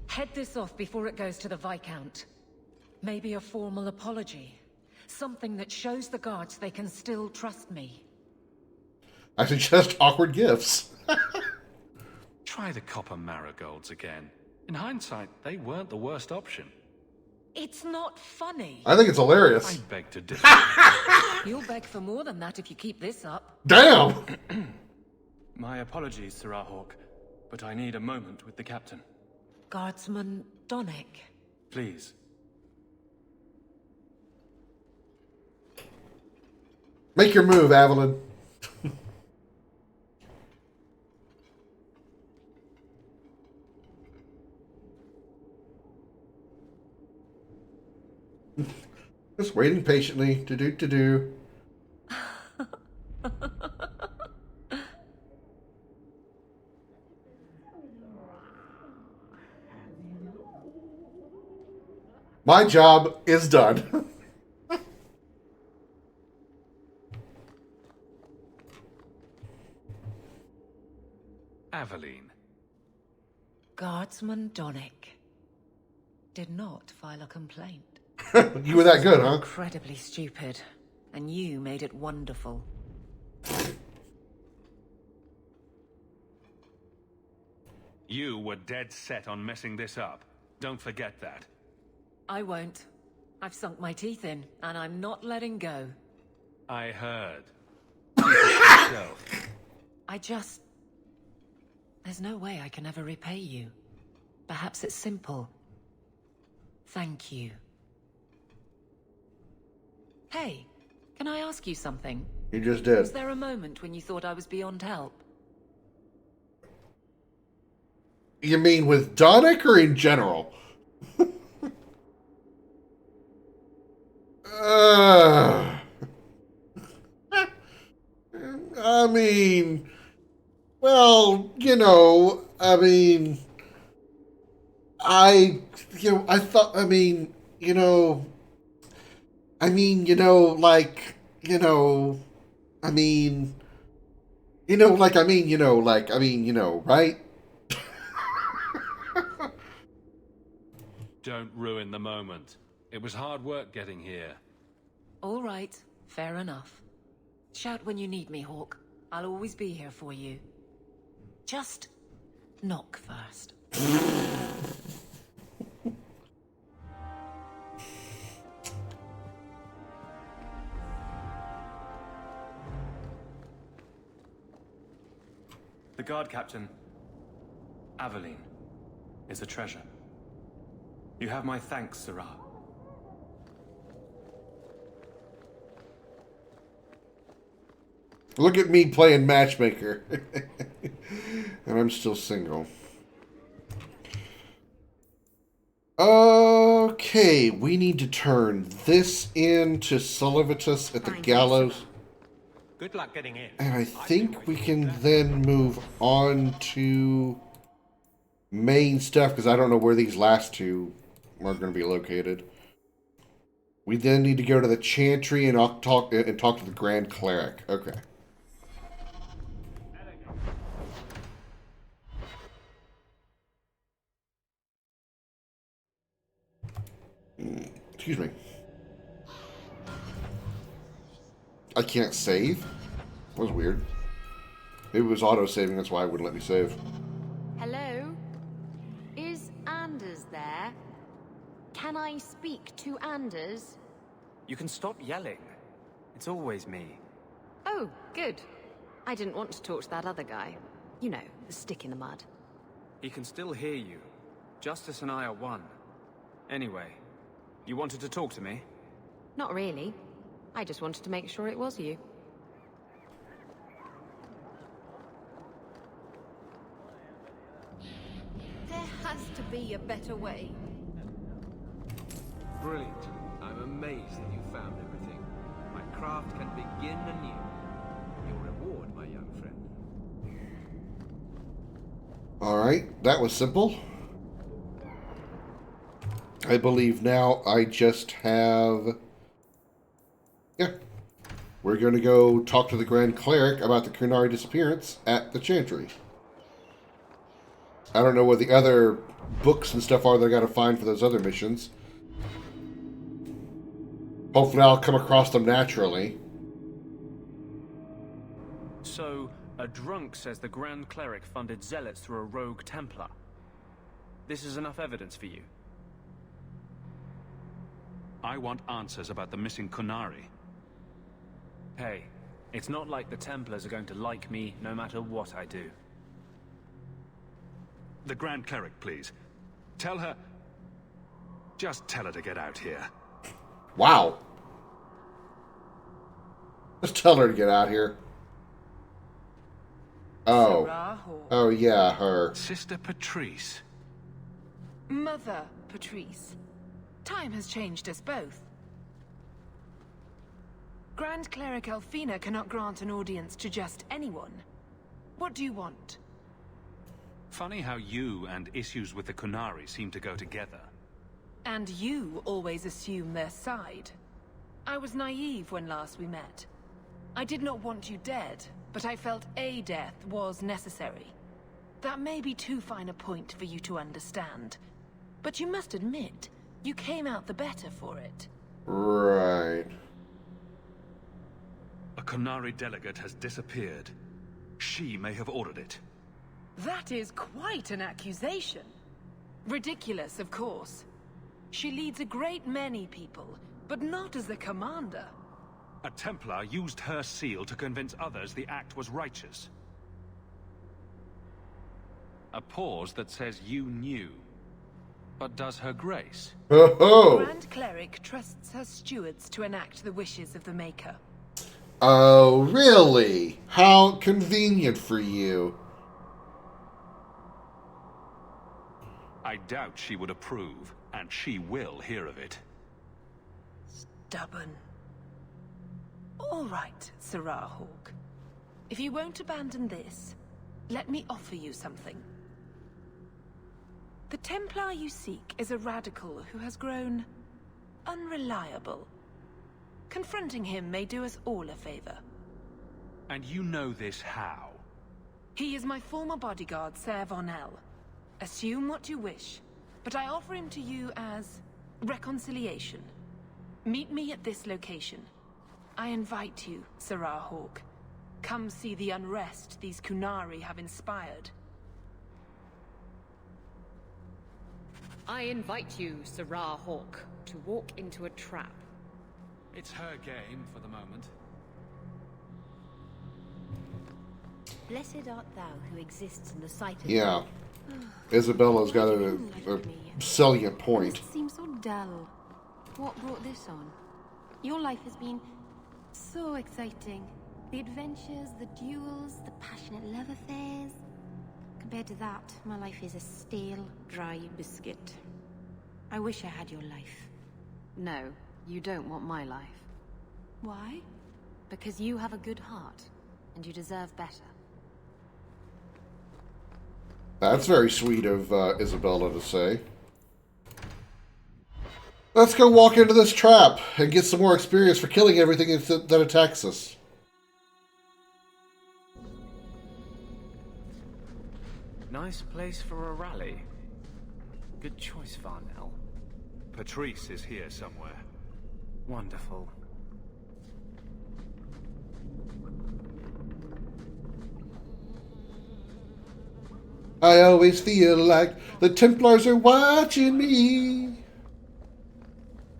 head this off before it goes to the Viscount. Maybe a formal apology. Something that shows the guards they can still trust me. I suggest awkward gifts. Try the copper marigolds again. In hindsight, they weren't the worst option. It's not funny. I think it's hilarious. I beg to differ. You'll beg for more than that if you keep this up. Damn! My apologies, Sir Hawk, but I need a moment with the captain. Guardsman Donick. Please. Make your move, Evelyn. Just waiting patiently. To do. My job is done. Aveline. Guardsman Donick did not file a complaint. You were that good, huh? Incredibly stupid, and you made it wonderful. You were dead set on messing this up. Don't forget that. I won't. I've sunk my teeth in, and I'm not letting go. I heard. Keep it to yourself. There's no way I can ever repay you. Perhaps it's simple. Thank you. Hey, can I ask you something? You just did. Was there a moment when you thought I was beyond help? You mean with Donick or in general? I mean, well, you know, I mean, I thought, I mean, you know, like, you know, I mean, right? Don't ruin the moment. It was hard work getting here. All right, fair enough. Shout when you need me, Hawk. I'll always be here for you. Just knock first. The guard captain, Aveline, is a treasure. You have my thanks, Sirrah. Look at me playing matchmaker. And I'm still single. Okay, we need to turn this into Sullivatus at the gallows. Good luck getting in. And I think we can then move on to main stuff, because I don't know where these last two are going to be located. We then need to go to the Chantry and talk to the Grand Cleric. Okay. Excuse me. I can't save? That was weird. Maybe it was auto-saving, that's why it wouldn't let me save. Hello? Is Anders there? Can I speak to Anders? You can stop yelling. It's always me. Oh, good. I didn't want to talk to that other guy. You know, the stick in the mud. He can still hear you. Justice and I are one. Anyway, you wanted to talk to me? Not really. I just wanted to make sure it was you. There has to be a better way. Brilliant. I'm amazed that you found everything. My craft can begin anew. Your reward, my young friend. Alright, that was simple. I believe now I just have... Yeah. We're going to go talk to the Grand Cleric about the Kunari disappearance at the Chantry. I don't know what the other books and stuff are that I got to find for those other missions. Hopefully I'll come across them naturally. So, a drunk says the Grand Cleric funded zealots through a rogue Templar. This is enough evidence for you? I want answers about the missing Kunari. Hey, it's not like the Templars are going to like me no matter what I do. The Grand Cleric, please. Tell her... Just tell her to get out here. Wow. Just tell her to get out here. Oh. Oh, yeah, her. Sister Patrice. Mother Patrice. Time has changed us both. Grand Cleric Elfina cannot grant an audience to just anyone. What do you want? Funny how you and issues with the Kunari seem to go together. And you always assume their side. I was naive when last we met. I did not want you dead, but I felt a death was necessary. That may be too fine a point for you to understand. But you must admit, you came out the better for it. Right. A Kunari delegate has disappeared. She may have ordered it. That is quite an accusation. Ridiculous, of course. She leads a great many people, but not as the commander. A Templar used her seal to convince others the act was righteous. A pause that says you knew. But does her grace? Oh. Grand Cleric trusts her stewards to enact the wishes of the Maker. Oh, really? How convenient for you. I doubt she would approve, and she will hear of it. Stubborn. All right, Sirrah Hawk. If you won't abandon this, let me offer you something. The Templar you seek is a radical who has grown unreliable. Confronting him may do us all a favor. And you know this how? He is my former bodyguard, Ser Vonel. Assume what you wish, but I offer him to you as reconciliation. Meet me at this location. I invite you, Sirrah Hawk. Come see the unrest these Kunari have inspired. I invite you, Sirrah Hawk, to walk into a trap. It's her game for the moment. Blessed art thou who exists in the sight of Yeah. Isabella's got a salient point. It seems so dull. What brought this on? Your life has been so exciting. The adventures, the duels, the passionate love affairs. Compared to that, my life is a stale, dry biscuit. I wish I had your life. No, you don't want my life. Why? Because you have a good heart, and you deserve better. That's very sweet of Isabella to say. Let's go walk into this trap and get some more experience for killing everything that attacks us. Nice place for a rally. Good choice, Varnell. Patrice is here somewhere. Wonderful. I always feel like the Templars are watching me.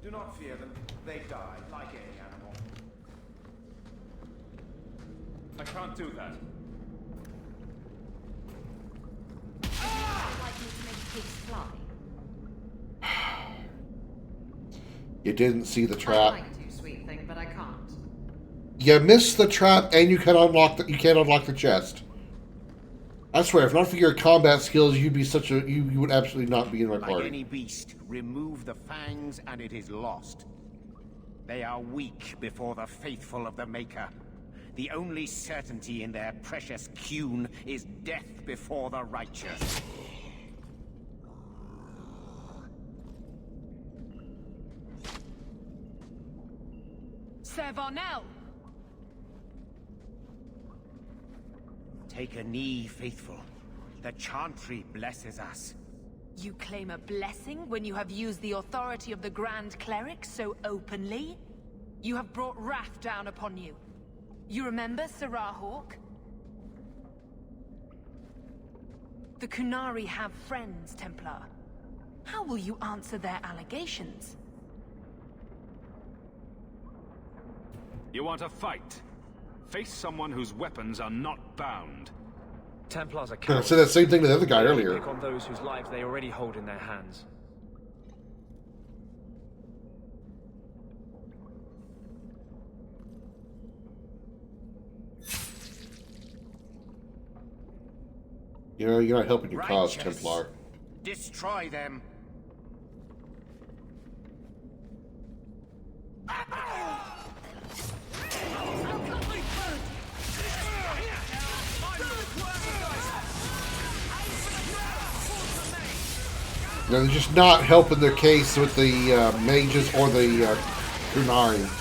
Do not fear them. They die like any animal. I can't do that. I'd like you to make pigs fly. You didn't see the I'd trap. like to, sweet thing, but I can't. You missed the trap, and you can't unlock the chest. I swear, if not for your combat skills, you'd be you would absolutely not be in my Like party. any beast, remove the fangs and it is lost. They are weak before the faithful of the Maker. The only certainty in their precious Qun is death before the righteous. Sir Varnell! Take a knee, faithful. The Chantry blesses us. You claim a blessing when you have used the authority of the Grand Cleric so openly? You have brought wrath down upon you. You remember Sarah Hawk? The Kunari have friends, Templar. How will you answer their allegations? You want a fight? Face someone whose weapons are not bound. Templars are I cowards. said that same thing to the other guy They only earlier. pick on those whose lives they already hold in their hands. You know, you're not helping your cause, Righteous. Templar. Destroy them. You know, they're just not helping their case with the mages or the Kunari.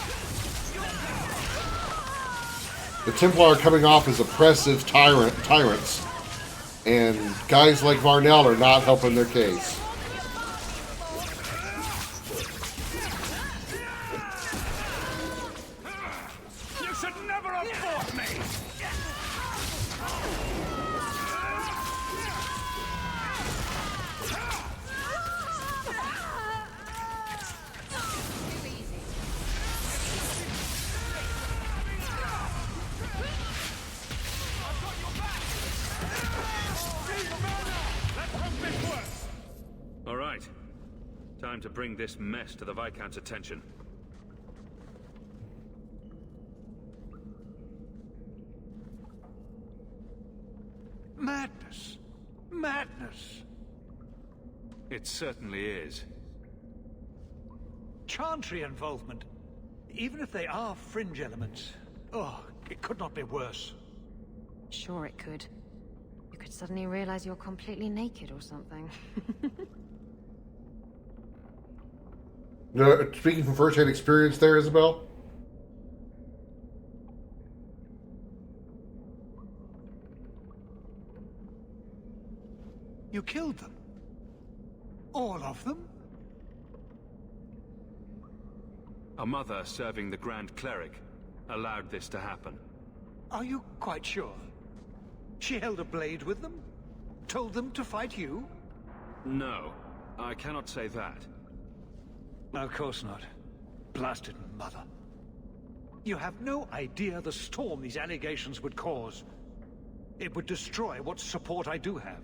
The Templar are coming off as oppressive tyrants, and guys like Varnell are not helping their case. You should never have fought me! All right. Time to bring this mess to the Viscount's attention. Madness. Madness. It certainly is. Chantry involvement. Even if they are fringe elements. Oh, it could not be worse. Sure it could. You could suddenly realize you're completely naked or something. Speaking from first-hand experience there, Isabel? You killed them? All of them? A mother serving the Grand Cleric allowed this to happen. Are you quite sure? She held a blade with them? Told them to fight you? No, I cannot say that. Of course not. Blasted mother. You have no idea the storm these allegations would cause. It would destroy what support I do have.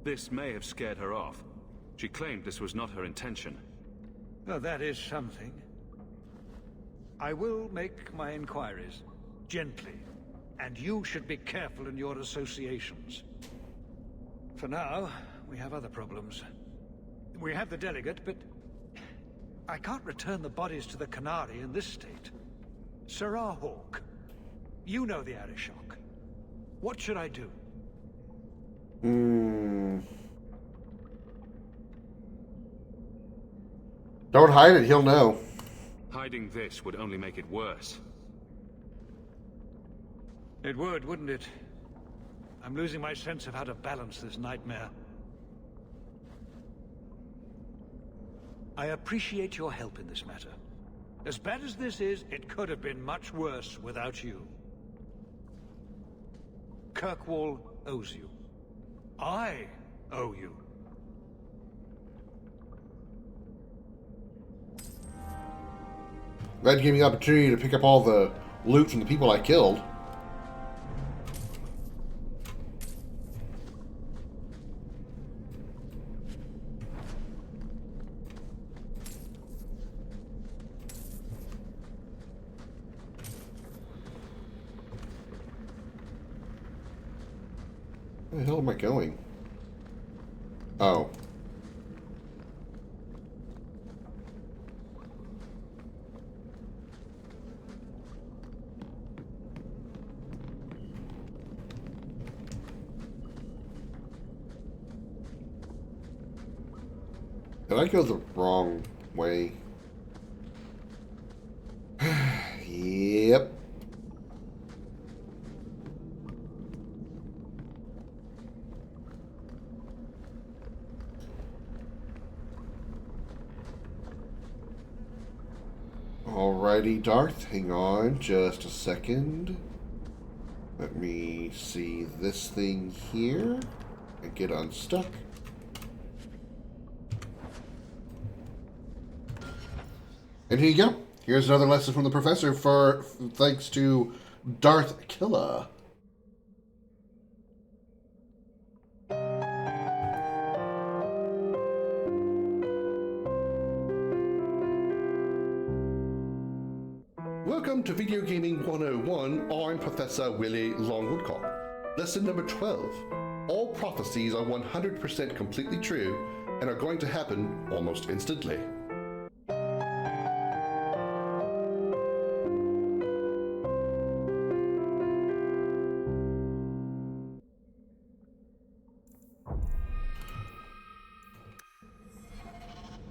This may have scared her off. She claimed this was not her intention. Well, that is something. I will make my inquiries. Gently. And you should be careful in your associations. For now, we have other problems. We have the delegate, but I can't return the bodies to the Canary in this state. Sirrah Hawk, you know the Arishok. What should I do? Don't hide it, he'll know. Hiding this would only make it worse. It would, wouldn't it? I'm losing my sense of how to balance this nightmare. I appreciate your help in this matter. As bad as this is, it could have been much worse without you. Kirkwall owes you. I owe you. Glad you gave me the opportunity to pick up all the loot from the people I killed. Where the hell am I going? Oh. Did I go the wrong way? Yep. Alrighty, Darth, hang on just a second. Let me see this thing here and get unstuck. And here you go. Here's another lesson from the professor for thanks to Darth Killa. Welcome to Video Gaming 101. I'm Professor Willie Longwoodcock. Lesson number 12. All prophecies are 100% completely true and are going to happen almost instantly.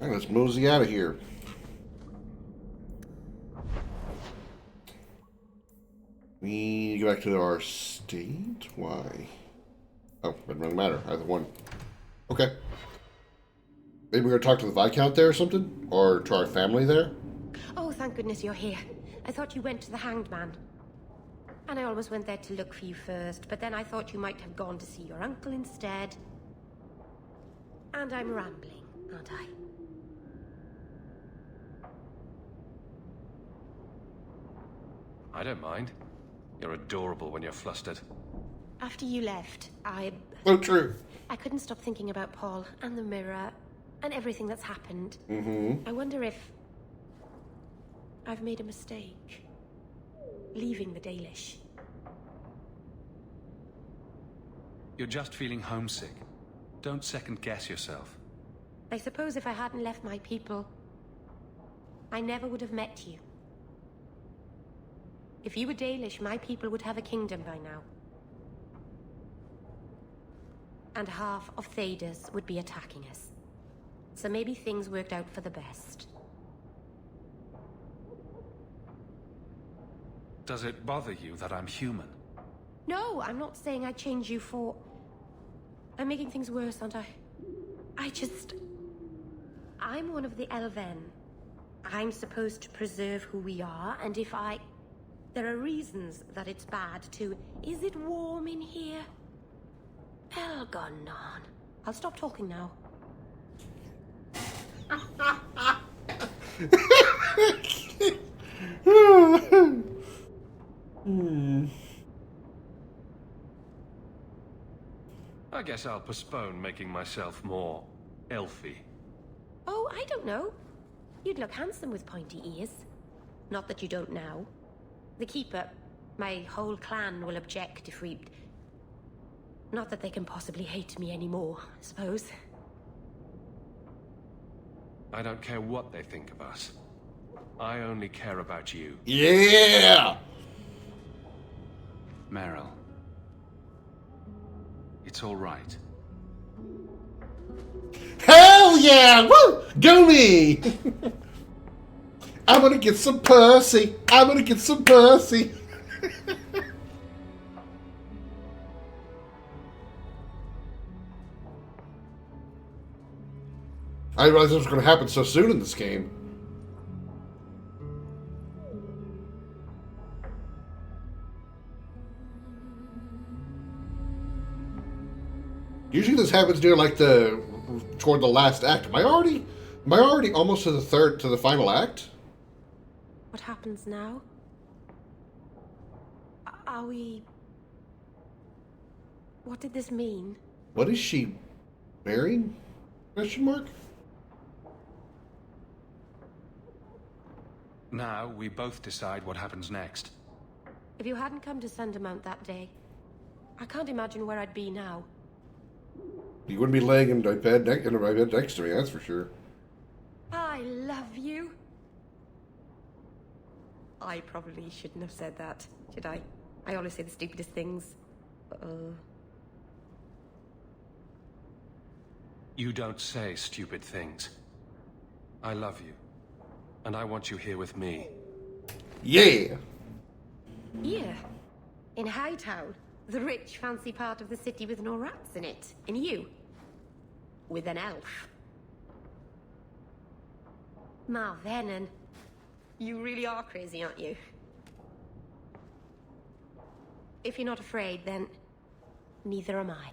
Alright, let's mosey out of here. We need to go back to our state? Why? Oh, doesn't really matter. Either one. Okay. Maybe we're going to talk to the Viscount there or something? Or to our family there? Oh, thank goodness you're here. I thought you went to the Hanged Man. And I always went there to look for you first, but then I thought you might have gone to see your uncle instead. And I'm rambling, aren't I? I don't mind. You're adorable when you're flustered. After you left, Oh, true. I couldn't stop thinking about Paul and the mirror and everything that's happened. Mm-hmm. I wonder if I've made a mistake leaving the Dalish. You're just feeling homesick. Don't second guess yourself. I suppose if I hadn't left my people, I never would have met you. If you were Dalish, my people would have a kingdom by now. And half of Thadus would be attacking us. So maybe things worked out for the best. Does it bother you that I'm human? No, I'm not saying I'd change you for... I'm making things worse, aren't I? I'm one of the Elven. I'm supposed to preserve who we are, and if I... There are reasons that it's bad to... Is it warm in here? Elgonon. I'll stop talking now. I guess I'll postpone making myself more elfy. Oh, I don't know. You'd look handsome with pointy ears. Not that you don't now. The Keeper, my whole clan will object if we... Not that they can possibly hate me anymore, I suppose. I don't care what they think of us. I only care about you. Yeah! Meryl. It's all right. Hell yeah! Woo! Go me! I'm gonna get some pussy. I'm gonna get some pussy. I didn't realize this was gonna happen so soon in this game. Usually this happens near like toward the last act. Am I already almost to the final act? What happens now? Are we... What did this mean? What is she married? Question mark? Now we both decide what happens next. If you hadn't come to Sundermount that day, I can't imagine where I'd be now. You wouldn't be laying in my bed next to me, that's for sure. I love you. I probably shouldn't have said that, should I? I always say the stupidest things. You don't say stupid things. I love you. And I want you here with me. Yeah! Here, in Hightown, the rich, fancy part of the city with no rats in it. And you, with an elf. Ma Venon, you really are crazy, aren't you? If you're not afraid, then neither am I.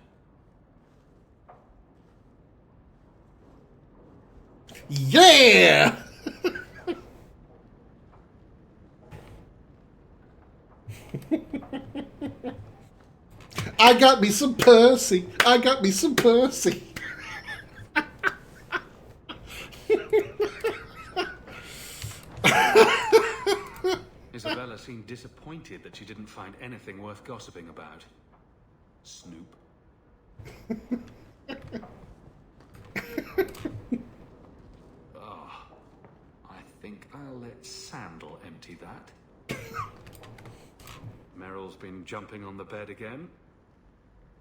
Yeah! I got me some pussy. I got me some pussy. Isabella seemed disappointed that she didn't find anything worth gossiping about. Snoop. Oh, I think I'll let Sandal empty that. Meryl's been jumping on the bed again.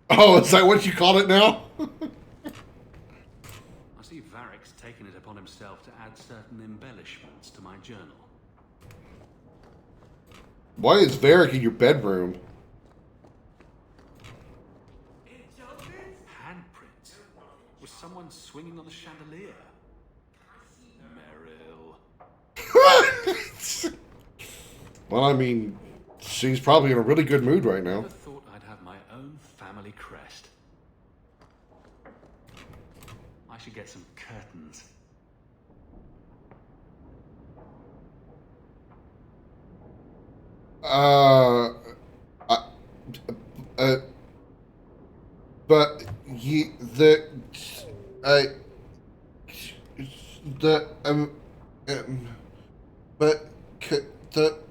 Oh, is that what you call it now? I see Varric's taken it upon himself to add certain embellishments to my journal. Why is Varric in your bedroom? Handprints? Was someone swinging on the chandelier? Meryl. Well, I mean, she's probably in a really good mood right now. I thought I'd have my own family crest. I should get some curtains. But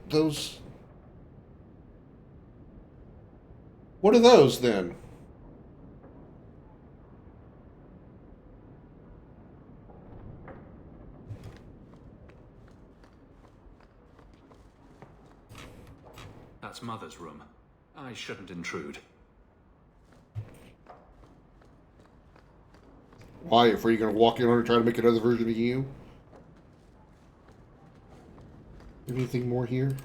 those. What are those then? That's Mother's room. I shouldn't intrude. Why? If you're going to walk in on her and try to make another version of you? Anything more here?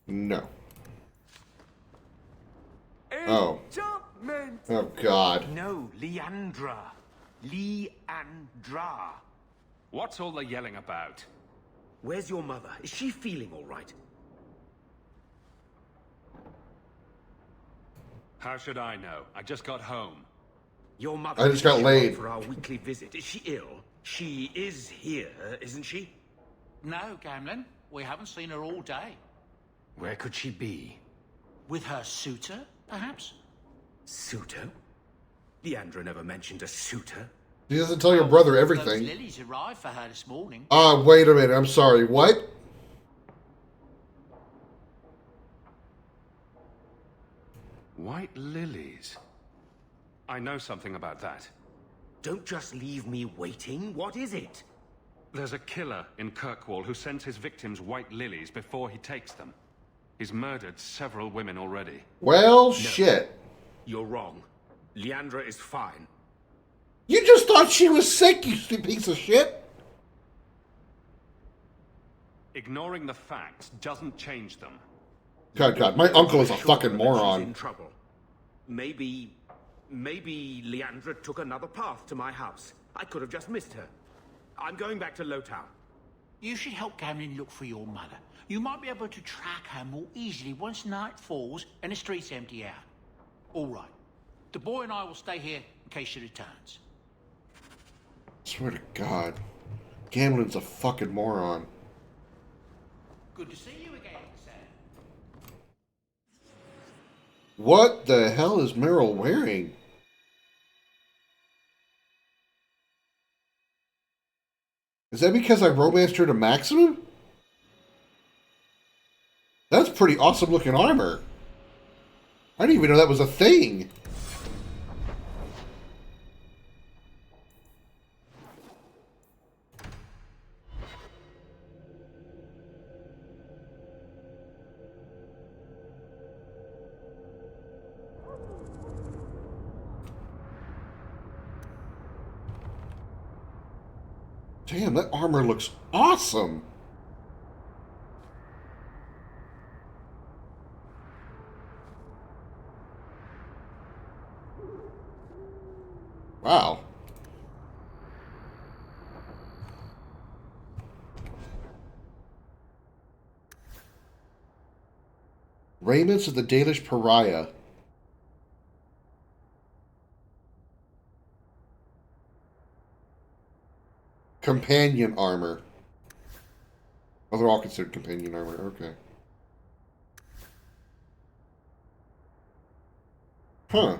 No. Oh. Oh, God. No, Leandra. Leandra. What's all the yelling about? Where's your mother? Is she feeling all right? How should I know? I just got home. Your mother I just got laid. for our weekly visit. Is she ill? She is here, isn't she? No, Gamlin. We haven't seen her all day. Where could she be? With her suitor, perhaps? Suitor? Leandra never mentioned a suitor. She doesn't tell your brother Those everything. lilies arrived for her this morning. Wait a minute. I'm sorry. What? White lilies? I know something about that. Don't just leave me waiting. What is it? There's a killer in Kirkwall who sends his victims white lilies before he takes them. He's murdered several women already. Well, shit. You're wrong. Leandra is fine. You just thought she was sick, you stupid piece of shit. Ignoring the facts doesn't change them. God, my uncle is a fucking moron. She's in trouble. Maybe Leandra took another path to my house. I could have just missed her. I'm going back to Lowtown. You should help Gamlin look for your mother. You might be able to track her more easily once night falls and the streets empty out. All right. The boy and I will stay here in case she returns. Swear to God. Gamlin's a fucking moron. Good to see you again, Sam. What the hell is Meryl wearing? Is that because I romanced her to maximum? That's pretty awesome looking armor. I didn't even know that was a thing. Damn, that armor looks awesome. Wow. Raiments of the Dalish Pariah. Companion armor. Oh, they're all considered companion armor. Okay. Huh.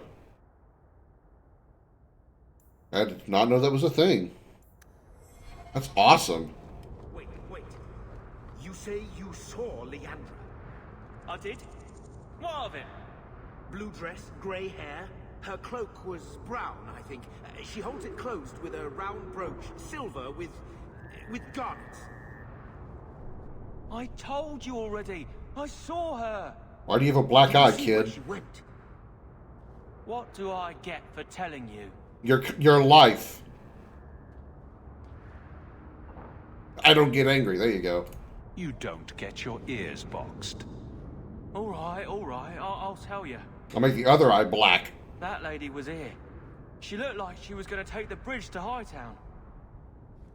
I did not know that was a thing. That's awesome. Wait. You say you saw Leandra? I did? What of it? Blue dress, grey hair. Her cloak was brown, I think. She holds it closed with a round brooch, silver with garnets. I told you already. I saw her. Why do you have a black eye, kid? She went. What do I get for telling you? Your life. I don't get angry. There you go. You don't get your ears boxed. All right. I'll tell you. I'll make the other eye black. That lady was here. She looked like she was going to take the bridge to Hightown.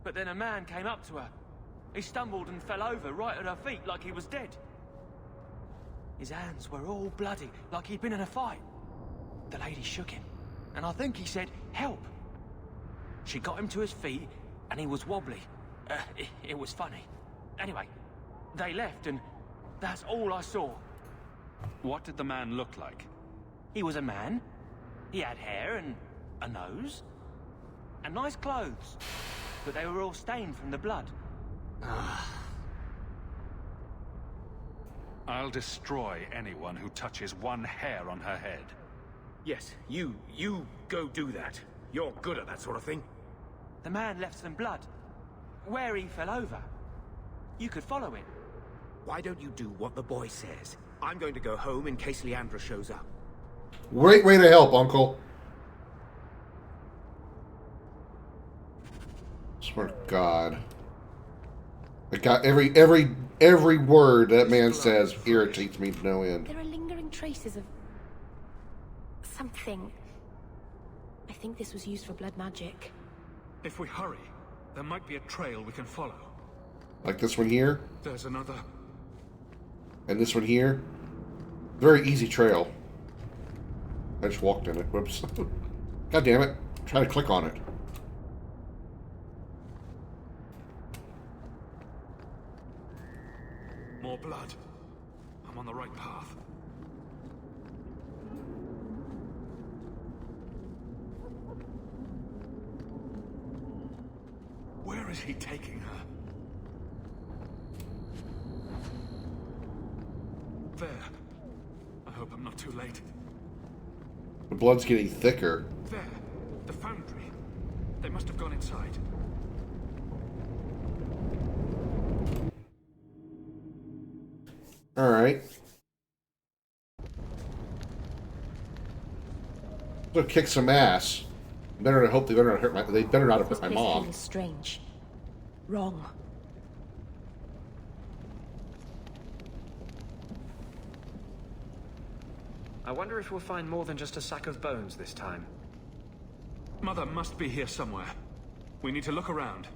But then a man came up to her. He stumbled and fell over right at her feet like he was dead. His hands were all bloody, like he'd been in a fight. The lady shook him, and I think he said, "Help." She got him to his feet, and he was wobbly. It was funny. Anyway, they left, and that's all I saw. What did the man look like? He was a man. He had hair and a nose. And nice clothes. But they were all stained from the blood. I'll destroy anyone who touches one hair on her head. Yes, you go do that. You're good at that sort of thing. The man left some blood. Where he fell over. You could follow it. Why don't you do what the boy says? I'm going to go home in case Leandra shows up. Great way to help, Uncle. Swear to God. I got every word that man says irritates me to no end. There are lingering traces of something. I think this was used for blood magic. If we hurry, there might be a trail we can follow. Like this one here? There's another. And this one here? Very easy trail. I just walked in it. Whoops. God damn it. I'm trying to click on it. More blood. I'm on the right path. Where is he taking her? There. I hope I'm not too late. The blood's getting thicker. There. The foundry. They must have gone inside. Alright. Go kick some ass. Better hope they better not hurt my. They better not have hurt my This mom. feels strange. Wrong. I wonder if we'll find more than just a sack of bones this time. Mother must be here somewhere. We need to look around.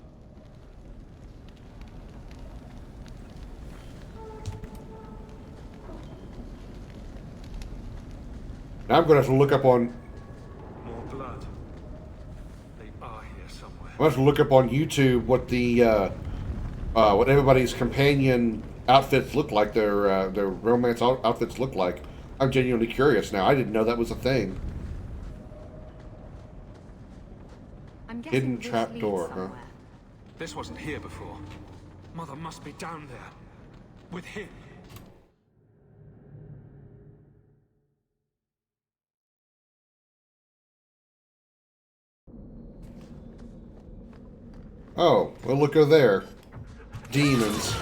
Now I'm going to have to look up on. More blood. They are here somewhere. I'm going to have to look up on YouTube what the what everybody's companion outfits look like. Their romance outfits look like. I'm genuinely curious now. I didn't know that was a thing. I'm guessing Hidden this trap leads door, huh? somewhere. This wasn't here before. Mother must be down there. With him. Oh, well, look over there. Demons.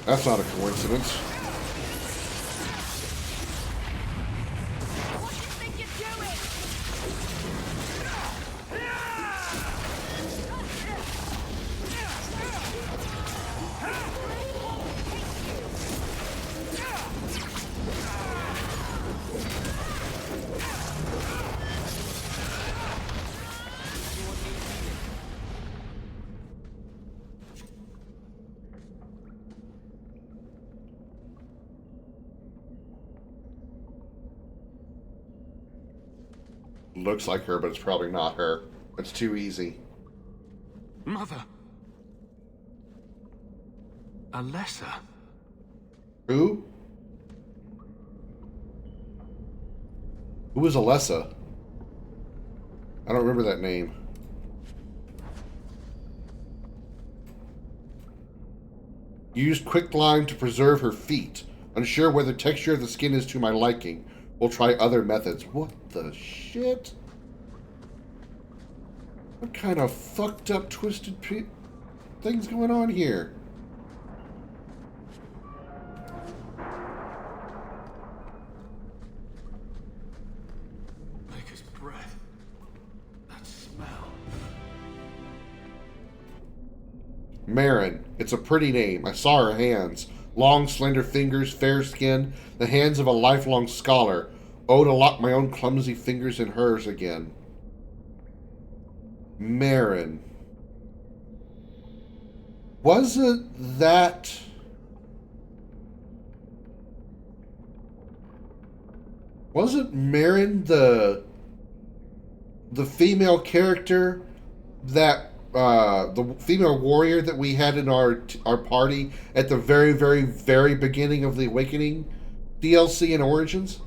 That's not a coincidence. Looks like her, but it's probably not her. It's too easy. Mother. Alessa. Who? Who is Alessa? I don't remember that name. Used quicklime to preserve her feet. Unsure whether texture of the skin is to my liking. We'll try other methods. What the shit? What kind of fucked up, twisted things going on here? Maker's breath. That smell. Marin. It's a pretty name. I saw her hands. Long, slender fingers, fair skin, the hands of a lifelong scholar. Oh, to lock my own clumsy fingers in hers again. Marin. Wasn't that... Wasn't Marin the female character that the female warrior that we had in our party at the very, very, very beginning of the Awakening DLC and Origins?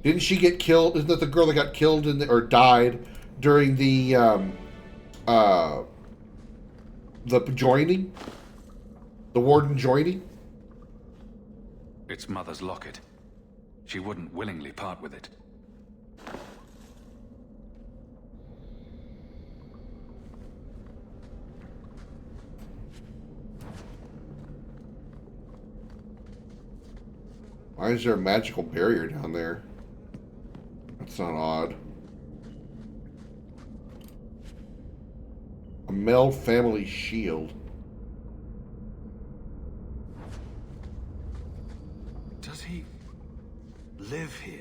Didn't she get killed? Isn't that the girl that got killed or died during the joining? The Warden joining? It's Mother's locket. She wouldn't willingly part with it. Why is there a magical barrier down there? That's not odd. A male family shield. Does he live here?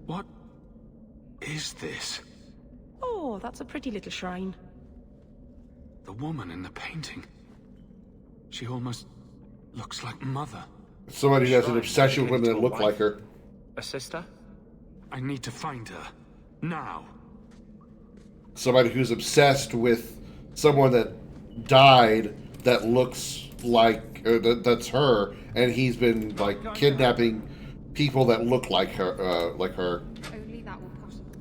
What is this? Oh, that's a pretty little shrine. The woman in the painting. She almost looks like Mother. Somebody has an obsession with women that look like her. A sister? I need to find her. Now. Somebody who's obsessed with someone that died that looks like that's her, and he's been like kidnapping people that look like her. Only that will possible.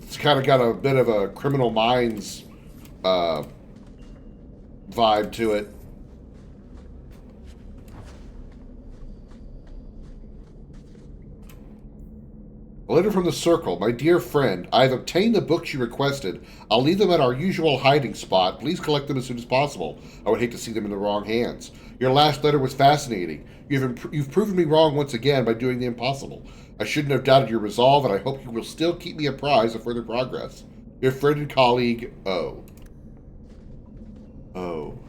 It's kind of got a bit of a Criminal Minds vibe to it. A letter from the Circle. My dear friend, I have obtained the books you requested. I'll leave them at our usual hiding spot. Please collect them as soon as possible. I would hate to see them in the wrong hands. Your last letter was fascinating. You've proven me wrong once again by doing the impossible. I shouldn't have doubted your resolve, and I hope you will still keep me apprised of further progress. Your friend and colleague, O. O.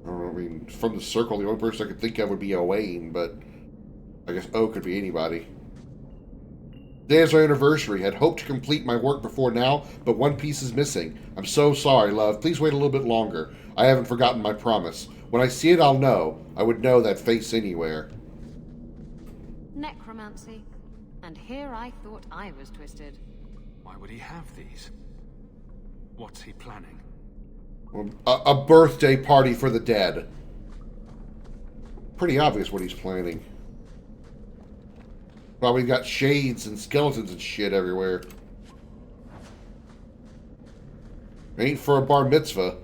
I mean, from the Circle, the only person I could think of would be Owain, but I guess O could be anybody. Today is our anniversary. Had hoped to complete my work before now, but one piece is missing. I'm so sorry, love. Please wait a little bit longer. I haven't forgotten my promise. When I see it, I'll know. I would know that face anywhere. Necromancy. And here I thought I was twisted. Why would he have these? What's he planning? A birthday party for the dead. Pretty obvious what he's planning. Probably got shades and skeletons and shit everywhere. Ain't for a bar mitzvah.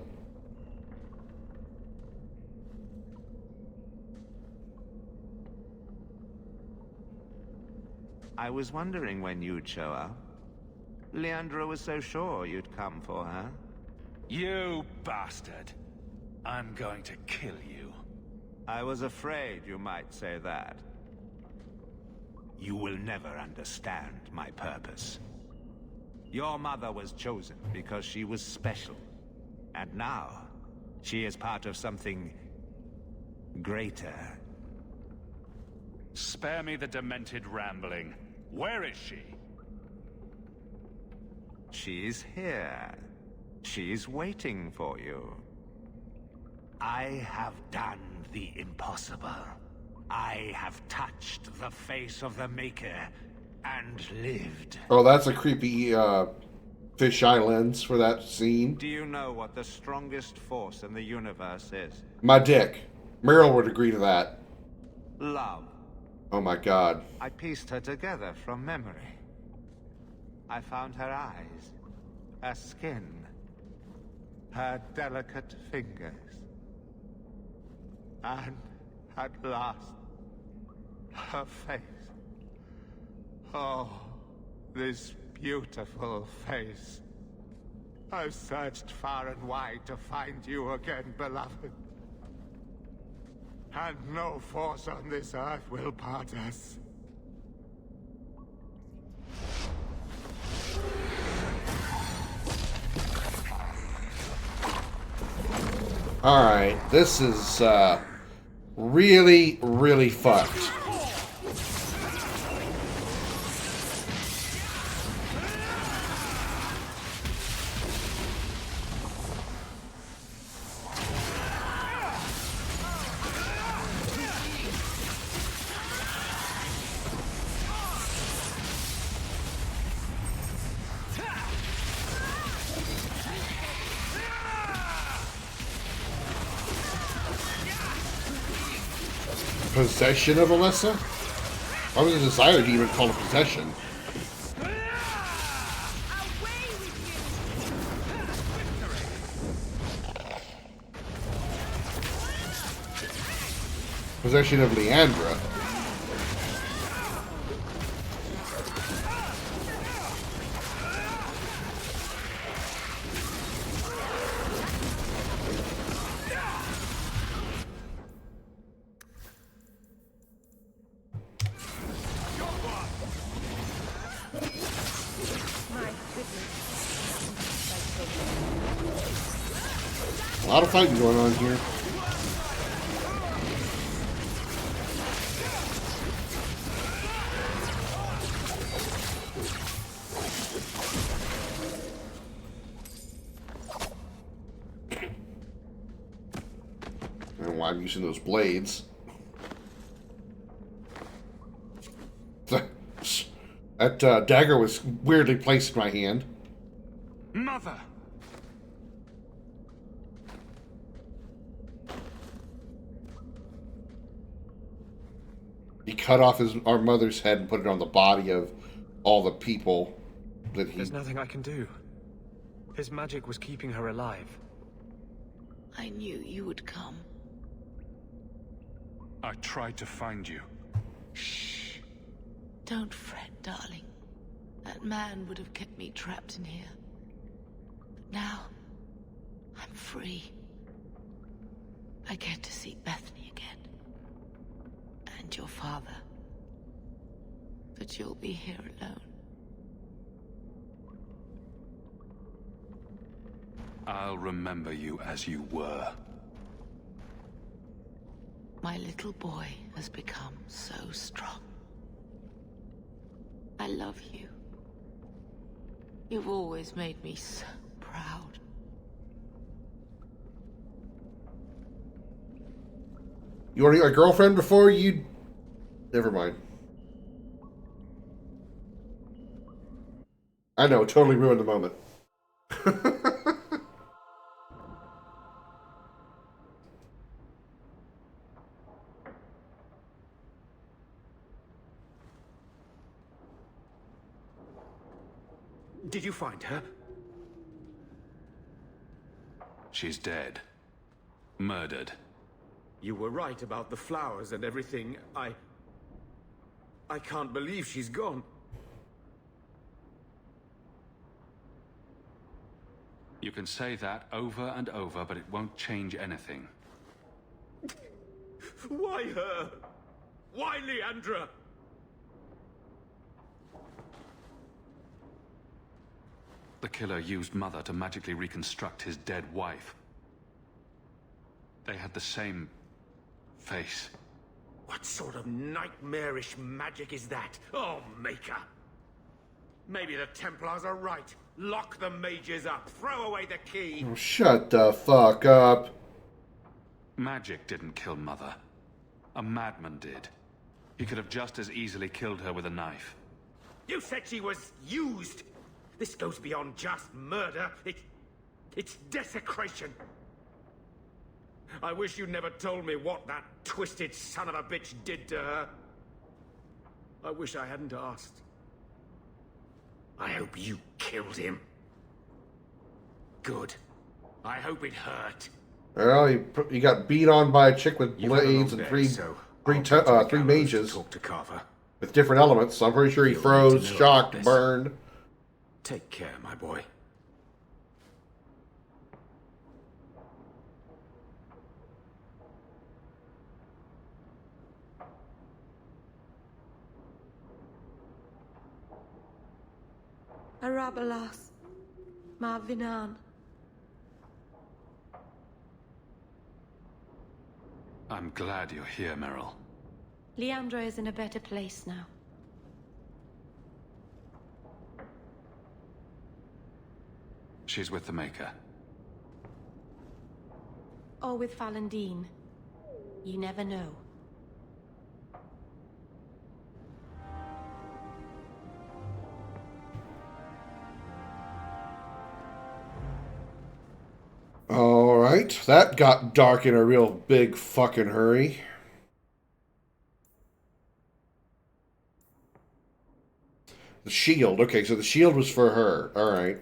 I was wondering when you'd show up. Leandra was so sure you'd come for her. You bastard. I'm going to kill you. I was afraid you might say that. You will never understand my purpose. Your mother was chosen because she was special. And now, she is part of something greater. Spare me the demented rambling. Where is she? She's here. She's waiting for you. I have done the impossible. I have touched the face of the Maker and lived. Oh, that's a creepy fisheye lens for that scene. Do you know what the strongest force in the universe is? My dick. Meryl would agree to that. Love. Oh my god. I pieced her together from memory. I found her eyes, her skin, her delicate fingers. And at last, her face. Oh, this beautiful face. I've searched far and wide to find you again, beloved. And no force on this earth will part us. Alright, this is really, really fucked. Possession of Alessa? Why was a desire demon called a possession? Possession of Leandra. A lot of fighting going on here. I don't know why I'm using those blades. That dagger was weirdly placed in my hand. Mother! He cut off our mother's head and put it on the body of all the people that he... There's nothing I can do. His magic was keeping her alive. I knew you would come. I tried to find you. Shh. Don't fret, darling. That man would have kept me trapped in here. But now, I'm free. I get to see Bethany again. And your father. But you'll be here alone. I'll remember you as you were. My little boy has become so strong. I love you. You've always made me so proud. You want to get my girlfriend before you... Never mind. I know, totally ruined the moment. Did you find her? She's dead. Murdered. You were right about the flowers and everything. I can't believe she's gone. You can say that over and over, but it won't change anything. Why her? Why Leandra? The killer used Mother to magically reconstruct his dead wife. They had the same face. What sort of nightmarish magic is that? Oh, Maker! Maybe the Templars are right. Lock the mages up. Throw away the key. Oh, shut the fuck up. Magic didn't kill Mother. A madman did. He could have just as easily killed her with a knife. You said she was used. This goes beyond just murder. It's desecration. I wish you'd never told me what that twisted son of a bitch did to her. I wish I hadn't asked. I hope you killed him. Good. I hope it hurt. Well, he got beat on by a chick with blades and three mages talk to Carver. with different elements. So I'm pretty sure he froze, shocked, burned. Take care, my boy. Arabalas. Marvinan. I'm glad you're here, Meryl. Leandra is in a better place now. She's with the Maker. Or with Falendine. You never know. Alright, that got dark in a real big fucking hurry. The shield. Okay, so the shield was for her. Alright.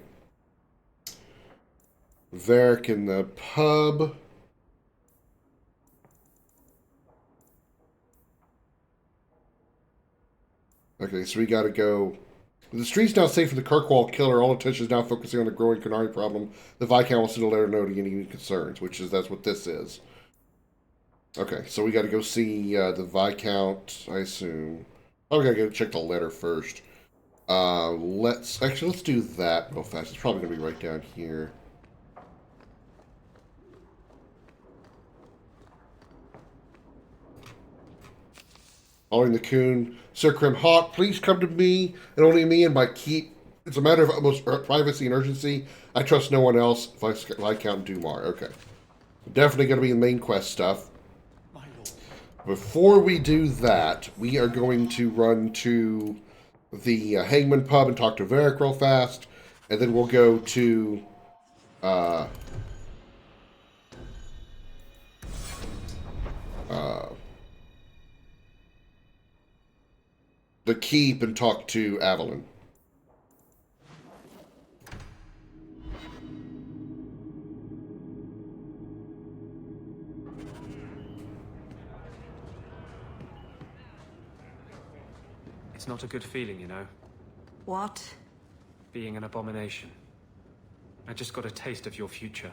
Varric in the pub. Okay, so we gotta go... The street's now safe from the Kirkwall killer. All attention is now focusing on the growing Canary problem. The Viscount wants to let her know to any concerns, that's what this is. Okay, so we gotta go see the Viscount, I assume. Oh, we gotta go check the letter first. Let's do that real fast. It's probably gonna be right down here. Following the Coon, Sir Krim Hawk, please come to me, and only me and my keep. It's a matter of utmost privacy and urgency. I trust no one else. Viscount Dumar. Okay. Definitely going to be the main quest stuff. Before we do that, we are going to run to the Hangman Pub and talk to Varric real fast, and then we'll go to the Keep and talk to Avalon. It's not a good feeling, you know, What? being an abomination. I just got a taste of your future.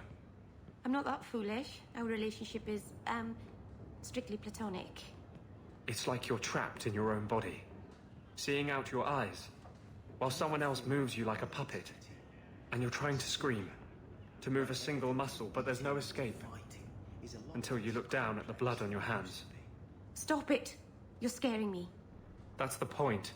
I'm not that foolish. Our relationship is, strictly platonic. It's like you're trapped in your own body, seeing out your eyes, while someone else moves you like a puppet. And you're trying to scream, to move a single muscle, but there's no escape. Until you look down at the blood on your hands. Stop it! You're scaring me. That's the point.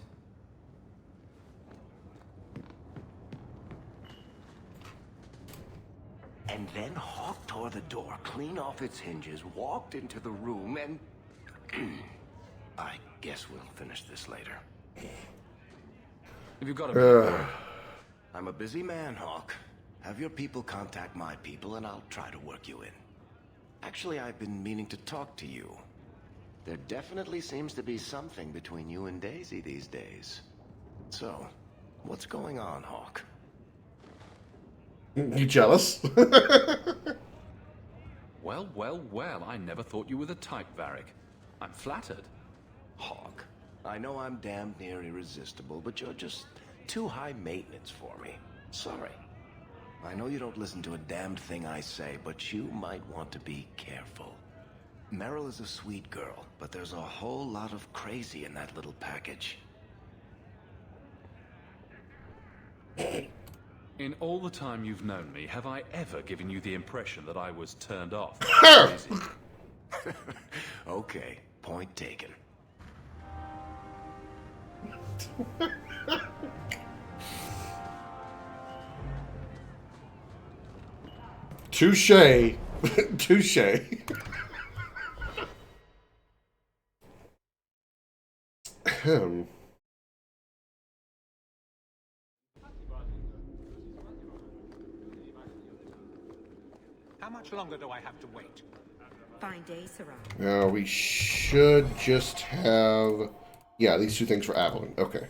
And then Hawk tore the door clean off its hinges, walked into the room, and... I guess we'll finish this later. Have you got a... I'm a busy man, Hawk. Have your people contact my people, and I'll try to work you in. Actually, I've been meaning to talk to you. There definitely seems to be something between you and Daisy these days. So, what's going on, Hawk? You jealous? Well, well, well, I never thought you were the type, Varric. I'm flattered. Hawk, I know I'm damned near irresistible, but you're just too high maintenance for me. Sorry. I know you don't listen to a damned thing I say, but you might want to be careful. Meryl is a sweet girl, but there's a whole lot of crazy in that little package. In all the time you've known me, have I ever given you the impression that I was turned off? Okay, point taken. Touche. Touche. How much longer do I have to wait? Fine day, Sarah. Now we should just have... Yeah, these two things for Avalon. Okay.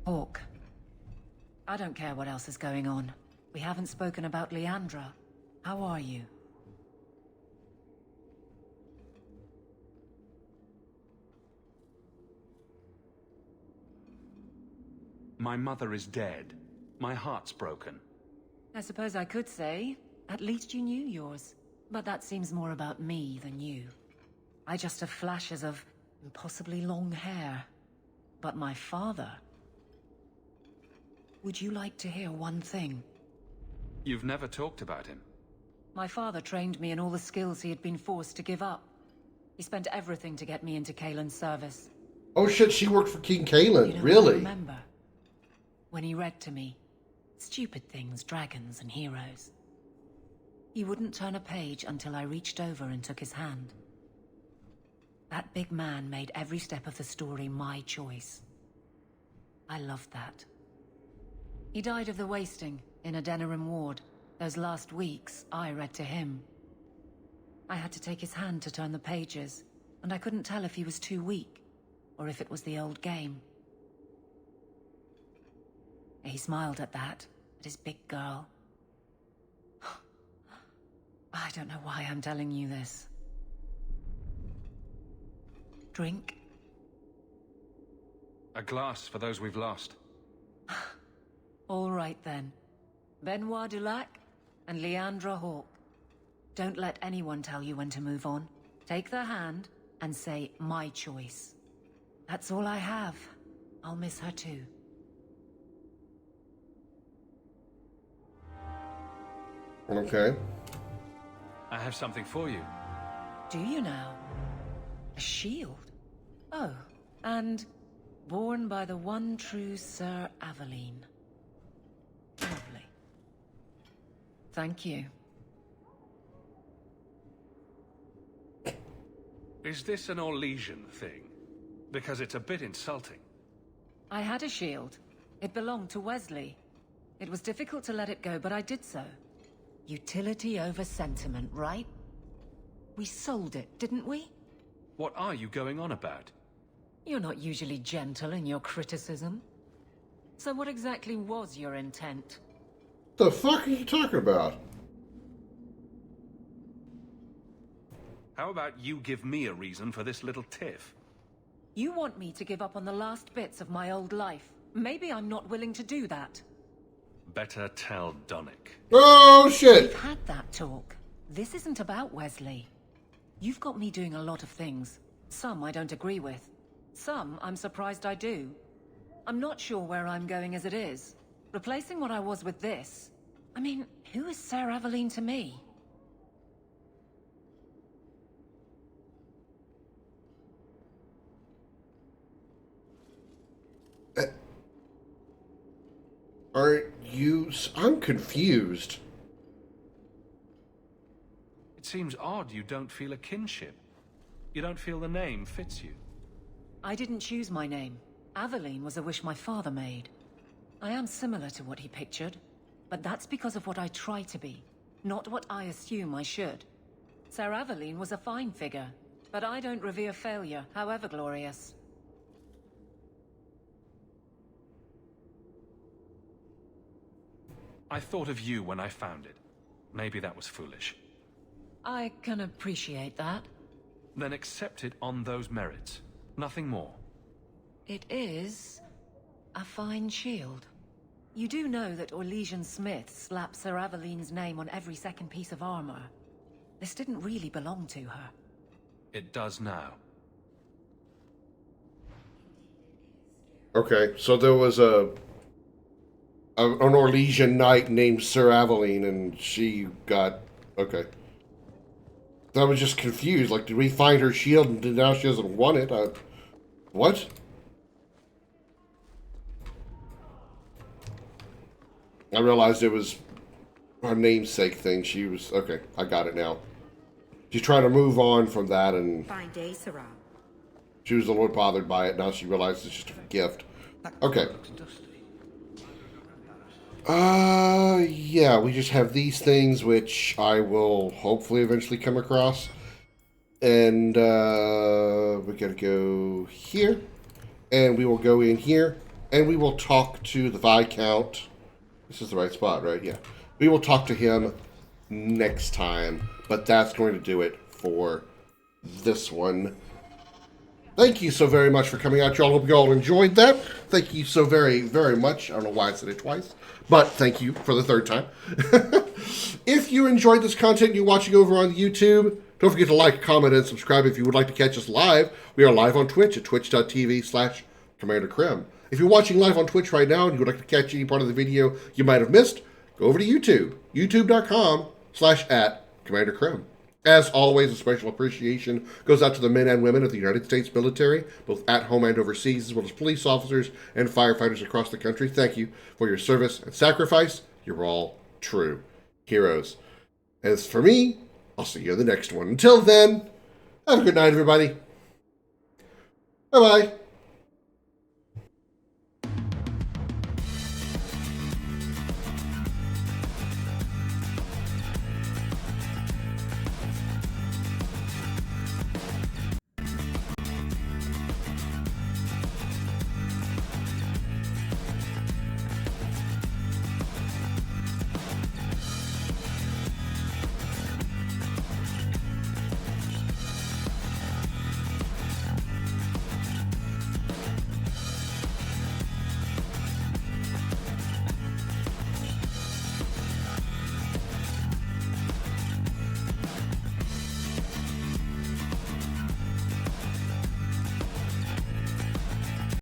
Hawk. I don't care what else is going on. We haven't spoken about Leandra. How are you? My mother is dead. My heart's broken. I suppose I could say, at least you knew yours. But that seems more about me than you. I just have flashes of impossibly long hair. But my father... Would you like to hear one thing? You've never talked about him. My father trained me in all the skills he had been forced to give up. He spent everything to get me into Kalen's service. Oh shit, she worked for King Kalen. You know what I Really? remember? When he read to me, stupid things, dragons and heroes. He wouldn't turn a page until I reached over and took his hand. That big man made every step of the story my choice. I loved that. He died of the wasting in a Denerim ward. Those last weeks, I read to him. I had to take his hand to turn the pages, and I couldn't tell if he was too weak, or if it was the old game. He smiled at that, at his big girl. I don't know why I'm telling you this. Drink? A glass for those we've lost. All right then. Benoit Dulac and Leandra Hawk. Don't let anyone tell you when to move on. Take their hand and say, my choice. That's all I have. I'll miss her too. Okay. I have something for you. Do you now? A shield? Oh, and born by the one true Sir Aveline. Lovely. Thank you. is this an Orlesian thing? Because it's a bit insulting. I had a shield. It belonged to Wesley. It was difficult to let it go, but I did so. Utility over sentiment, right? We sold it, didn't we? What are you going on about? You're not usually gentle in your criticism. So what exactly was your intent? The fuck are you talking about? How about you give me a reason for this little tiff? You want me to give up on the last bits of my old life. Maybe I'm not willing to do that. Better tell Donnick. Oh, shit! We've had that talk. This isn't about Wesley. You've got me doing a lot of things. Some I don't agree with. Some I'm surprised I do. I'm not sure where I'm going as it is. Replacing what I was with this... I mean, who is Sir Aveline to me? Aren't you... I'm confused. It seems odd you don't feel a kinship. You don't feel the name fits you. I didn't choose my name. Aveline was a wish my father made. I am similar to what he pictured, but that's because of what I try to be, not what I assume I should. Sir Aveline was a fine figure, but I don't revere failure, however glorious. I thought of you when I found it. Maybe that was foolish. I can appreciate that. Then accept it on those merits. Nothing more. It is a fine shield. You do know that Orlesian Smith slapped Sir Aveline's name on every second piece of armor. This didn't really belong to her. It does now. Okay, so there was an Orlesian knight named Sir Aveline, and she got... Okay. I was just confused. Like, did we find her shield and now she doesn't want it? What? I realized it was her namesake thing. She was... Okay, I got it now. She's trying to move on from that, and... Fine day, Sarah. She was a little bothered by it. Now she realizes it's just a gift. Okay. Yeah, we just have these things, which I will hopefully eventually come across. And, we gotta go here. And we will go in here. And we will talk to the Viscount. This is the right spot, right? Yeah. We will talk to him next time. But that's going to do it for this one. Thank you so very much for coming out, y'all. Hope you all enjoyed that. Thank you so very, very much. I don't know why I said it twice, but thank you for the third time. If you enjoyed this content you're watching over on YouTube, don't forget to like, comment, and subscribe if you would like to catch us live. We are live on Twitch at twitch.tv/Commander Krim. If you're watching live on Twitch right now and you would like to catch any part of the video you might have missed, go over to YouTube, youtube.com/@Commander Krim. As always, a special appreciation goes out to the men and women of the United States military, both at home and overseas, as well as police officers and firefighters across the country. Thank you for your service and sacrifice. You're all true heroes. As for me, I'll see you in the next one. Until then, have a good night, everybody. Bye-bye.